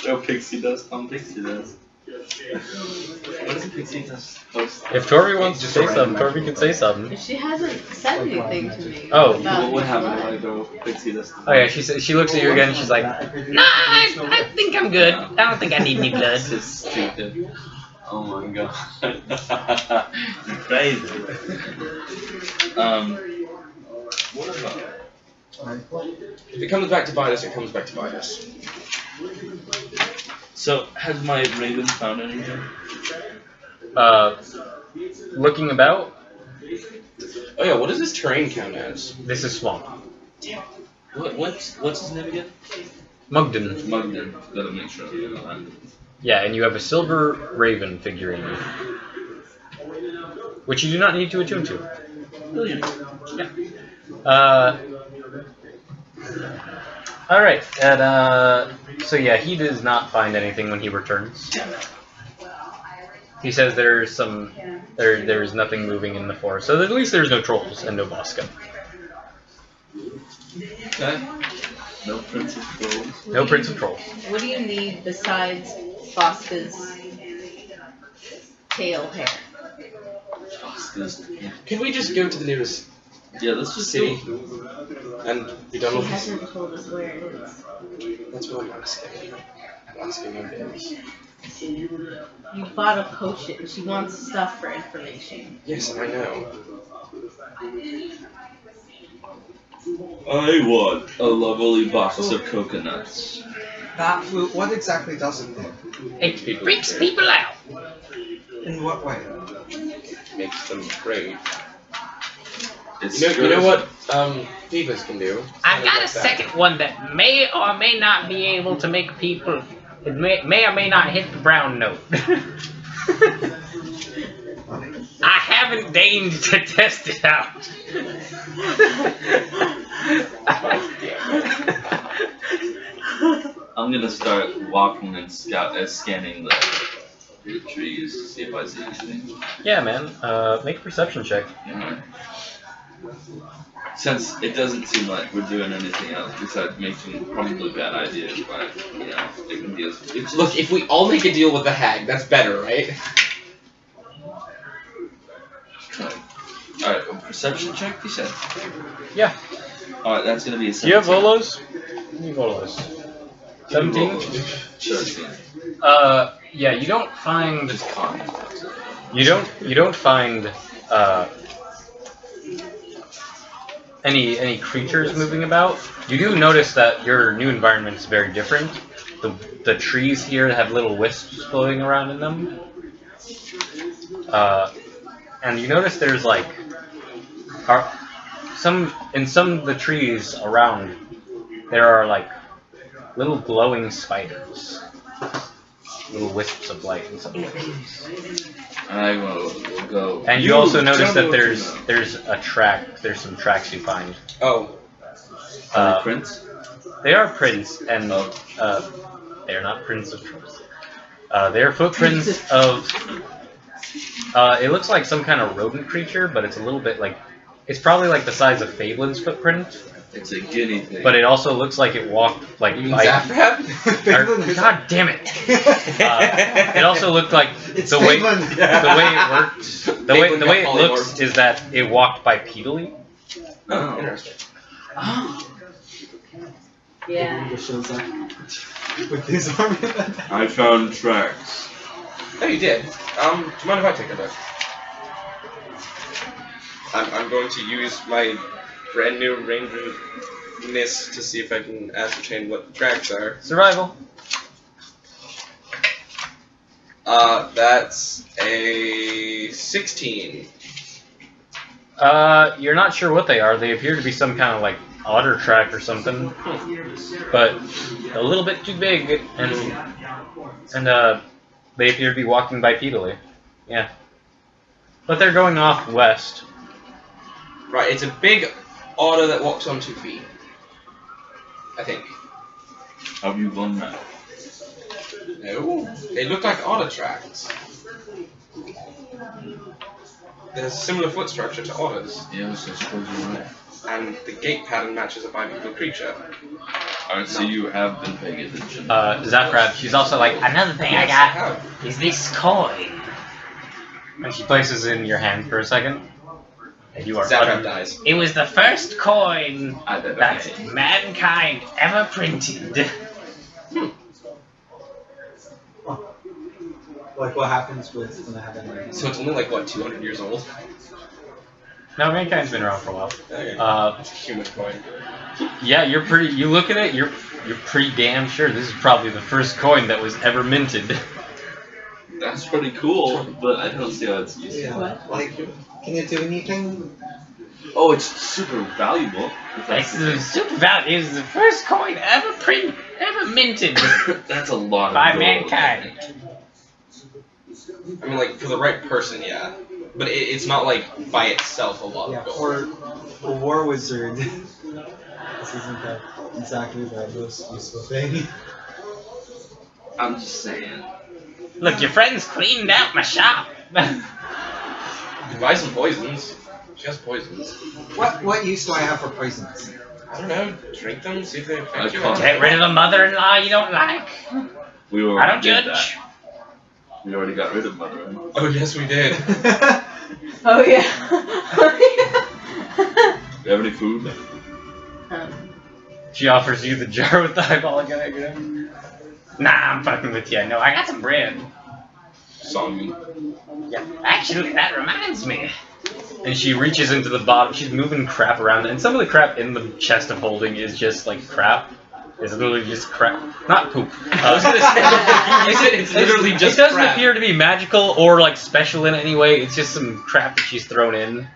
No pixie dust on pixie dust. What is a pixie dust supposed to? If Torby wants to say something, Torby can say something. She hasn't said anything to me. Oh. about What happened blood. if I go pixie dust? Oh yeah, she looks at you again and she's like, Nah, I think I'm good. I don't think I need any blood. This is stupid. Oh my god. You're crazy. What about? If it comes back to bite us, it comes back to bite us. So, has my raven found anything? looking about, Oh yeah, what does this terrain count as? this is swamp. What's his name again? Mugden. Mugden. Gotta make sure I know that. Yeah, and you have a silver raven figurine, which you do not need to attune to. Brilliant. Alright, and so yeah, he does not find anything when he returns. He says there's nothing moving in the forest, so at least there's no trolls and no Bosca. Okay. No Prince of Trolls. No Prince of Trolls. What do you need besides Bosca's tail hair? Can we just go to the nearest Yeah, let's just city go. and be done She with this? hasn't told us where it is. That's what I'm asking. I'm asking him this. You bought a potion. She wants stuff for information. Yes, I know. I want a lovely box of coconuts. That flute, what exactly does it do? It freaks people out. In what way? Makes them afraid. It's You know what Divas can do? I've got a Like that. second one that may or may not be able to make people. It may or may not hit the brown note. I haven't deigned to test it out. I'm gonna start walking and scanning the trees to see if I see anything. Yeah, man. Make a perception check. Alright. Since it doesn't seem like we're doing anything else besides making probably bad ideas, but you know, it can be as Look, if we all make a deal with the hag, that's better, right? Alright, a perception check, you said? Yeah. Alright, that's gonna be a 17. Do you have Volos? Give me Volos. 17? Sure. Yeah, you don't find Just con. you don't find any creatures moving about. You do notice that your new environment is very different. The trees here have little wisps floating around in them. And you notice there's like some of the trees around there are like little glowing spiders. Little wisps of light and stuff. I will go. And you also notice tell me that what you know. there's some tracks you find. Oh, Are they prints? They are prints, and Oh. they are not prints of trolls. They are footprints of. It looks like some kind of rodent creature, but it's a little bit like. It's probably like the size of Feywild's footprint, It's a guinea pig. but it also looks like it walked like. you mean by- Zaprap? or- God damn it! It also looked like It's the way Feywild. the way it worked. The way Feywild the way it got looks polymorphed. is that it walked bipedally. Oh. Interesting. Yeah. With his arm in that. I found tracks. Oh, you did. Do you mind if I take it back? I'm going to use my brand new rangerness to see if I can ascertain what the tracks are. Survival. That's a 16. You're not sure what they are. They appear to be some kind of like otter track or something, but a little bit too big, and they appear to be walking bipedally. Yeah, but they're going off west. Right, it's a big otter that walks on 2 feet. I think. Have you done that? No, they look like otter tracks. There's a similar foot structure to otters, Yes, I suppose you're right. and the gait pattern matches a bipedal creature. I see you have been paying attention. Zaprab, she's also like, Another thing I got is this coin. and she places it in your hand for a second, and you are Zaprab dies. It was the first coin I bet. that mankind ever printed. Like what happens with when I have energy? So it's only like, what, 200 years old? No, mankind's been around for a while. Okay. It's a human coin. Yeah, you're pretty. You look at it, you're pretty damn sure this is probably the first coin that was ever minted. That's pretty cool, but I don't see how it's useful. Yeah. Like, can it do anything? Oh, it's super valuable. This is super valuable. It was the first coin ever minted That's a lot of by gold. mankind. I mean, like, for the right person, yeah. But it's not, like, by itself a lot Yeah, of gold. or a war wizard. This isn't that exactly the most useful thing. I'm just saying. Look, your friend's cleaned out my shop. Buy some poisons. She has poisons. What use do I have for poisons? I don't know. Drink them, see if they affect you. Get rid of a mother-in-law you don't like. We already I don't did judge. that. We already got rid of mother-in-law. Oh, yes, we did. Oh yeah. Do you have any food? She offers you the jar with the eyeball again. Nah, I'm fucking with you. No, I got some bread. Song. Yeah. Actually, that reminds me. And she reaches into the bottom. She's moving crap around, and some of the crap in the chest of holding is just like crap. It's literally just crap, not poop. I was gonna say, you said it's literally just It doesn't crap. appear to be magical or like special in any way. It's just some crap that she's thrown in,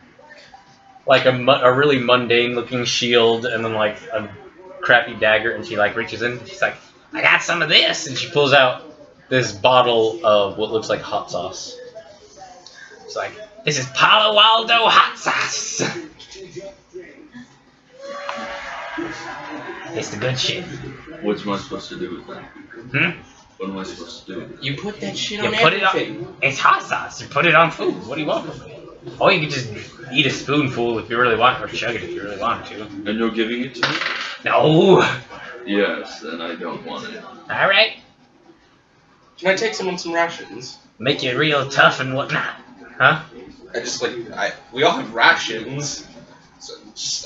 like a really mundane looking shield, and then like a crappy dagger. And she like reaches in. She's like, I got some of this. and she pulls out this bottle of what looks like hot sauce. It's like, this is Palo Alto hot sauce. It's the good shit. What am I supposed to do with that? Hmm? What am I supposed to do with it? You put that shit You on put it everything. on. It's hot sauce. You put it on food. What do you want from me? Or you could just eat a spoonful if you really want, or chug it if you really wanted to. And you're giving it to me? No. Yes, then I don't want it. All right. Can I take some on some rations? Make you real tough and whatnot, huh? I just like we all have rations, so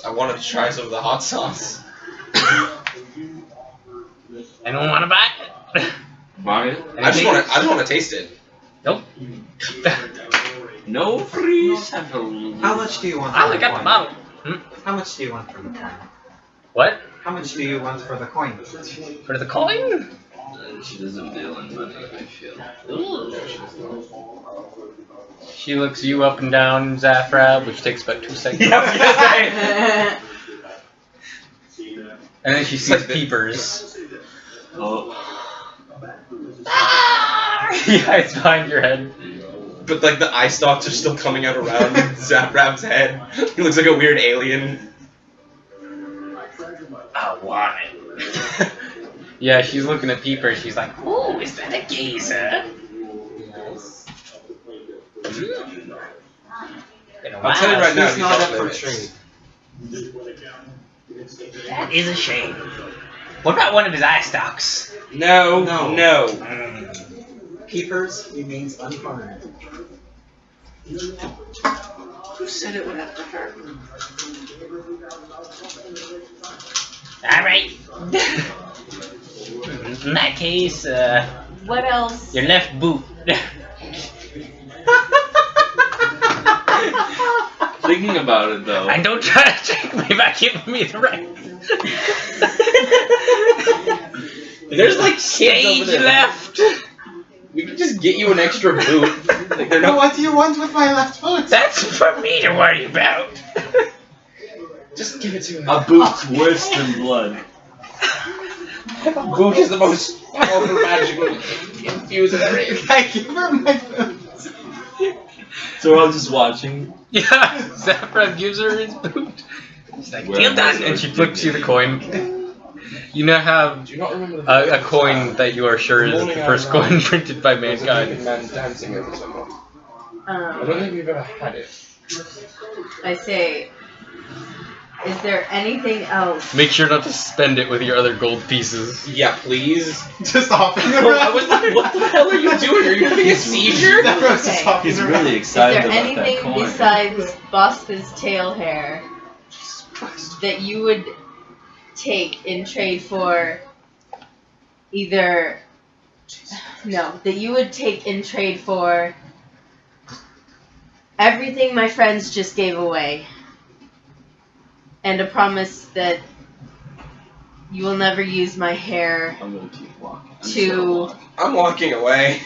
I wanted to try some of the hot sauce. Anyone want to buy it? Buy it? I just want to taste it. Nope. No free saddle. How much do you want? I For only the got the coin? bottle. How much do you want for the coin? What? How much do you want for the coin? For the coin? She doesn't deal in money, I feel. Ooh. She looks you up and down, Zaphra, which takes about 2 seconds. And then she sees peepers. Oh. Yeah, it's behind your head. But like the eye stalks are still coming out around Zaprab's head. He looks like a weird alien. I want it. Yeah, she's looking at peepers. She's like, Ooh, is that a gazer? I'll tell you right now, He's he's not off up for limits. trade. That is a shame. What about one of his eye stalks? No, No. no. Peepers remains unharmed. Who said it would have to hurt? Alright. In that case, What else? your left boot. Thinking about it though. And don't try to trick me by giving me the right. There's like kids Stage over there. left. We can just get you an extra boot. Like, they're No, not. what do you want with my left foot? That's for me to worry about. Just give it to him. A boot's worse than blood. Boot is the most powerful magical infuser there is. Thank you for my foot. So we're all just watching. Yeah, Zaphra gives her his boot. She's like, Well, deal done. And she flips you the coin. You now have Do you not remember the a coin that you are sure is the first coin printed by mankind. man dancing over someone. I don't Um, think we've ever had it. I say, is there anything else? Make sure not to spend it with your other gold pieces. Yeah, please. Just hopping I around. was like, what the hell are you doing? Are you having a seizure? Zephyr's just Okay. hopping He's around. really Is excited there about that anything coin. besides Bosca's tail hair that you would take in trade for that you would take in trade for everything my friends just gave away and a promise that you will never use my hair I'm gonna keep walking. I'm to just gonna walk. I'm walking away.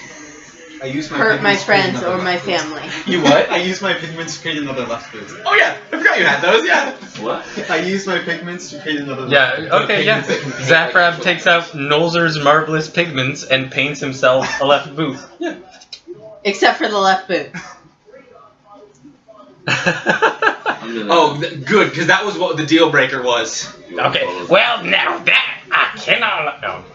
I use my hurt my pigments to create friends another or my left foot. family? You what? I use my pigments to create another left foot. Oh yeah, I forgot you had those. Yeah. What? I use my pigments to create another Yeah, left foot. okay, yeah. Pigments that can- Zaphrav takes out Nolzur's marvelous pigments and paints himself a left boot. Except for the left boot. I'm gonna. Oh, good, because that was what the deal breaker was. You wanna Okay, follow- well, now that I cannot. No.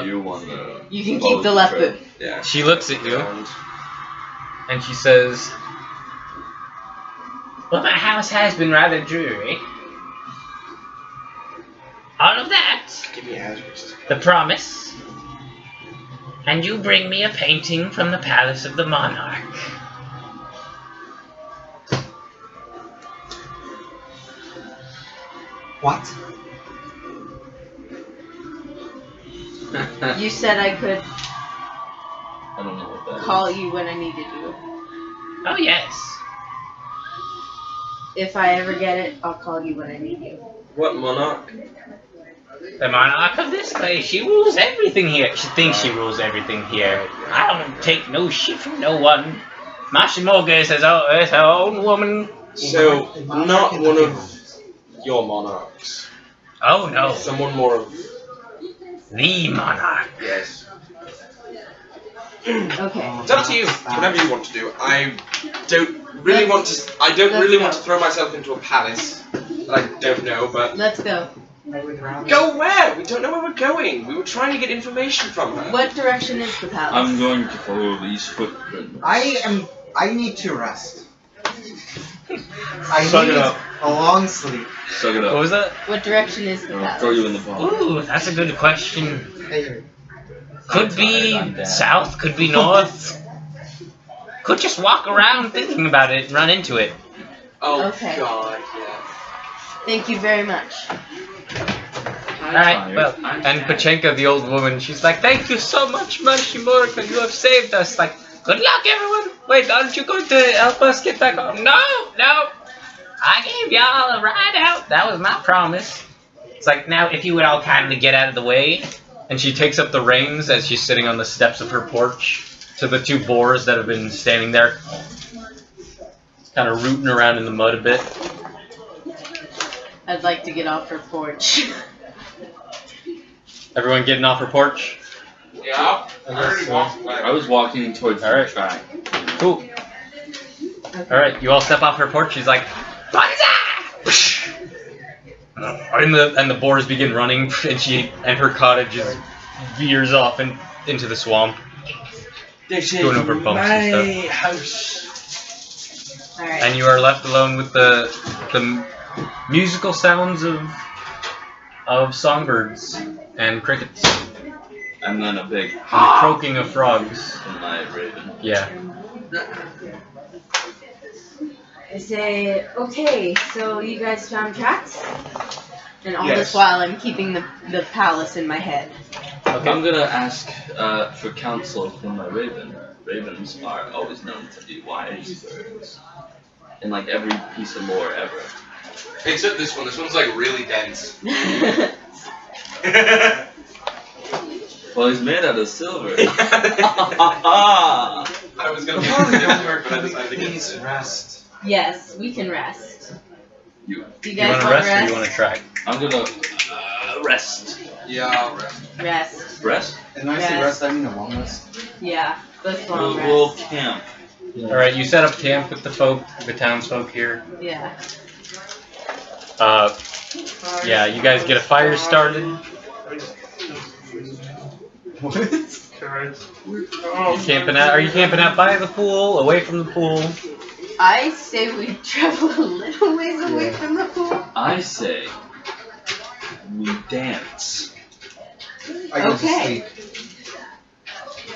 You wanna. You can follow keep the left trail. boot. Yeah. She looks at you And and she says, Well, my house has been rather dreary. All of that, give me hazards. the promise, and you bring me a painting from the palace of the monarch. What? You said I could I don't know what that is. call you when I needed you. Oh, yes. If I ever get it, I'll call you when I need you. What monarch? The monarch of this place, she rules everything here. She thinks she rules everything here. I don't take no shit from no one. Mashimoga is her own woman. So, not one of your monarchs. Oh, no. Someone more of. The monarch. Yes. Okay. It's up to you. Whatever you want to do. I don't really want to. I don't really want to throw myself into a palace that I don't know. But Let's go. I would rather. go where? We don't know where we're going. We were trying to get information from her. What direction is the palace? I'm going to follow these footprints. I need to rest. I Suck it need up. a long sleep. Suck it what up. was that? What direction is the I'll palace? throw you in the ball. Ooh, that's a good question. Hey, Could be I'm dead. south, could be north. Could just walk around thinking about it and run into it. Oh Okay. God, yeah. Thank you very much. Alright, well, And Pachenka, the old woman, she's like, thank you so much, Mashimorka, you have saved us. Like, good luck, everyone. Wait, aren't you going to help us get back home? no. I gave y'all a ride out. That was my promise. It's like, Now, if you would all kindly get out of the way. and she takes up the reins as she's sitting on the steps of her porch to the two boars that have been standing there, kind of rooting around in the mud a bit. I'd like to get off her porch. Everyone getting off her porch? Yeah. I already walked I by. was walking towards All right. the track. Cool. Okay. Alright, you all step off her porch. She's like, Banzai! And the boars begin running, and her cottage just veers off into the swamp. This Going over bumps and stuff. house. Alright. And you are left alone with the musical sounds of songbirds and crickets And then a big and the croaking of frogs. from my raven. Yeah. I say, okay, so you guys found tracks? And all Yes. this while I'm keeping the palace in my head. I'm gonna ask for counsel from my raven. Ravens are always known to be wise birds. In like every piece of lore ever. Except this one. This one's like really dense. Well, he's made out of silver. I was gonna make it work, but I decided to get Please rest. Yes, we can rest. You. Do you You guys want to want rest or you want to track? I'm gonna rest. Yeah, I'll rest. Rest. Rest? And when I say Rest. rest, I mean a long rest. Yeah, let's long We'll rest. camp. All right, you set up camp with the townsfolk here. Yeah. Yeah, you guys get a fire started. What? Are you camping out by the pool, away from the pool? I say we travel a little ways away from the pool. I say we dance. I go Okay. to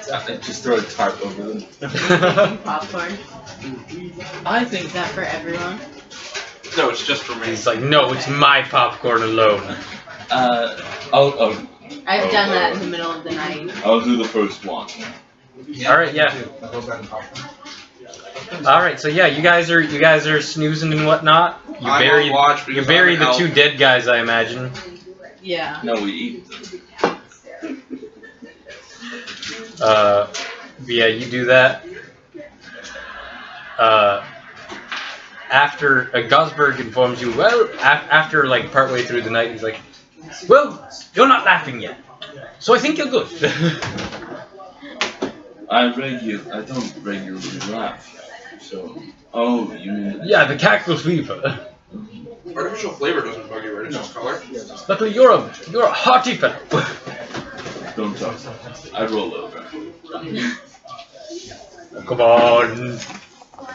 sleep. Just throw a tarp over them. Popcorn. I think Is that for everyone? No, it's just for me. He's like, no, it's my popcorn alone. I've done that in the middle of the night. I'll do the first one. All right, yeah. I go back and popcorn. All right, so yeah, you guys are snoozing and whatnot. You I'm bury on watch you because bury I'm the an two elf. dead guys, I imagine. Yeah. No, we eat them. Yeah, you do that. After Gosberg informs you, well, after like partway through the night, he's like, well, you're not laughing yet, so I think you're good. I don't regularly laugh. So, you mean? Yeah, the cackle fever. Artificial flavor doesn't bug you, right? It's just color. Luckily, you're a hearty fellow. Don't talk. I roll over. Come on,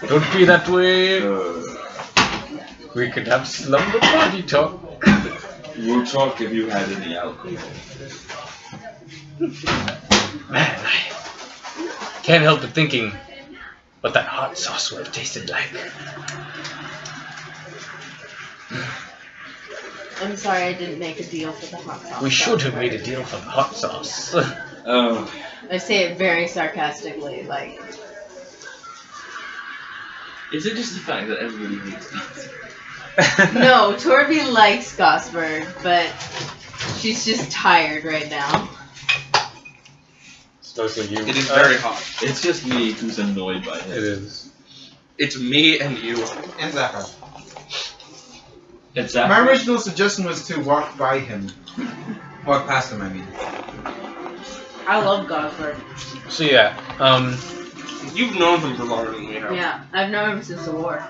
don't be that way. Uh, We could have slumber party talk. We'll talk if you had any alcohol. Man, I can't help but thinking what that hot sauce would have tasted like. I'm sorry I didn't make a deal for the hot sauce. We should have made a deal for the hot sauce. Oh, I say it very sarcastically, like. is it just the fact that everybody hates me? No, Torby likes Gosberg, but she's just tired right now. It's mostly you. It is very hot. It's just me who's annoyed by it. It is. It's me and you. And Zachary. It's My original suggestion was to walk by him. Walk past him, I mean. I love Gosberg. So yeah, You've known him for longer than we have. Yeah, I've known him since the war.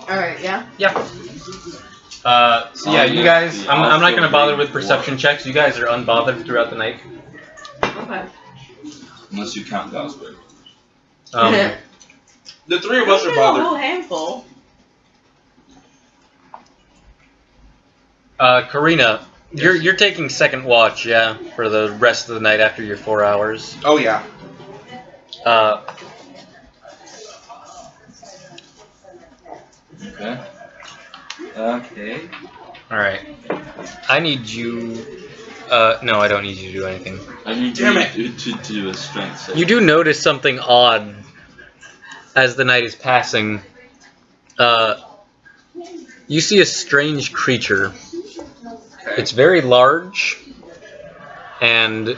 Alright, yeah? yeah. So yeah, you guys. I'm not gonna bother with perception checks. You guys are unbothered throughout the night. Okay. Unless you count Gosberg. The three of us are A bothered. whole handful. Karina, you're taking second watch, yeah, for the rest of the night after your 4 hours. Oh yeah. Okay. Okay. All right. I need you. No, I don't need you to do anything. I need Damn to do a strength save. You do notice something odd as the night is passing. You see a strange creature. It's very large, and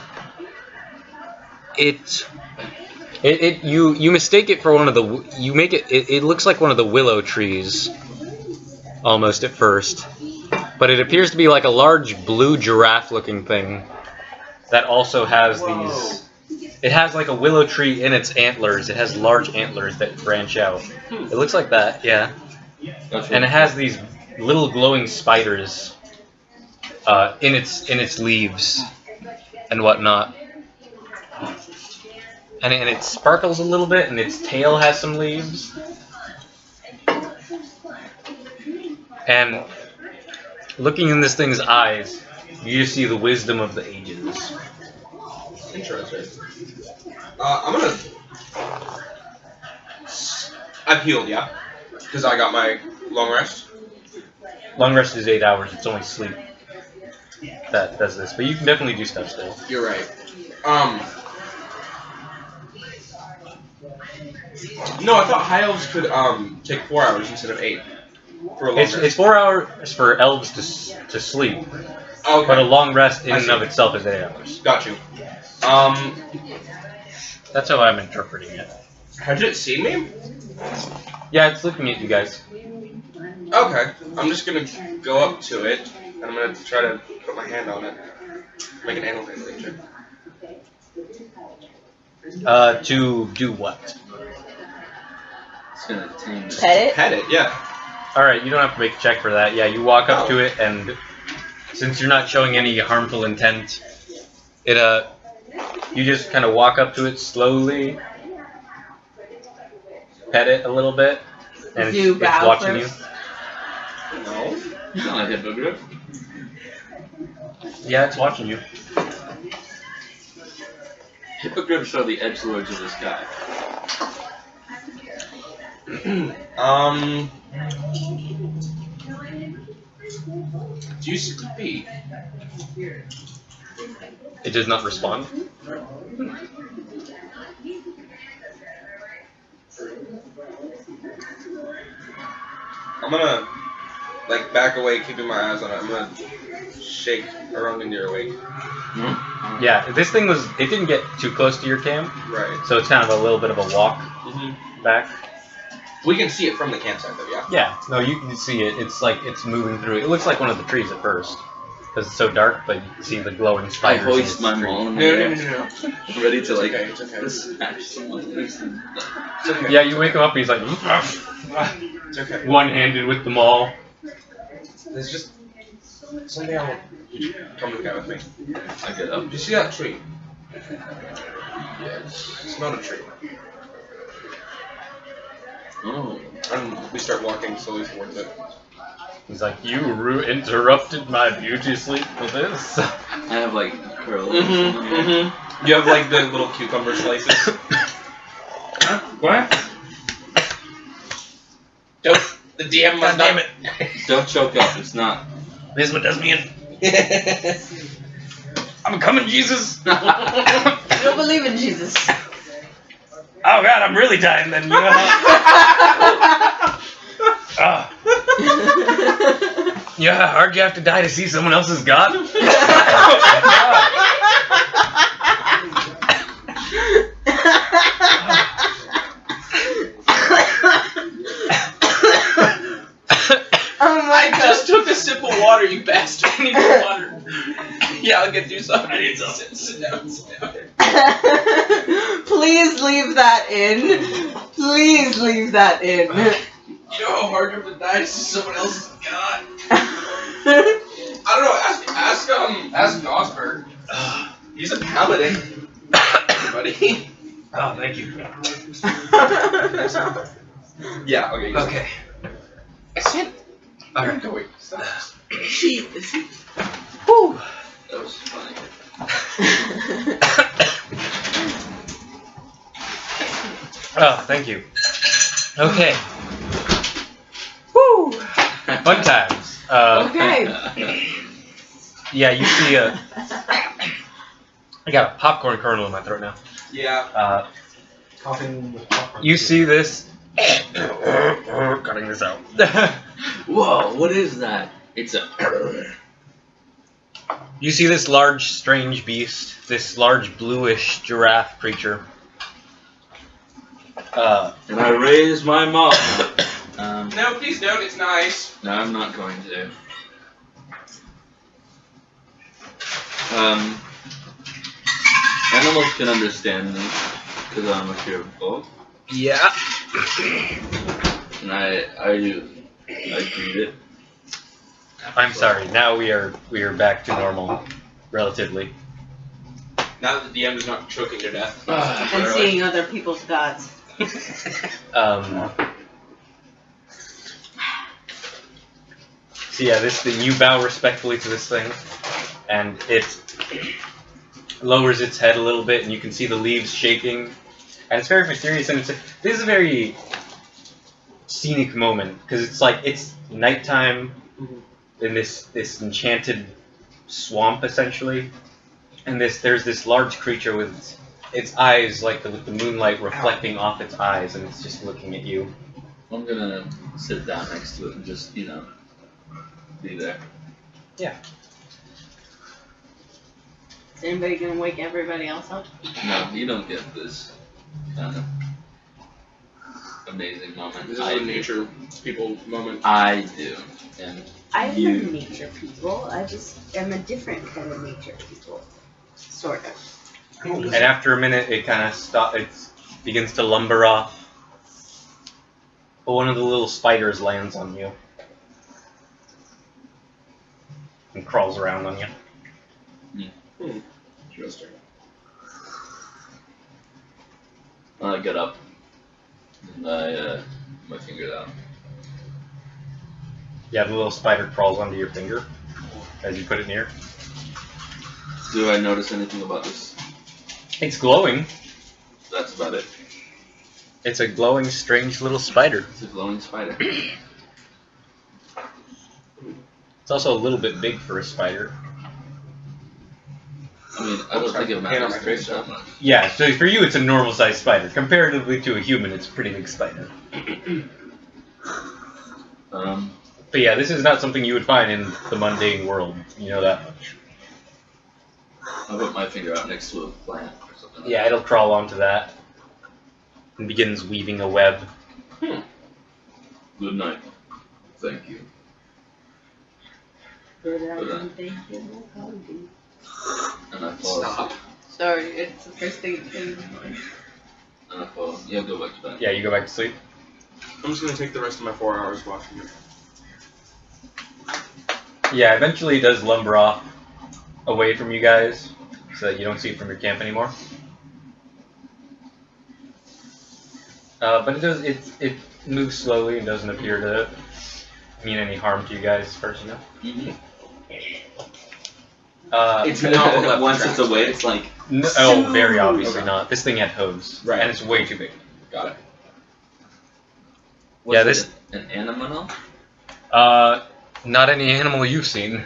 you mistake it for one of the it looks like one of the willow trees almost at first, but it appears to be like a large blue giraffe looking thing that also has these. It has like a willow tree in its antlers. It has large antlers that branch out. It looks like that, yeah. And it has these little glowing spiders in its leaves and whatnot. And it sparkles a little bit, and its tail has some leaves. And looking in this thing's eyes, you just see the wisdom of the ages. Interesting. I'm gonna. I've healed, yeah? Because I got my long rest. Long rest is 8 hours. It's only sleep that does this, but you can definitely do stuff still. You're right. No, I thought high elves could take 4 hours instead of 8 for a long rest. It's 4 hours for elves to sleep, Okay. But a long rest in I and see. of itself is 8 hours. Got you. That's how I'm interpreting it. Has it seen me? Yeah, it's looking at you guys. Okay. I'm just gonna go up to it, and I'm gonna try to put my hand on it. Make an animal handling check. To do what? It's gonna tame it. Pet it? Pet it, yeah. Alright, you don't have to make a check for that. Yeah, you walk up to it, and since you're not showing any harmful intent, it, you just kind of walk up to it slowly, pet it a little bit, and Do you it's bow watching first? you. No. It's not a hippogriff. Yeah, it's watching you. Hippogriffs are the edgelords of the sky. Do you speak? It does not respond. I'm gonna, like, back away, keeping my eyes on it. I'm gonna shake around into your wake. Yeah, this thing it didn't get too close to your camp, Right. so it's kind of a little bit of a walk back. We can see it from the campsite, though, yeah? Yeah, no, you can see it. It's like it's moving through. It looks like one of the trees at first, because it's so dark, but you can see the glowing I spiders. in hoist its my tree. maul in the No, air. no. I'm ready to like It's okay. smash someone. It's okay. Yeah, you wake him up, and he's like, It's okay. one-handed with the maul. There's just someday I want you to come to the guy with me. I get up. Do you see that tree? Yes. It's not a tree. Oh. And we start walking slowly towards it. He's like, you interrupted my beauty sleep for this. I have like curls. You have like the little cucumber slices. What? Don't. The DM must damn not. Don't choke up. It's not. This what does me in. I'm coming, Jesus. I don't believe in Jesus. Oh God, I'm really dying then. Yeah, how hard you have to die to see someone else's God? Oh my I just took a sip of water, you bastard. I need some water. Yeah, I'll get you some. I need some. Sit down, sit down. Please leave that in. Please leave that in. You know how hard you have to die to see someone else's God? I don't know, ask Gosberg. He's a paladin. Buddy. Oh, thank you. Yeah, okay. Okay. Alright, go wait. Stop. Whew. That was funny. Oh, thank you. Okay. Woo! Fun times. Okay. Yeah, you see I got a popcorn kernel in my throat now. Yeah. Coughing with popcorn. You see this? Cutting this out. Whoa, what is that? It's a. You see this large, strange beast, this large, bluish giraffe creature. And I raise my mouth. No, please don't, it's nice. No, I'm not going to. Animals can understand me because I'm a pure both, Yeah. and I greet it. I'm sorry. Now we are back to normal, relatively. Now that the DM is not choking to death. And seeing other people's gods. So yeah, this thing, you bow respectfully to this thing, and it lowers its head a little bit, and you can see the leaves shaking, and it's very mysterious. And this is a very scenic moment because it's like it's nighttime in this enchanted swamp essentially, and there's this large creature with its eyes like with the moonlight reflecting off its eyes, and it's just looking at you. I'm gonna sit down next to it and just, be there. Yeah. Is anybody gonna wake everybody else up? No, you don't get this kind of amazing moment. This is a nature people moment. I do. And I'm you. a nature people. I just am a different kind of nature people. Sort of. And after a minute, it kind of it begins to lumber off. But one of the little spiders lands on you and crawls around on you. Interesting. I get up and I my finger down. Yeah, the little spider crawls onto your finger as you put it near. Do I notice anything about this? It's glowing. That's about it. It's a glowing, strange little spider. It's a glowing spider. It's also a little bit big for a spider. I mean, I don't think it matters to me that much. Yeah, so for you it's a normal sized spider. Comparatively to a human, it's a pretty big spider. But yeah, this is not something you would find in the mundane world. You know that much. I put my finger out next to a plant or something. Yeah, it'll crawl onto that and begins weaving a web. Good night. Thank you. Good night. Thank you. And I fall asleep. Sorry, it's the first thing that came to mind. And I fall. Yeah, go back to bed. Yeah, you go back to sleep. I'm just gonna take the rest of my 4 hours watching it. Yeah, eventually it does lumber off away from you guys so that you don't see it from your camp anymore. But it moves slowly and doesn't appear to mean any harm to you guys as far as you know. It's not left once track, it's away, right? it's like Oh, very obviously Okay. not. This thing had hooves, Right. and it's way too big. Got it. Yeah, what's this- it, an animal? Not any animal you've seen.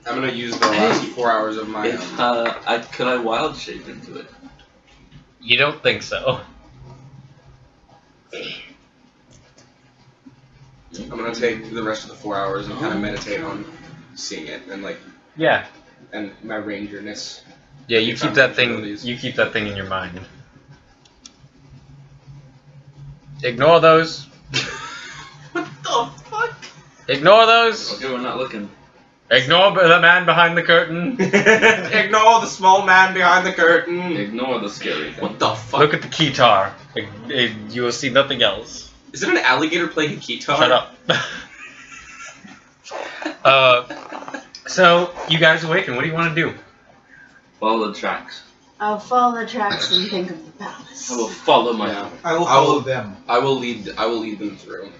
I'm gonna use the last 4 hours of my. If, could I wild shape into it? You don't think so? I'm gonna take the rest of the 4 hours and kind of meditate on seeing it and Yeah. and my rangerness. Yeah, you keep that thing. Abilities. You keep that thing in your mind. Ignore those. What the fuck? Ignore those. Okay, we're not looking. Ignore the man behind the curtain. Ignore the small man behind the curtain. Ignore the scary thing. What the fuck? Look at the keytar. You will see nothing else. Is there an alligator playing a guitar? Shut up. So you guys awaken. What do you want to do? Follow the tracks. I'll follow the tracks and think of the palace. I will follow my. Yeah. I will follow them. I will lead them through.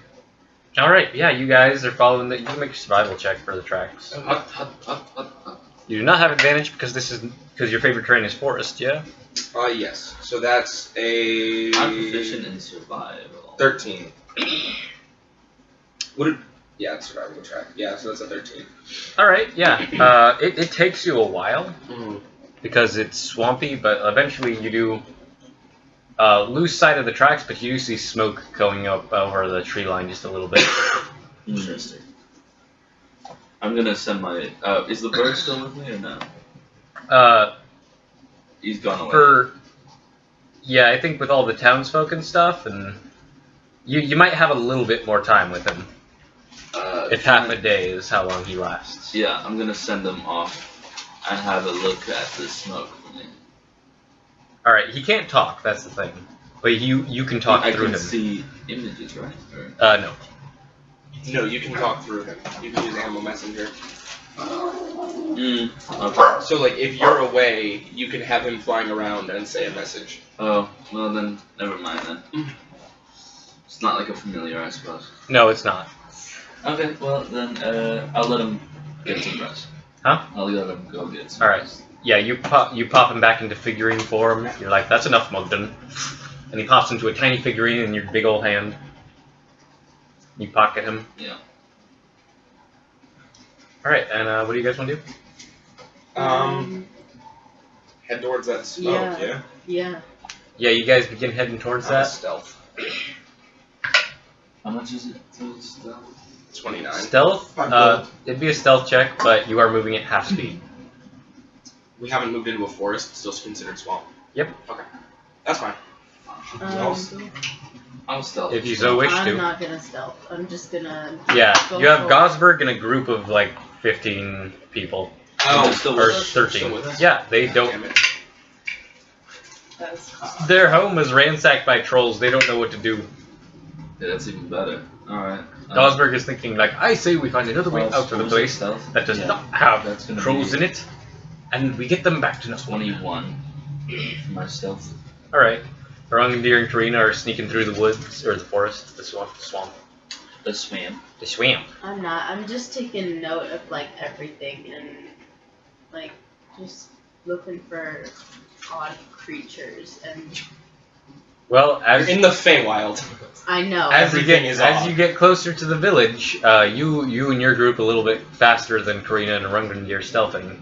All right. Yeah, you guys are following the. You can make a survival check for the tracks. You do not have advantage because your favorite terrain is forest. Yeah. Yes. So that's a. I'm proficient in survival. 13. Yeah, it's survival track. Yeah, so that's a 13. All right. Yeah. It takes you a while Mm-hmm. because it's swampy, but eventually you do lose sight of the tracks, but you do see smoke going up over the tree line just a little bit. Interesting. I'm gonna send my. Is the bird still with me or no? He's gone away. Yeah, I think with all the townsfolk and stuff, and you might have a little bit more time with him. If half a day is how long he lasts. Yeah, I'm gonna send him off and have a look at the smoke for me. All right, he can't talk. That's the thing. But you can talk I through can him. see images, right? Or... No. No, you can talk through him. You can use Animal Messenger. Okay. So, like, if you're away, you can have him flying around and say a message. Oh, well then, never mind then. It's not like a familiar, I suppose. No, it's not. Okay, well then, I'll let him get some rest. Huh? I'll let him go get some All right. rest. Yeah, you pop him back into figurine form. You're like, that's enough, Mugden. And he pops into a tiny figurine in your big old hand. You pocket him. Yeah. All right, and what do you guys want to do? Head towards that smoke, yeah? Yeah. Yeah, you guys begin heading towards that. Stealth. How much is it to stealth? 29. Stealth? It'd be a stealth check, but you are moving at half speed. We haven't moved into a forest. It's still considered swamp. Yep. Okay. That's fine. I'll stealth. If you so wish I'm to. not gonna stealth. I'm just gonna. Yeah, go you have for- Gosberg and a group of like 15 people. Oh, still Or with us? 13. Still with us? Yeah, they don't. Damn it. That's Their home was ransacked by trolls. They don't know what to do. Yeah, that's even better. Alright. Gosberg is thinking like, I say we find another way out of the place Stealth? that does Yeah. not have That's gonna trolls be in it, and we get them back to normal. 21 for my stealth. Alright. Arangandir and Karina are sneaking through the woods, or the forest, the swamp. The swam. The swamp. I'm not. I'm just taking note of like everything and like just looking for odd creatures and Well, as You're in the Feywild. I know. Everything is odd. you get closer to the village, you and your group a little bit faster than Karina and Arangandir stealthing.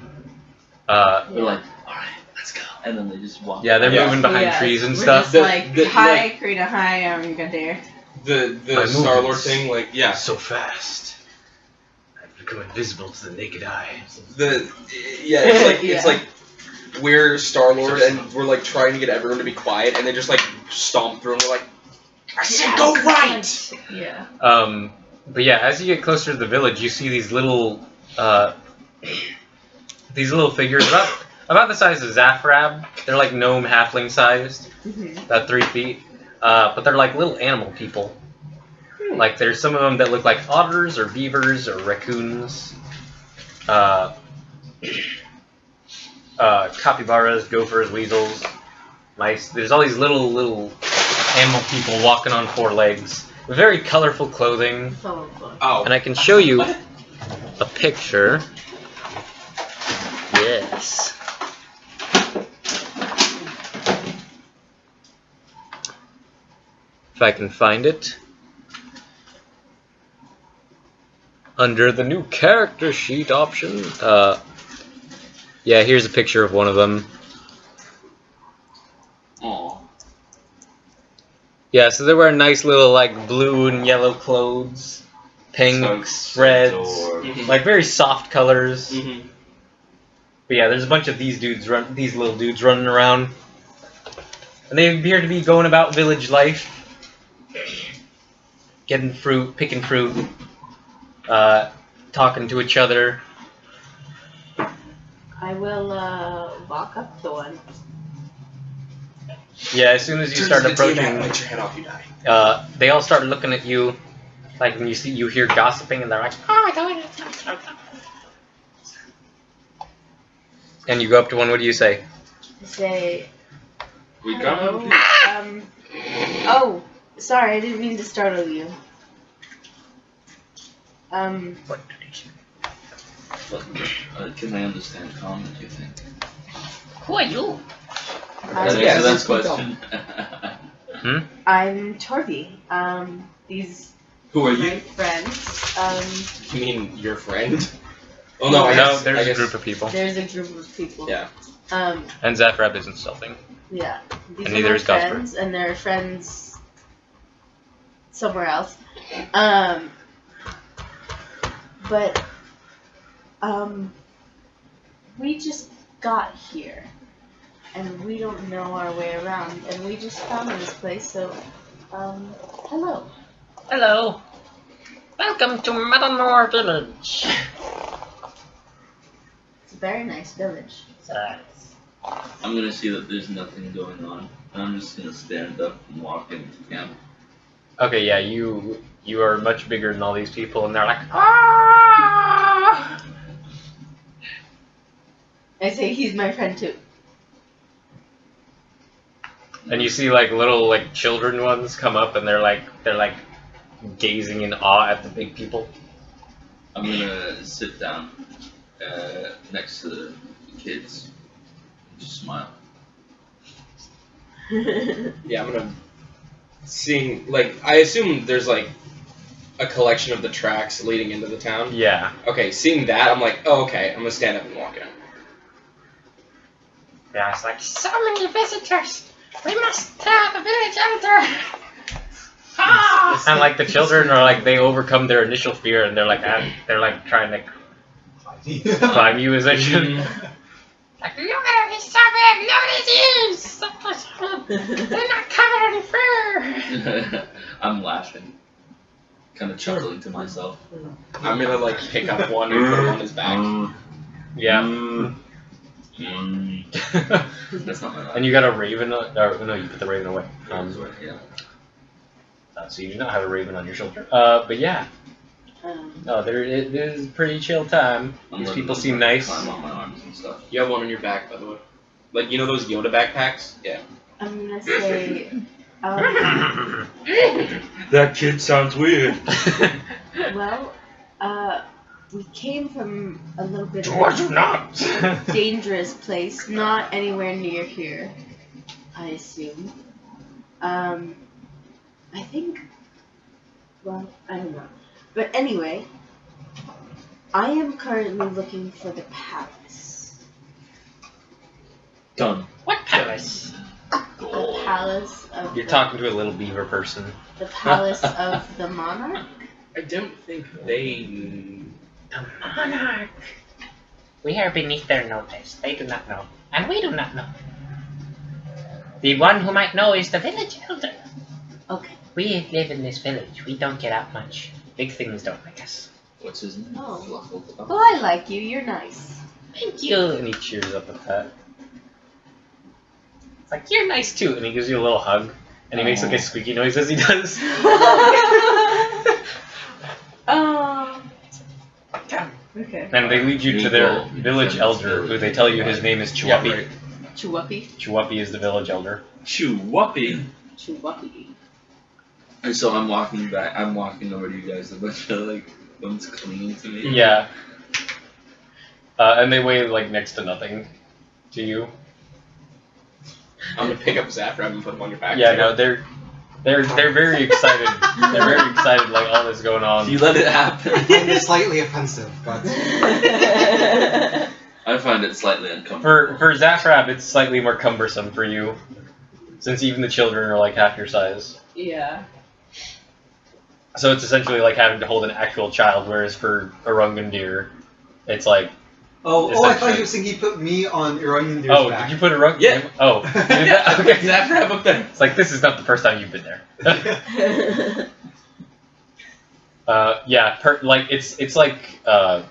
They're like, alright, let's go. And then they just walk. Yeah, they're Yeah. moving behind Yeah, trees and we're stuff. Just like, The- hi, like- Karina, hi, I'm Gadir. The My Star Lord movements. thing, like, yeah. So fast. I've become invisible to the naked eye. It's like we're Star Lord and we're like trying to get everyone to be quiet and they just like stomp through and we're like, I said go right! Yeah. But yeah, as you get closer to the village, you see these little figures about the size of Zafrab. They're like gnome halfling sized, about 3 feet. But they're like little animal people. Like there's some of them that look like otters or beavers or raccoons. Capybaras, gophers, weasels, mice. There's all these little animal people walking on 4 legs with very colorful clothing. Oh. And I can show you a picture. Yes. If I can find it. Under the new character sheet option. Yeah, here's a picture of one of them. Aw. Yeah, so they're wearing nice little like blue and yellow clothes. Pinks, reds, like very soft colors. Mm-hmm. But yeah, there's a bunch of these little dudes running around. And they appear to be going about village life. Getting fruit, picking fruit, talking to each other. I will walk up to one. Yeah, as soon as you start approaching, Bite your head off, you die. they all start looking at you. Like when you hear gossiping, and they're like, "Oh my god!" And you go up to one. What do you say? Say, We hello. come. Oh, sorry, I didn't mean to startle you. What? Can I understand common, do you think? Who are you? That Yeah, answers that speak question. I'm Torby. These Who are my you? friends. You mean your friend? Oh no, I No, guess, there's I a guess, group of people. There's a group of people. Yeah. And Zafrab isn't stealthing. Yeah. These And are neither my is Gosper. friends, and they're friends somewhere else. But we just got here, and we don't know our way around, and we just found this place. So, hello. Hello. Welcome to Metamore Village. It's a very nice village. I'm gonna see that there's nothing going on. And I'm just gonna stand up and walk into camp. Okay, yeah, you are much bigger than all these people, and they're like, ah! I say he's my friend too. And you see like little like children ones come up, and they're like gazing in awe at the big people. I'm gonna sit down next to the kids and just smile. Yeah, I'm gonna seeing like I assume there's like a collection of the tracks leading into the town. Yeah. Okay, seeing that, I'm like, oh okay, I'm gonna stand up and walk in. Yeah, it's like So many visitors. We must tear the village under. And like the children are like they overcome their initial fear and they're like trying to climb you essentially. Like, look at him, he's so big, look at his ears! They're not covered in fur! I'm laughing. Kind of chuckling to myself. I'm gonna like pick up one and put him on his back. Yeah. That's not my laugh. And you got a raven, or no, you put the raven away. Yeah. So you do not have a raven on your shoulder. But yeah. No, it is a pretty chill time. These people seem nice. Climb on my arms and stuff. You have one on your back, by the way. Like, you know those Yoda backpacks? Yeah. I'm gonna say, That kid sounds weird. well, we came from a little bit of George, not! a dangerous place, not anywhere near here, I assume. I think, well, I don't know. But anyway, I am currently looking for the palace. Done. What palace? The palace of You're talking to a little beaver person. the palace of the monarch? I don't think they... The monarch! We are beneath their notice. They do not know. And we do not know. The one who might know is the village elder. Okay. We live in this village. We don't get out much. Big things don't like us. What's his name? Oh. Fluffle. Well, I like you. You're nice. Thank you. And he cheers up at that. It's like, you're nice too. And he gives you a little hug. And he makes like a squeaky noise as he does. Okay. And they lead you to their village elder, who they tell you his name is Chuapi. Yeah, right. Chuapi. Chuapi is the village elder. Chew-whoppy. Chuapi. And so I'm walking back. I'm walking over to you guys. A bunch of like one's clinging to me. Yeah. And they weigh like next to nothing to you. I'm gonna pick up Zaphram and put him on your back. Yeah, too. no, they're very excited. They're very excited, like all this going on. You let it happen. I find it slightly offensive, but I find it slightly uncomfortable. For Zaphram, it's slightly more cumbersome for you, since even the children are like half your size. Yeah. So it's essentially like having to hold an actual child, whereas for Orangandir, it's like. Oh, I thought you were saying he put me on Orangandir's back. Did you put Orangandir? Yeah. Oh, you did that? Okay. Zaphram up there. It's like this is not the first time you've been there. Yeah, like it's like God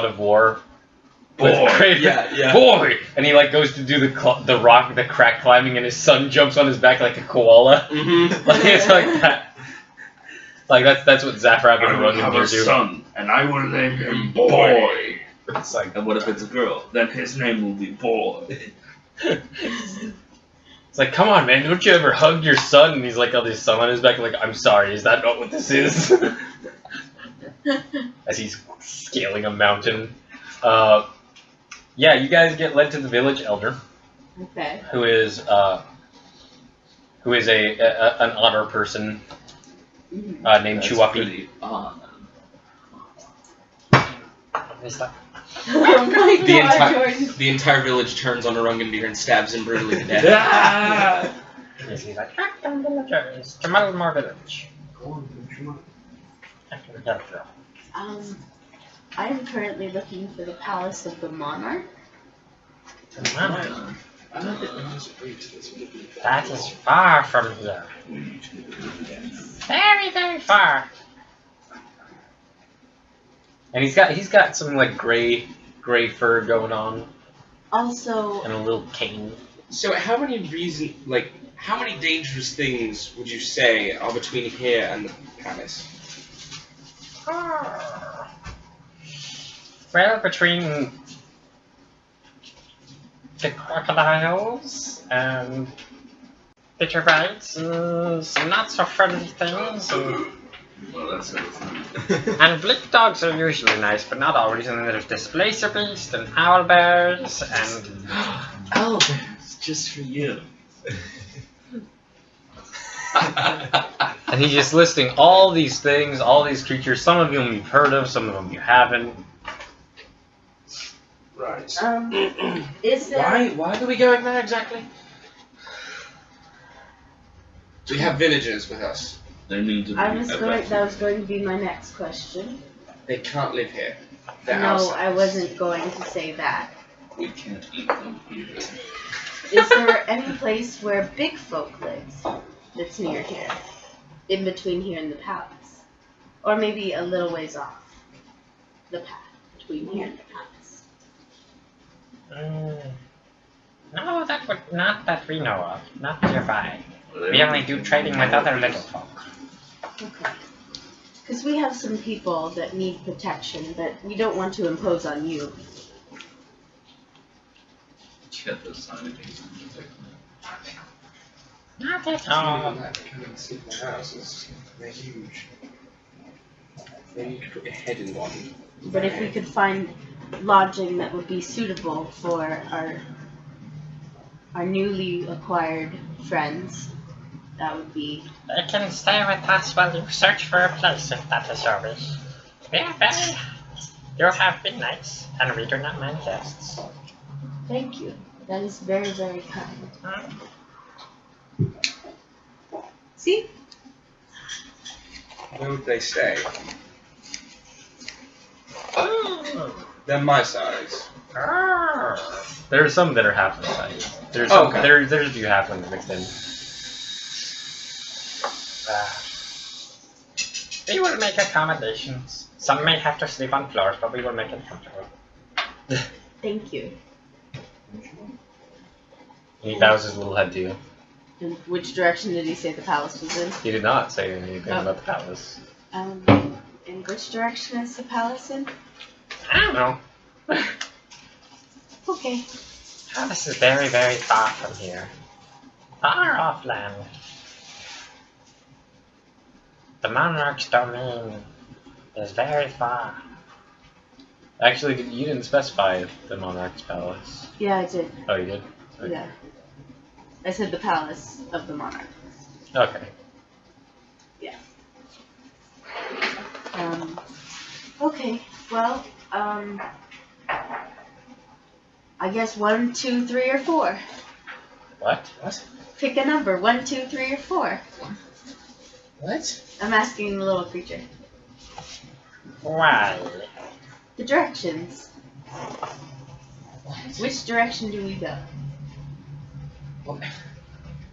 of War. With Kraven. Yeah. Boy, and he like goes to do the crack climbing, and his son jumps on his back like a koala. Mm-hmm. Like it's like that. Like that's what Zaphram and Orangandir do. son, and I will name him Boy. It's like, And what if it's a girl? Then his name will be Boy. it's like, come on, man, don't you ever hug your son? And he's like, got his son on his back, like, I'm sorry, is that not what this is? As he's scaling a mountain. Yeah, you guys get led to the village elder, Okay. who is an otter person named That's Chuapi. pretty odd. Is that? Oh my god, Jordan. The entire village turns on Orangandir and stabs him brutally to death. Yes, he's like, track down villagers to Malmar village. I am currently looking for the palace of the monarch. That is far from here. Very, very far. And he's got some like gray fur going on Also, and a little cane. So how many dangerous things would you say are between here and the palace? Well, between the crocodiles and bitter bites and some not so friendly things. Well, that's And blink dogs are usually nice, but not always. And then there's displacer beasts and owl bears and owl bears, just for you. and he's just listing all these things, all these creatures. Some of them you've heard of, some of them you haven't. Right. is there... Why are we going there exactly? We have villagers with us. They need to be That was going to be my next question. They can't live here. They're No, outsiders. I wasn't going to say that. We can't eat them either. Is there any place where big folk lives that's near here? In between here and the palace? Or maybe a little ways off the path between here and the palace? No, not that we know of. Not nearby. We only do trading with other little folk. Okay. Because we have some people that need protection, but we don't want to impose on you. Get those signs. Not at all. Come and sleep in my house. They're huge. Maybe you could put your head in one. But if we could find lodging that would be suitable for our newly acquired friends, that would be... They can stay with us while you search for a place if that is your wish. You have been nice, and we do not mind guests. Thank you. That is very, very kind. See? Where would they stay? They're my size. There are some that are half the size. There's Oh, some, okay. there's a few halflings mixed in. We will make accommodations. Some may have to sleep on floors, but we will make it comfortable. Thank you. He bows his little head to you. And which direction did he say the palace was in? He did not say anything Oh. about the palace. In which direction is the palace in? I don't know. Okay. Oh, this is very, very far from here. Far off land. The monarch's domain is very far. Actually, you didn't specify the monarch's palace. Yeah, I did. Oh, you did? Okay. Yeah. I said the palace of the monarch. Okay. Okay, well, I guess 1, 2, 3, or 4. What? What? Pick a number, 1, 2, 3, or 4. What? I'm asking the little creature. Why? The directions. Which direction do we go?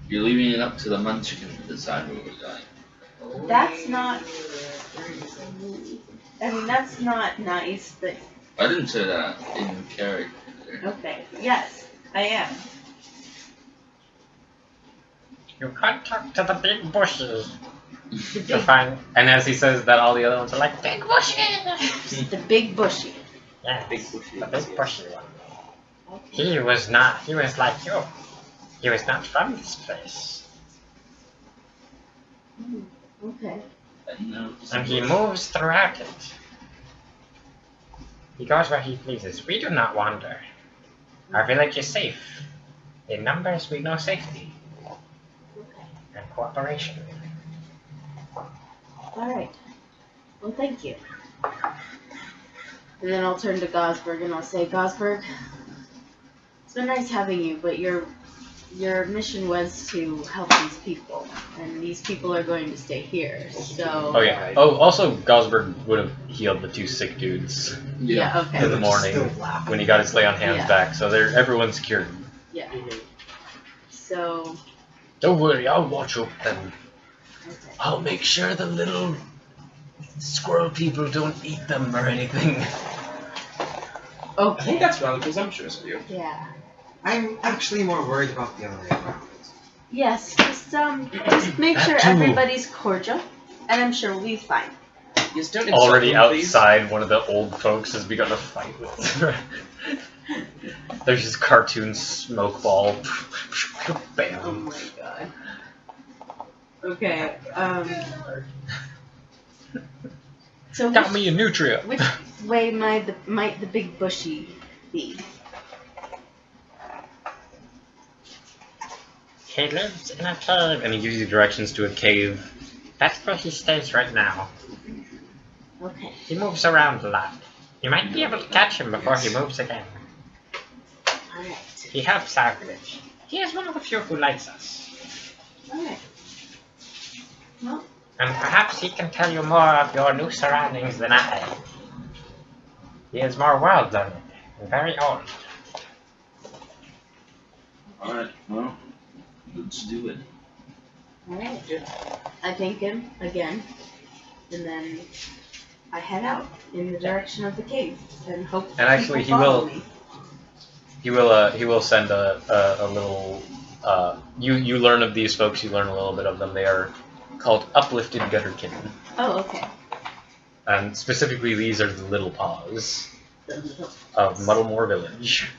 You're leaving it up to the munchkin to decide where we're going. That's not... I mean, that's not nice, but... I didn't say that in character. Okay, yes, I am. You can't talk to the big bushes The to big, find. And as he says that, all the other ones are like, Big bushes! the big bushy. Yeah, Big bushy. the big bushy one. Okay. He was like you. He was not from this place. Okay. And he moves throughout it. He goes where he pleases. We do not wander. Our village is safe. In numbers, we know safety and cooperation. Alright. Well, thank you. And then I'll turn to Gosberg and I'll say, Gosberg, it's been nice having you, but your mission was to help these people, and these people are going to stay here, so... oh yeah. Oh, also, Gosberg would have healed the 2 sick dudes Yeah, in okay. the morning when he got his lay on hands Yeah. back, so everyone's cured. Yeah. So... Don't worry, I'll watch over them. Okay. I'll make sure the little squirrel people don't eat them or anything. I think Okay. that's rather presumptuous of you. Yeah. I'm actually more worried about the other way around. Yes, just make sure everybody's cordial, and I'm sure we'll be fine. Yes, don't insult Already them, please. outside, one of the old folks has begun a fight with. There's this cartoon smoke ball. Oh Bam. my god. Okay, so Got me a nutrient. which way might the big bushy be? He lives in a cave. And he gives you directions to a cave. That's where he stays right now. Okay. He moves around a lot. You might be able to catch him before he moves again. Alright. He helps our village. He is one of the few who likes us. Alright. Well, And perhaps he can tell you more of your new surroundings than I. He is more well-learned and very old. Alright, well, let's do it. Alright. I thank him again, and then I head out in the direction of the cave and hope. And actually, people follow me. he will send a little. You learn of these folks. You learn a little bit of them. They are called Uplifted Gutterkin, Oh, okay. and specifically these are the Little Paws of Muddlemore Village.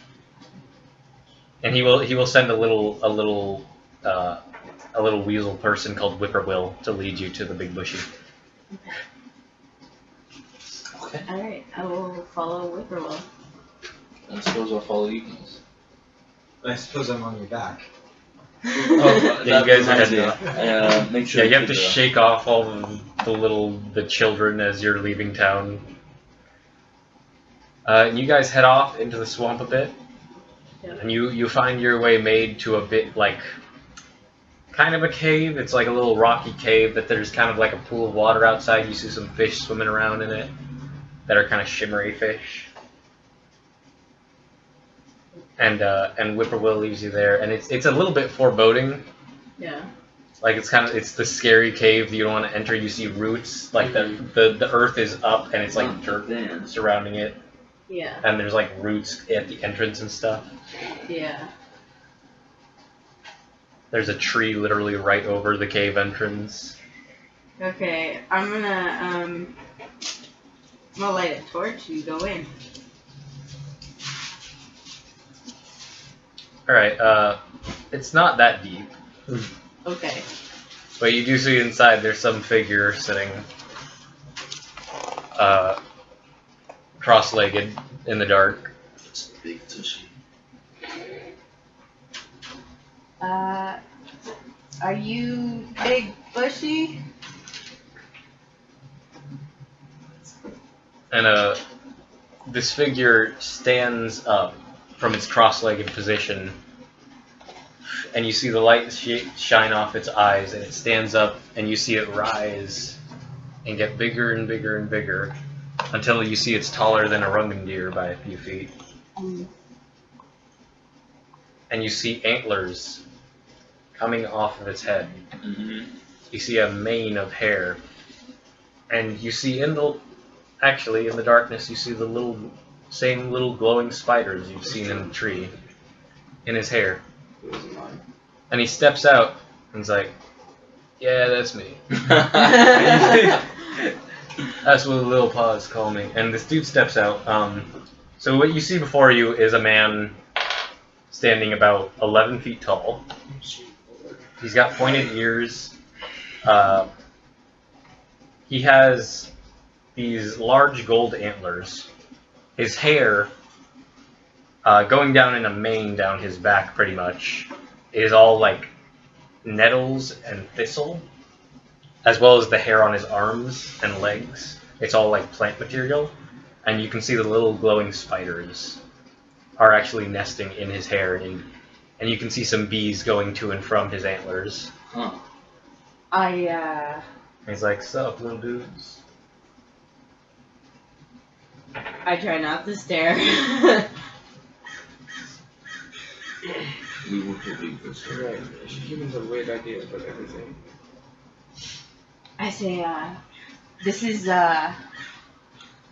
And he will send a little weasel person called Whippoorwill to lead you to the big bushy. Okay. Alright, I will follow Whippoorwill. I suppose I'll follow you guys. I suppose I'm on your back. Oh, Yeah, you guys are reminds heading me. Make sure Yeah, you have to keep shake off all of the children as you're leaving town. You guys head off into the swamp a bit, and you find your way made to a bit like kind of a cave. It's like a little rocky cave, but there's kind of like a pool of water outside. You see some fish swimming around in it that are kind of shimmery fish. And Whippoorwill leaves you there, and it's a little bit foreboding. Yeah. Like it's the scary cave that you don't want to enter. You see roots, like the earth is up, and it's like dirt surrounding it, Yeah. and there's like roots at the entrance and stuff. Yeah. There's a tree literally right over the cave entrance. Okay, I'm gonna light a torch and go in. Alright, it's not that deep, Okay. but you do see inside there's some figure sitting cross-legged in the dark. It's a big tushy. Are you Big Bushy? And this figure stands up from its cross-legged position, and you see the light shine off its eyes, and it stands up, and you see it rise and get bigger and bigger and bigger until you see it's taller than a Rungan deer by a few feet. And you see antlers coming off of its head. Mm-hmm. You see a mane of hair, and you see in the darkness you see the same little glowing spiders you've seen in the tree in his hair. And he steps out and he's like, "Yeah, that's me." That's what the Little Paws call me. And this dude steps out. So what you see before you is a man standing about 11 feet tall. He's got pointed ears. He has these large gold antlers. His hair, going down in a mane down his back pretty much, is all like nettles and thistle, as well as the hair on his arms and legs. It's all like plant material, and you can see the little glowing spiders are actually nesting in his hair, and you can see some bees going to and from his antlers. Huh. He's like, "Sup, little dudes?" I try not to stare. We were hoping for some. Right. Humans have weird ideas about everything. I say, this is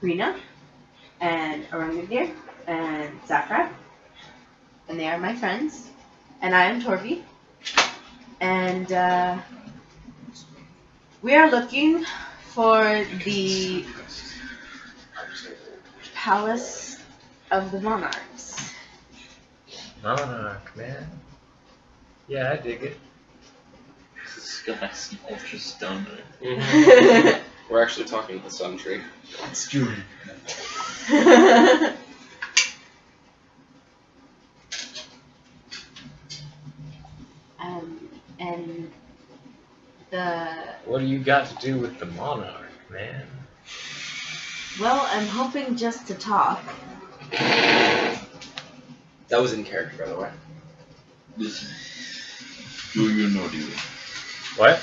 Rena and Orangutan and Zafra, and they are my friends, and I am Torby, and we are looking for the Palace of the Monarchs. Monarch, man. Yeah, I dig it. This guy's an ultra stoner. We're actually talking to the sun tree. It's June. And the What do you got to do with the monarch, man? well, I'm hoping just to talk. That was in character, by the way. Listen, do you know the What?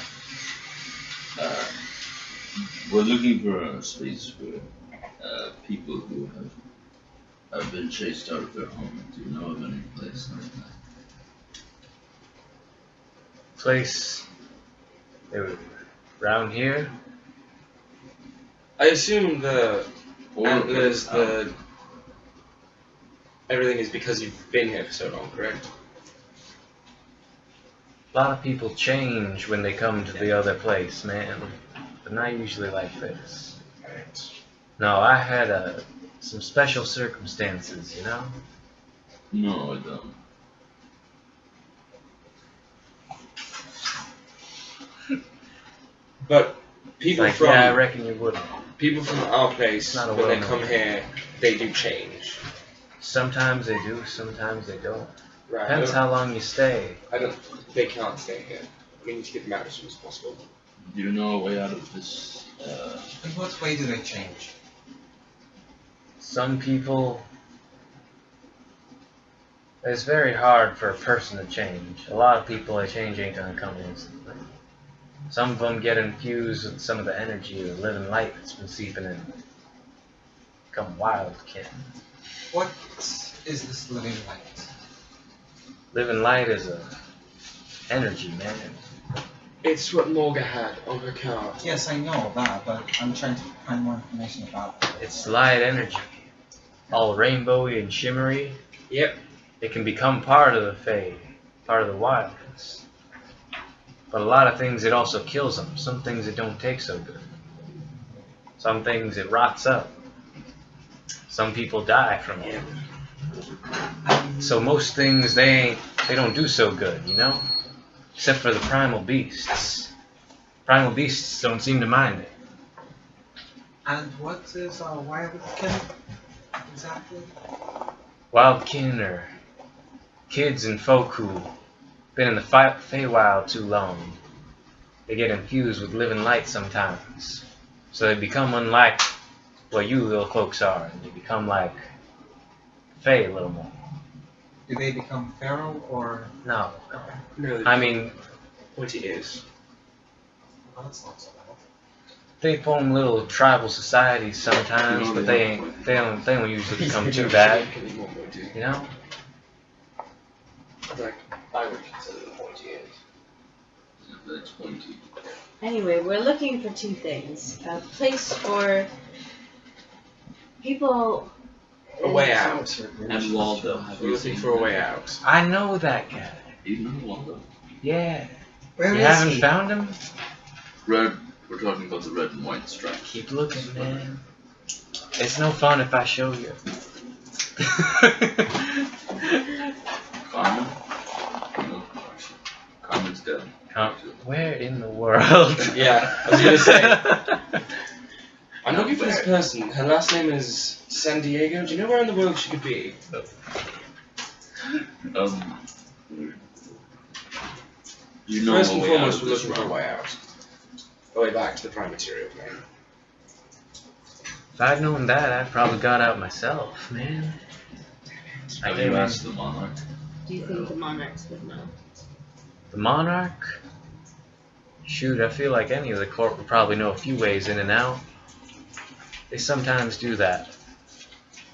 We're looking for a space for people who have been chased out of their home. Do you know of any place like that? Place around here. I assume the Or antlers, the everything is because you've been here for so long, correct? A lot of people change when they come to the other place, man. But not usually like this. No, I had some special circumstances, you know? No, I don't. But people Like, from yeah, I reckon you wouldn't. people from our place, Not a when they well-known come here, they do change. Sometimes they do, sometimes they don't. Right. Depends how long you stay. They can't stay here. We need to get them out as soon as possible. Do you know a way out of this? In what way do they change? Some people, it's very hard for a person to change. A lot of people, a change ain't gonna come instantly. Some of them get infused with some of the energy of the living light that's been seeping in. Become wild, kid. What is this living light? Living light is a energy, man. It's what Morga had on her card. Yes, I know that, but I'm trying to find more information about it. It's light energy. All rainbowy and shimmery. Yep. It can become part of the Fey, part of the wildness. But a lot of things it also kills them. Some things it don't take so good. Some things it rots up. Some people die from it. So most things they don't do so good, you know? Except for the primal beasts. Primal beasts don't seem to mind it. And what is a wildkin exactly? Wildkin are kids and folk who been in the Feywild too long. They get infused with living light sometimes. So they become unlike what you little folks are, and they become like Fey a little more. Do they become feral or? No. No. I mean, Pointy ears. Oh, that's not so bad. they form little tribal societies sometimes, but they don't usually become too bad. You know? Like, I would consider them pointy ears. That's pointy. Anyway, we're looking for two things. A place for people. A way out. And Waldo. Have We're you looking seen for a him? way out. I know that guy. You know Waldo? Yeah. Where You is haven't he? found him? Red. We're talking about the red and white stripe. Keep looking, man. It's no fun if I show you. Carmen? No. Carmen's dead. Where in the world? Yeah, I was gonna say. I'm looking for this person. Her last name is San Diego. Do you know where in the world she could be? You know First a and way out foremost, of we're this looking for a realm. way out. A way back to the prime material plane. If I'd known that, I'd probably got out myself, man. I Have came you in. asked the monarch? Do you think the monarchs would know? The monarch? Shoot, I feel like any of the court would probably know a few ways in and out. They sometimes do that.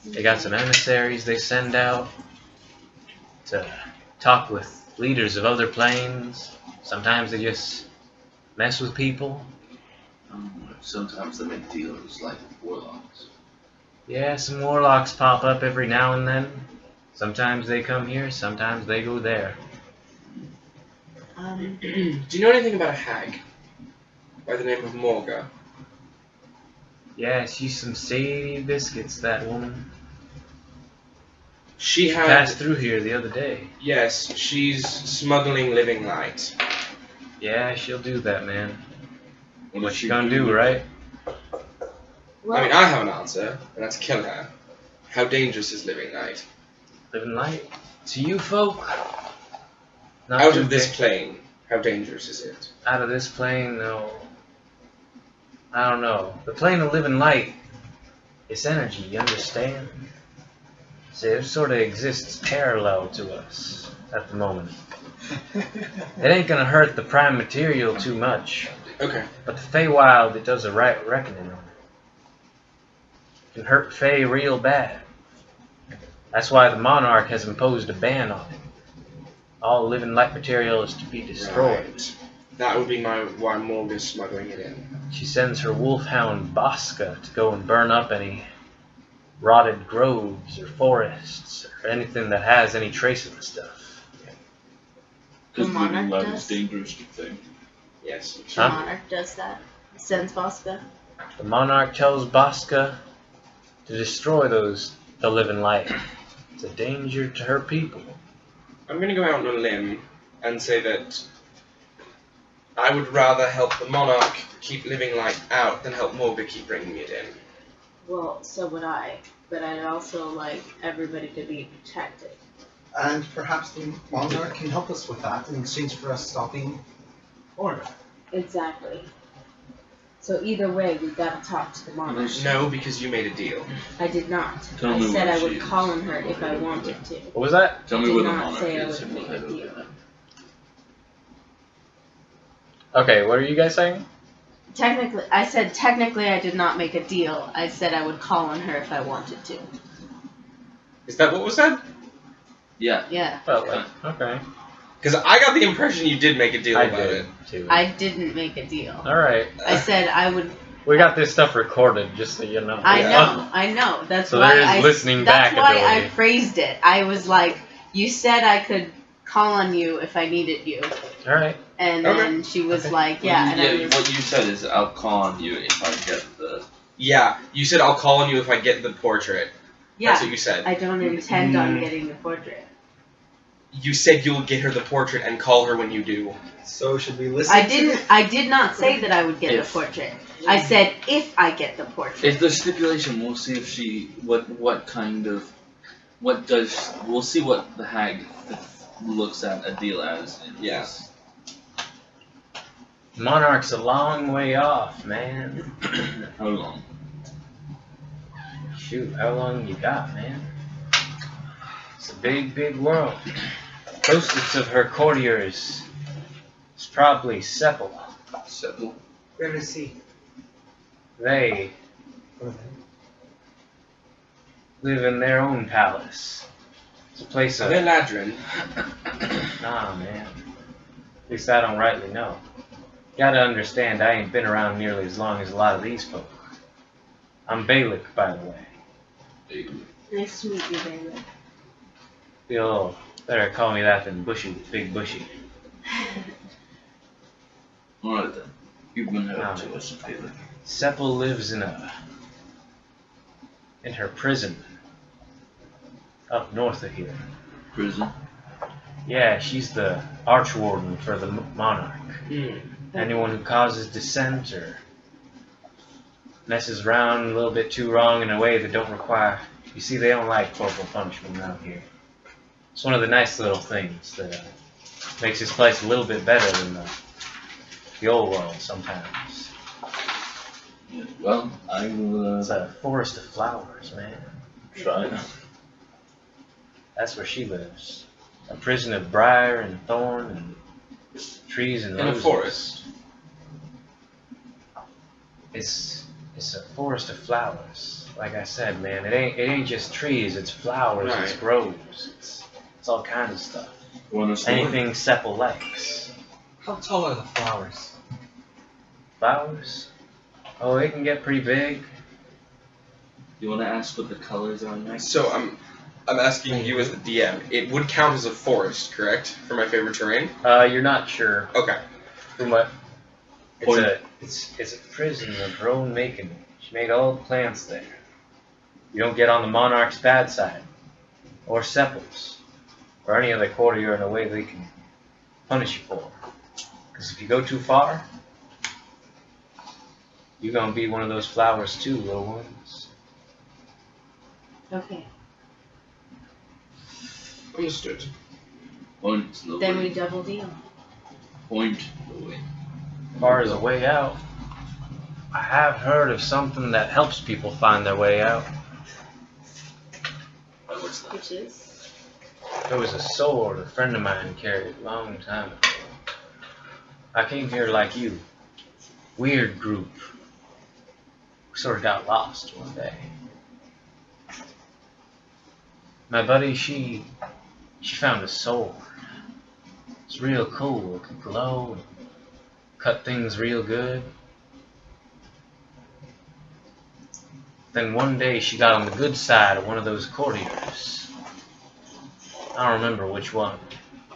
They got some emissaries they send out to talk with leaders of other planes. Sometimes they just mess with people. Sometimes they make dealers like warlocks. Yeah, some warlocks pop up every now and then. Sometimes they come here, sometimes they go there. Do you know anything about a hag by the name of Morga? Yeah, she's some shady biscuits, that woman. She had. Passed through here the other day. Yes, she's smuggling living light. Yeah, she'll do that, man. What What is you she gonna doing? do, right? Well, I mean, I have an answer, and that's kill her. How dangerous is living light? Living light? To you folk? Not Out too of this big. plane, how dangerous is it? Out of this plane, no. I don't know. The plane of living light, it's energy, you understand? See, it sort of exists parallel to us at the moment. It ain't gonna hurt the prime material too much. Okay. But the Feywild, it does a right reckoning on it. Can hurt Fey real bad. That's why the Monarch has imposed a ban on it. All living light material is to be destroyed. Right. That would be why Morg is smuggling it in. She sends her wolfhound Baska to go and burn up any rotted groves or forests or anything that has any trace of the stuff. Because The Monarch living light does? is dangerous to thing. Yes. The Huh? Monarch does that. Sends Bosca. The Monarch tells Baska to destroy the living light. It's a danger to her people. I'm going to go out on a limb and say that I would rather help the Monarch keep living light out than help Morga keep bringing it in. Well, so would I. But I'd also like everybody to be protected. And perhaps the Monarch can help us with that in exchange for us stopping Order. Exactly. So either way, we gotta talk to the Monarch. No, because you made a deal. I did not. Tell I me said where I would she call is. on her if I wanted to. What was that? Tell I me did where the not monarch say I is would and we'll make head a over deal. there. Okay, what are you guys saying? Technically, I said technically I did not make a deal. I said I would call on her if I wanted to. Is that what was said? Yeah. Yeah. Well, like, okay. Because I got the impression you did make a deal I about did it. too. I didn't make a deal. Alright. I said I would. We got this stuff recorded, just so you know. I know. That's So why there is I. listening That's back why I ability. phrased it. I was like, you said I could call on you if I needed you, Alright. and Okay. then she was Okay. like, yeah, and I was. What you said is, I'll call on you if I get the. Yeah, you said I'll call on you if I get the portrait. That's Yeah, what you said. I don't intend on getting the portrait. You said you'll get her the portrait and call her when you do. So should we listen? I did not say that I would get If. the portrait. I said if I get the portrait. If the stipulation, we'll see if she. What kind of. What does. We'll see what the hag looks at a deal as. Yeah. Monarch's a long way off, man. How long? Shoot, how long you got, man? It's a big, big world. Closest of her courtiers is probably Sepul. Settle. Where is he? They live in their own palace. It's a place of... They're Ladrin. Nah, man. At least I don't rightly know. Gotta understand, I ain't been around nearly as long as a lot of these folk. I'm Balak, by the way. Nice to meet you, baby. You'll better call me that than Bushy, Big Bushy. Alright then. You've been helped to us, Taylor. Sepul lives in her prison up north of here. Prison. Yeah, she's the archwarden for the monarch. Hmm. Anyone who causes dissent or messes around a little bit too wrong in a way that don't require... You see, they don't like corporal punishment around here. It's one of the nice little things that makes this place a little bit better than the old world sometimes. Yeah. Well, I will It's a forest of flowers, man. try. That's where she lives. A prison of briar and thorn and trees and In a roses. forest. It's a forest of flowers. Like I said, man, it ain't just trees. It's flowers. It's Right. groves. It's all kinds of stuff. Want to snore? Anything Sepul likes. How tall are the flowers? Flowers? Oh, they can get pretty big. You want to ask what the colors are next? So I'm asking you as the DM. It would count as a forest, correct? For my favorite terrain? You're not sure Okay. from what. Point. It's a prison of her own making. She made all the plants there. You don't get on the monarch's bad side, or Sepul's, or any other courtier in a way they can punish you for. Because if you go too far, you're gonna be one of those flowers too, little ones. Okay. Understood. Point the Then way. we double deal. Point the way. As far as a way out, I have heard of something that helps people find their way out. What's that? Which is? There was a sword a friend of mine carried a long time ago. I came here like you, weird group. We sort of got lost one day. My buddy, she found a sword. It's real cool. It could glow and cut things real good. Then one day she got on the good side of one of those courtiers. I don't remember which one. I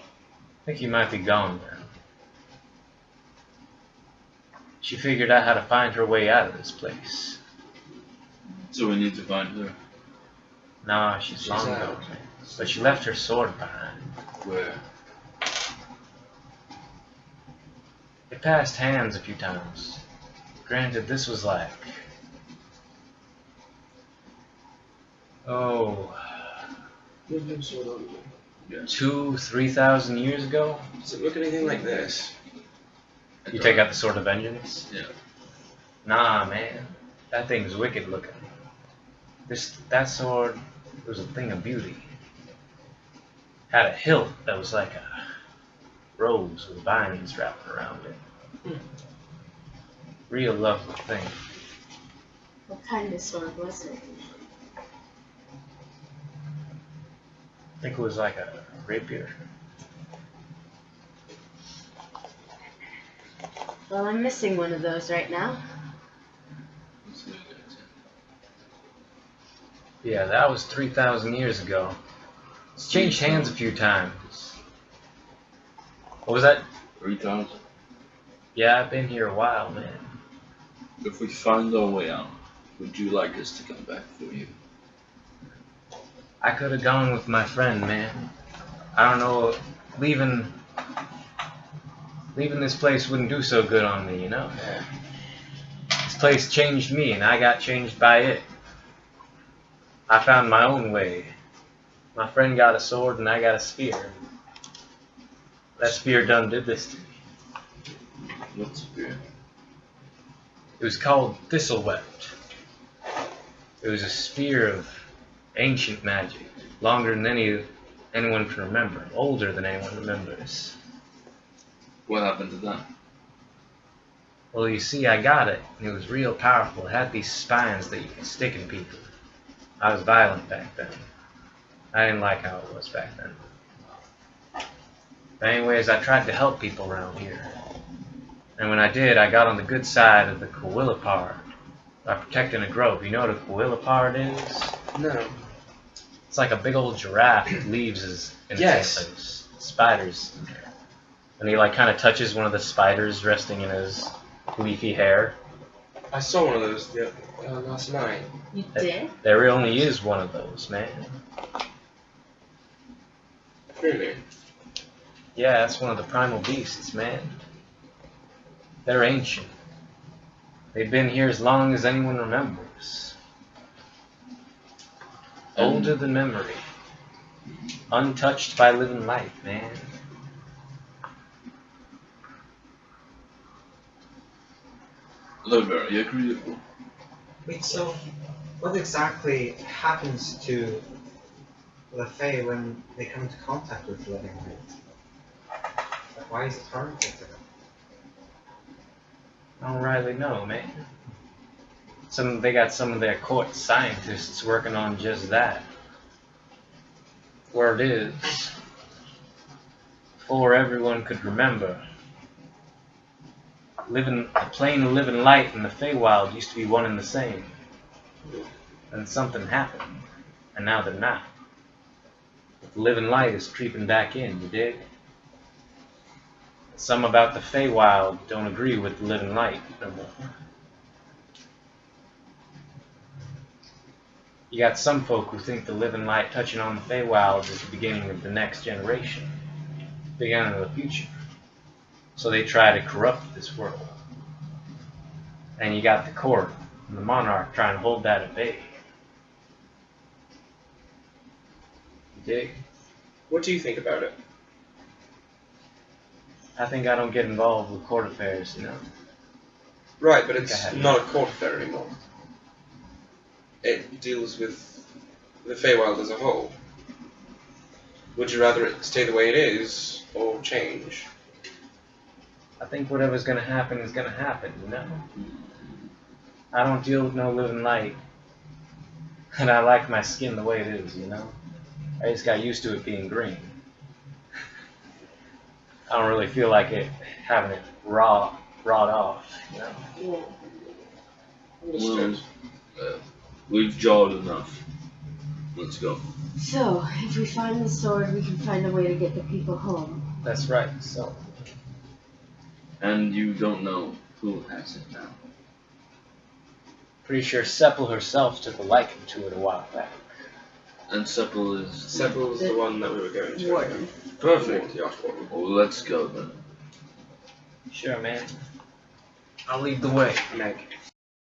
think he might be gone now. She figured out how to find her way out of this place. So we need to find her. Nah, she's long gone. But she left her sword behind. Where? It passed hands a few times. Granted, this was like... Oh... 2,000-3,000 years ago? Does it look anything like this? You take out the Sword of Vengeance? Yeah. Nah, man. That thing's wicked looking. That sword was a thing of beauty. Had a hilt that was like a rose with vines wrapping around it. Real lovely thing. What kind of sword was it? I think it was like a rapier. Well, I'm missing one of those right now. Yeah, that was 3,000 years ago. It's changed hands a few times. What was that? 3,000. Yeah, I've been here a while, man. If we find our way out, would you like us to come back for you? I could have gone with my friend, man. I don't know, leaving this place wouldn't do so good on me, you know? This place changed me, and I got changed by it. I found my own way. My friend got a sword, and I got a spear. That spear done did this to me. What spear? It was called Thistlewept. It was a spear of ancient magic, longer than anyone can remember, older than anyone remembers. What happened to that? Well, you see, I got it, and it was real powerful. It had these spines that you could stick in people. I was violent back then. I didn't like how it was back then. But anyways, I tried to help people around here. And when I did, I got on the good side of the Coillipard by protecting a grove. You know what a Coillipard is? No. It's like a big old giraffe with leaves in Yes. its place. Spiders. And he like kind of touches one of the spiders resting in his leafy hair. I saw one of those last night. You did? There only is one of those, man. Really? Yeah, that's one of the primal beasts, man. They're ancient. They've been here as long as anyone remembers. Older than memory. Untouched by living light, man. They're very agreeable. Wait, so what exactly happens to the Fae when they come into contact with the living light? Like, why is it harmful to them? I don't rightly know, man. They got some of their court scientists working on just that. Word is, before everyone could remember, the plane of living light and the Feywild used to be one and the same. And something happened, and now they're not. But the living light is creeping back in, you dig? Some about the Feywild don't agree with the living light no more. You got some folk who think the living light touching on the Feywild is the beginning of the next generation, the beginning of the future. So they try to corrupt this world. And you got the court and the monarch trying to hold that at bay. You dig? What do you think about it? I think I don't get involved with court affairs, you know. Right, but it's not a court affair anymore. It deals with the Feywild as a whole. Would you rather it stay the way it is, or change? I think whatever's gonna happen is gonna happen, you know? I don't deal with no living light. And I like my skin the way it is, you know? I just got used to it being green. I don't really feel like it having it rawed off, you know? Yeah. Well, we've jawed enough. Let's go. So, if we find the sword, we can find a way to get the people home. That's right, so. And you don't know who has it now. Pretty sure Sepple herself took a liking to it a while back. And Sepple is... Sepple is the one that we were going to. Warden. Perfect. Well, let's go then. Sure, man. I'll lead the way, Meg.